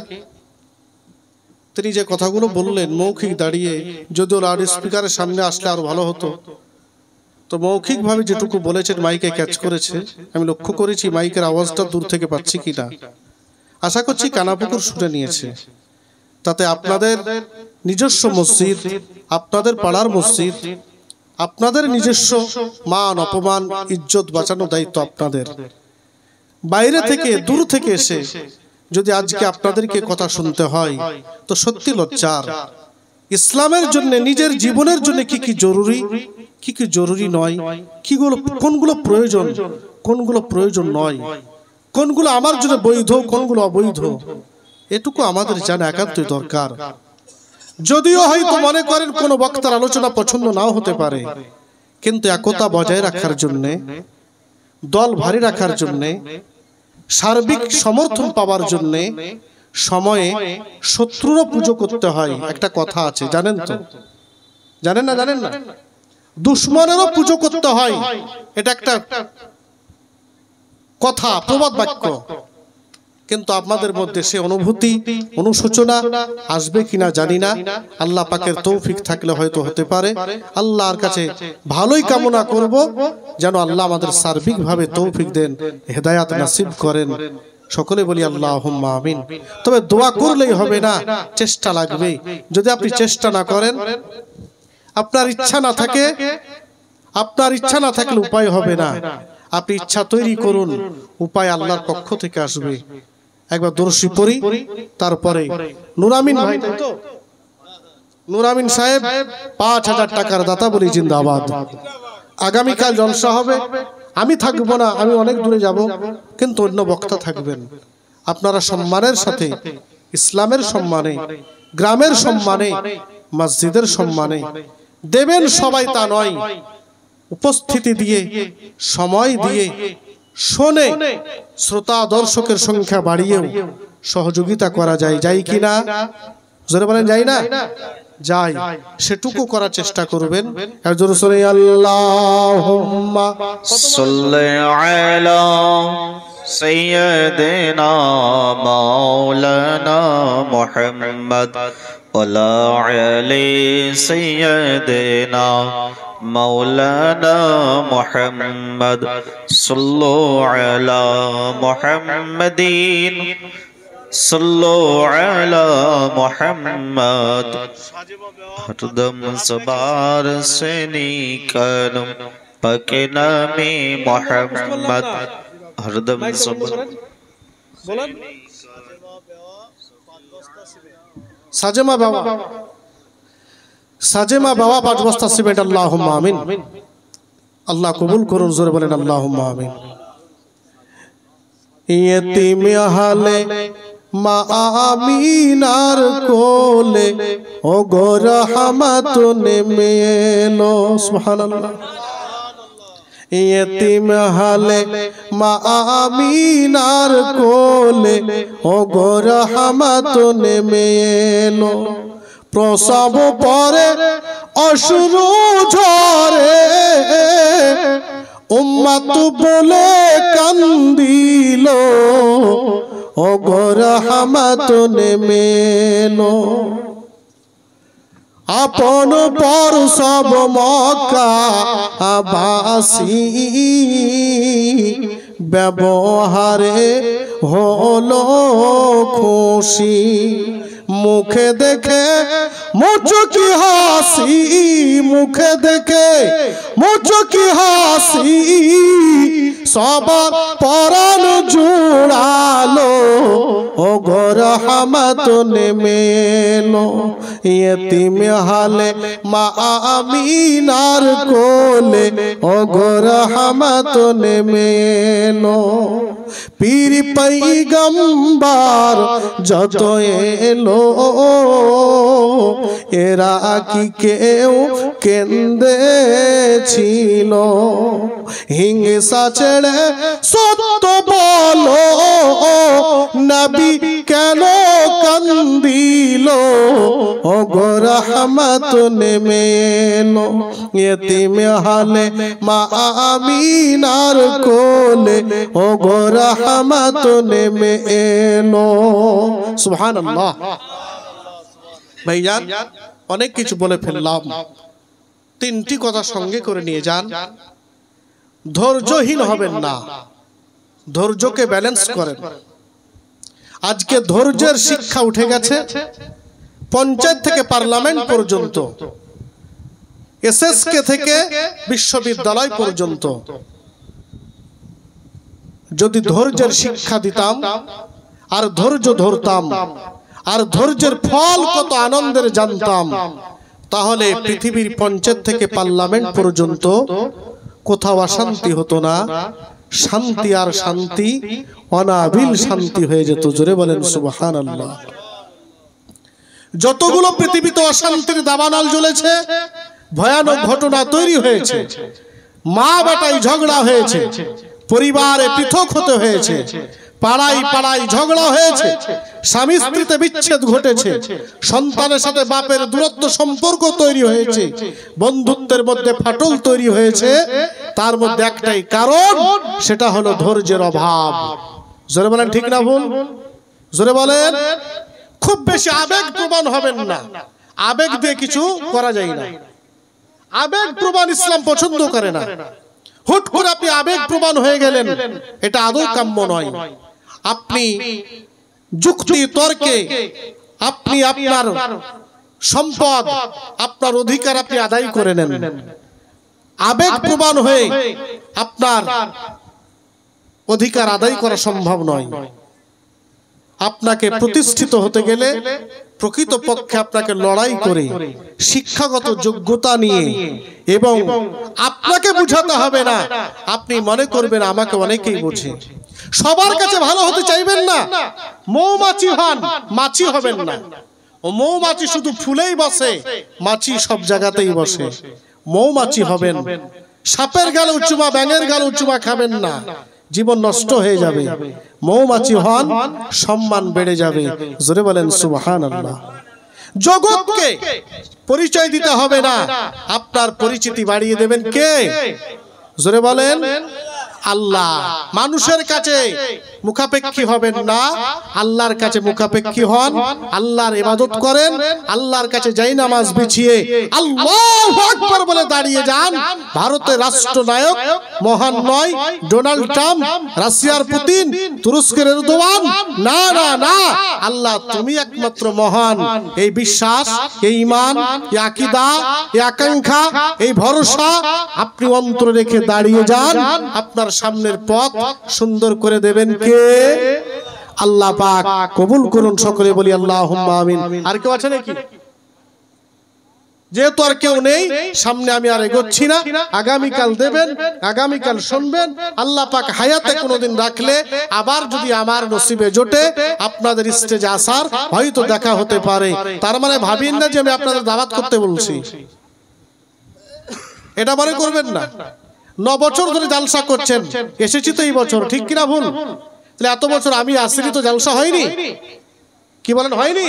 তিনি যে কথাগুলো বললেন মৌখিক দাঁড়িয়ে, যদিও লাউড স্পিকারের সামনে আসলে আরো ভালো হতো, তো মৌখিকভাবে যেটুকু বলেছেন মাইকে ক্যাচ করেছে। আমি লক্ষ্য করেছি মাইকের আওয়াজটা দূর থেকে পাচ্ছি কিনা, আশা করছি কানাপুকুর শুনে নিয়েছে। তাতে আপনাদের নিজস্ব মসজিদ, আপনাদের পাড়ার মসজিদ, আপনাদের নিজস্ব মান অপমান ইজ্জত বাঁচানোর দায়িত্ব আপনাদের। বাইরে থেকে দূর থেকে এসে যদি আজকে আপনাদেরকে কথা শুনতে হয় তো সত্যি লজ্জার। ইসলামের জন্য, নিজের জীবনের জন্য কি কি জরুরি, কি কি জরুরি নয়, কোনগুলো প্রয়োজন, কোনগুলো প্রয়োজন নয়, কোনগুলো আমার জন্য বৈধ, কোনগুলো অবৈধ, এটুকু আমাদের জানা একান্তই দরকার। যদিও হয়তো মনে করেন কোন বক্তার আলোচনা পছন্দ নাও হতে পারে, কিন্তু একতা বজায় রাখার জন্য, দল ভারী রাখার জন্য, সার্বিক সমর্থন পাওয়ার জন্য সময়ে শত্রুরও পুজো করতে হয়। একটা কথা আছে, জানেন তো? জানেন না? জানেন না? দুশ্মনেরও পুজো করতে হয়, এটা একটা কথা, প্রবাদ বাক্য। কিন্তু আপনাদের মধ্যে সে অনুভূতি, অনুশোচনা আসবে কিনা জানি না। আল্লাহ পাকের তৌফিক থাকলে হয়তো হতে পারে। আল্লাহর কাছে ভালোই কামনা করব যেন আল্লাহ আমাদের সার্বিকভাবে তৌফিক দেন, হেদায়াত নসিব করেন। সকলে বলি আল্লাহুম্মা আমিন। তবে দোয়া করলেই হবে না, চেষ্টা লাগবে। যদি আপনি চেষ্টা না করেন, আপনার ইচ্ছা না থাকে, আপনার ইচ্ছা না থাকলে উপায় হবে না। আপনি ইচ্ছা তৈরি করুন, উপায় আল্লাহর পক্ষ থেকে আসবে। একবার দরশি পড়ি, তারপরে নুরামিন ভাই, তাই তো? নুরামিন সাহেব ৫,০০০ টাকার দাতা বলি জিন্দাবাদ। আগামীকাল জলসা হবে, আমি থাকবো না, আমি অনেক দূরে যাব, কিন্তু অন্য বক্তা থাকবেন। আপনারা সম্মানের সাথে, ইসলামের সম্মানে, গ্রামের সম্মানে, মসজিদের সম্মানে দেবেন। সবাই তা নয়, উপস্থিতি দিয়ে, সময় দিয়ে, শোনে শ্রোতা দর্শকের সংখ্যা বাড়িয়েও সহযোগিতা করা যায়, যাই কিনা? জোরে বলেন, যাই না? যাই, সেটুকু করার চেষ্টা করবেন। আর জোরে শুনে আল্লাহুম্মা সাল্লি আলা সাইয়্যিদিনা মাওলানা মুহাম্মদ ওয়ালা আলি সাইয়্যিদিনা মাওলানা মুহাম্মদ সাল্লু আলা মুহাম্মাদিন صلوا على محمد हरदम सबार से निकलम पके नामे मोहम्मद हरदम सबार সাজেমা বাবা, সাজেমা বাবা 5 বস্তা সিমেন্ট। আল্লাহুম্মা আমিন। আল্লাহ কবুল করুন, জোরে বলেন আল্লাহুম্মা আমিন। ইয়তিম হালে মা আমিনার কোলে ও গো রহমত নেমে এলো, সুবহানাল্লাহ। ইয়তিম হালে মা আমিনার কোলে ও গো রহমত নেমে এলো, প্রসব পরে অশ্রু ঝরে উম্মত বলে কান্দিল ও গো রহমত নেমে এলো। আপন পর সব মক্কা বাসী ব্যবহারে হলো খুশি, মুখে দেখে মুচকি হাসি, মুখে দেখে মুচকি হাসি সবার পরাণ জুড়ালো ও গো রহমত নেমে এলো। ইয়তিম হালে মা আমিনার কোলে ও গো রহমত নেমে এলো। পীর পয়গম্বর যত এলো এরা কি কেউ কেঁদেছিল, হিংসা ছেড়ে সত্য বলো নবী কেন কান্দিল ও গো রহমত নেমে এলো। ইয়তিম হালে মা আমিনার কোলে ও গো রহমত নেমে এলো, সুবহানাল্লাহ। ভাইজান অনেক কিছু বলে ফেললাম, 3টি কথা সঙ্গে করে নিয়ে যান। ধৈর্যহীন হবেন না, ধৈর্যকে ব্যালেন্স করেন। আজকে ধৈর্যের শিক্ষা উঠে গেছে পঞ্চায়েত থেকে পার্লামেন্ট পর্যন্ত, এসএসকে থেকে বিশ্ববিদ্যালয় পর্যন্ত। যদি ধৈর্যের শিক্ষা দিতাম আর ধৈর্য ধরতাম আর ধৈর্যের ফল কত আনন্দের জানতাম, তাহলে পৃথিবীর পঞ্চায়েত থেকে পার্লামেন্ট পর্যন্ত কোথাও অশান্তি হতো না, শান্তি আর শান্তি, অনাবিল শান্তি হয়ে যেত। জোরে বলেন সুবহানাল্লাহ। যতগুলো পৃথিবীতে অশান্তির দাবানল জ্বলেছে, ভয়ানক ঘটনা তৈরি হয়েছে, মা বেটায় ঝগড়া হয়েছে, পরিবারে পৃথক হতে হয়েছে, পাড়ায় পাড়ায় ঝগড়া হয়েছে, স্বামী স্ত্রীতে বিচ্ছেদ ঘটেছে, সন্তানের সাথে বাপের দূরত্ব সম্পর্ক তৈরি হয়েছে, বন্ধুত্বের মধ্যে ফাটল তৈরি হয়েছে, তার মধ্যে একটাই কারণ, সেটা হলো ধৈর্যের অভাব। জোরে বলেন ঠিক না ভুল? জোরে বলেন। খুব বেশি আবেগ প্রবণ হবেন না, আবেগ দিয়ে কিছু করা যায় না। আবেগ প্রবণ ইসলাম পছন্দ করে না। হুট করে আপনি আবেগ প্রবণ হয়ে গেলেন, এটা আদৌ কাম্য নয়। আপনি যুক্তি তর্কে আপনি আপনার সম্পদ, আপনার অধিকার আপনি আদায় করে নেন। আবেগ প্রবণ হয়ে আপনার অধিকার আদায় করা সম্ভব নয়। আপনাকে প্রতিষ্ঠিত হতে গেলে প্রকৃতপক্ষে আপনাকে লড়াই করে শিক্ষাগত যোগ্যতা নিয়ে, এবং আপনাকে বুঝাতে হবে না, আপনি মনে করবেন আমাকে অনেকেই বোঝে। সবার কাছে ভালো হতে চাইবেন না, মৌমাছি হন, মাছি হবেন না। ও মৌমাছি শুধু ফুলেই বসে, মাছি সব জায়গাতেই বসে। মৌমাছি হবেন, সাপের গালে চুমা, ব্যাঙের গালে চুমা খাবেন না, জীবন নষ্ট হয়ে যাবে। মৌমাছি হন, সম্মান বেড়ে যাবে। জোরে বলেন সুবহানাল্লাহ। জগৎকে পরিচয় দিতে হবে না, আপনার পরিচিতি বাড়িয়ে দেবেন কে? জোরে বলেন। আল্লাহ। মানুষের কাছে মুখাপেক্ষী হবেন না, আল্লাহর কাছে মুখাপেক্ষী হন, আল্লাহর ইবাদত করেন, আল্লাহর কাছে যাই নামাজ বিছিয়ে আল্লাহু আকবার বলে দাঁড়িয়ে যান। ভারতের রাষ্ট্রনায়ক মহান নয়, ডোনাল্ড ট্রাম্প, রাশিয়ার পুতিন, তুরস্কের এরদোয়ান, না না না, আল্লাহ তুমি একমাত্র মহান। এই বিশ্বাস, এই ঈমান, এই আকীদা, এই আকাঙ্ক্ষা, এই ভরসা আপনি অন্তরে রেখে দাঁড়িয়ে যান। আপনার সামনের পথ সুন্দর করে দেবেন কে? আল্লাহ পাক। কবুল করুন সকলে বলি আল্লাহুম্মা আমিন। আর কেউ আছে নাকি? যেহেতু আর কেউ নেই, সামনে আমি আর এগোচ্ছি না। আগামীকাল দেবেন, আগামীকাল শুনবেন। আল্লাহ পাক হায়াতে কোনোদিন রাখলে আবার যদি আমার নসিবে জোটে আপনাদের স্টেজে আসার হয়তো দেখা হতে পারে। তার মানে ভাবিন না যে আমি আপনাদের দাওয়াত করতে বলছি, এটা মনে করবেন না। 9 বছর ধরে জালসা করছেন, এসেছি তো এই বছর, ঠিক কিনা ভুল? তাহলে এত বছর আমি আসিনি তো জালসা হয়নি? কি বলেন, হয়নি?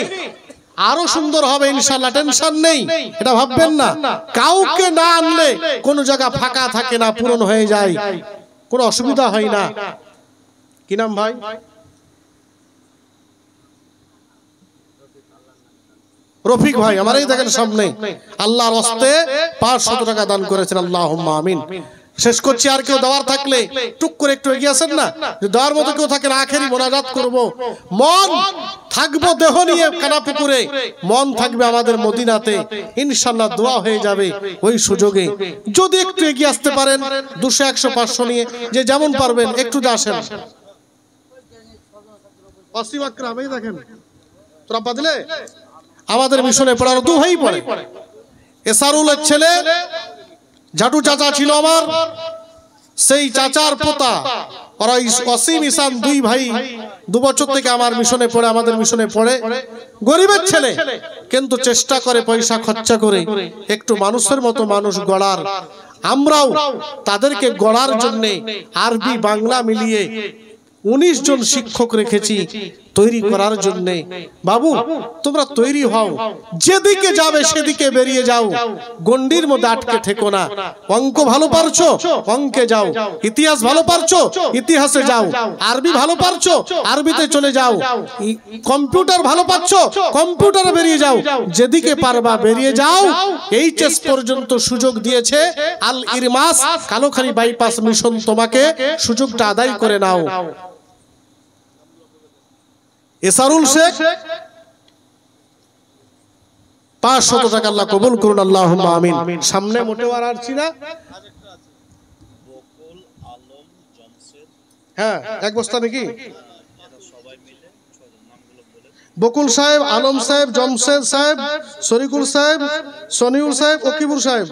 আরো সুন্দর হবে ইনশাআল্লাহ, টেনশন নেই, এটা ভাববেন না। কাউকে না আনলে কোনো জায়গা ফাঁকা থাকে না, পূরণ হয়ে যায়, কোনো অসুবিধা হয় না। কি নাম ভাই? রফিক ভাই, আমার এই দেখেন সামনে আল্লাহর হস্তে 500 টাকা দান করেছেন, আল্লাহুম্মা আমিন। শেষ করছি। আর কেউ দেওয়ার থাকলে টুক করে একটু এগিয়ে আসেন না, দেওয়ার মতো কেউ থাকেন, আখেরি মোনাজাত করব। মন থাকবো দেহ নিয়ে কানাপুকুরে, মন থাকবে আমাদের মদিনাতে, ইনশাআল্লাহ দোয়া হয়ে যাবে ওই সুযোগে। যদি একটু এগিয়ে আসতে পারেন 200, 100, 500 নিয়ে, যে যেমন পারবেন একটু আসেন। অসীম আকরাম, এই দেখেন তোরা বাদলে আমাদের মিশনে পড়ার 2 ভাই পড়ে। এসারুলের ছেলে জাটু চাচা ছিল আমার, সেই চাচার পোতা, ওরা অসীম ঈশান 2 ভাই 2 বছর থেকে আমার মিশনে পড়ে, আমাদের মিশনে পড়ে। গরিবের ছেলে, কিন্তু চেষ্টা করে পয়সা খরচা করে একটু মানুষের মতো মানুষ গড়ার। আমরাও তাদেরকে গড়ার জন্য আরবি বাংলা মিলিয়ে 19 জন শিক্ষক রেখেছি তৈরি করার জন্য। বাবু তোমরা তৈরি হও, যেদিকে যাবে সেদিকে বেরিয়ে যাও, গন্ডির মধ্যে আটকে থেকো না। অঙ্ক ভালো পারছো, অঙ্কে যাও। ইতিহাস ভালো পারছো, ইতিহাসে যাও। আরবি ভালো পারছো, আরবিতে চলে যাও। কম্পিউটার ভালো পারছো, কম্পিউটারে বেরিয়ে যাও। যেদিকে পারবা বেরিয়ে যাও। এইচএস পর্যন্ত সুযোগ দিয়েছে আল ইরমাস কালোখালী বাইপাস মিশন, তোমাকে সুযোগটা আদায় করে নাও। এসারুল শেখ 500 টাকা আল্লাহ কবুল করুন, আল্লাহুম্মা আমিন। সামনে মোটেও আর আসছি না। হ্যাঁ, এক বস্তা নাকি? বকুল সাহেব, আলম সাহেব, জমশেদ সাহেব, শরীকুল সাহেব, সনিউল সাহেব, ওকিবুর সাহেব।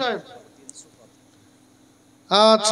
আচ্ছা।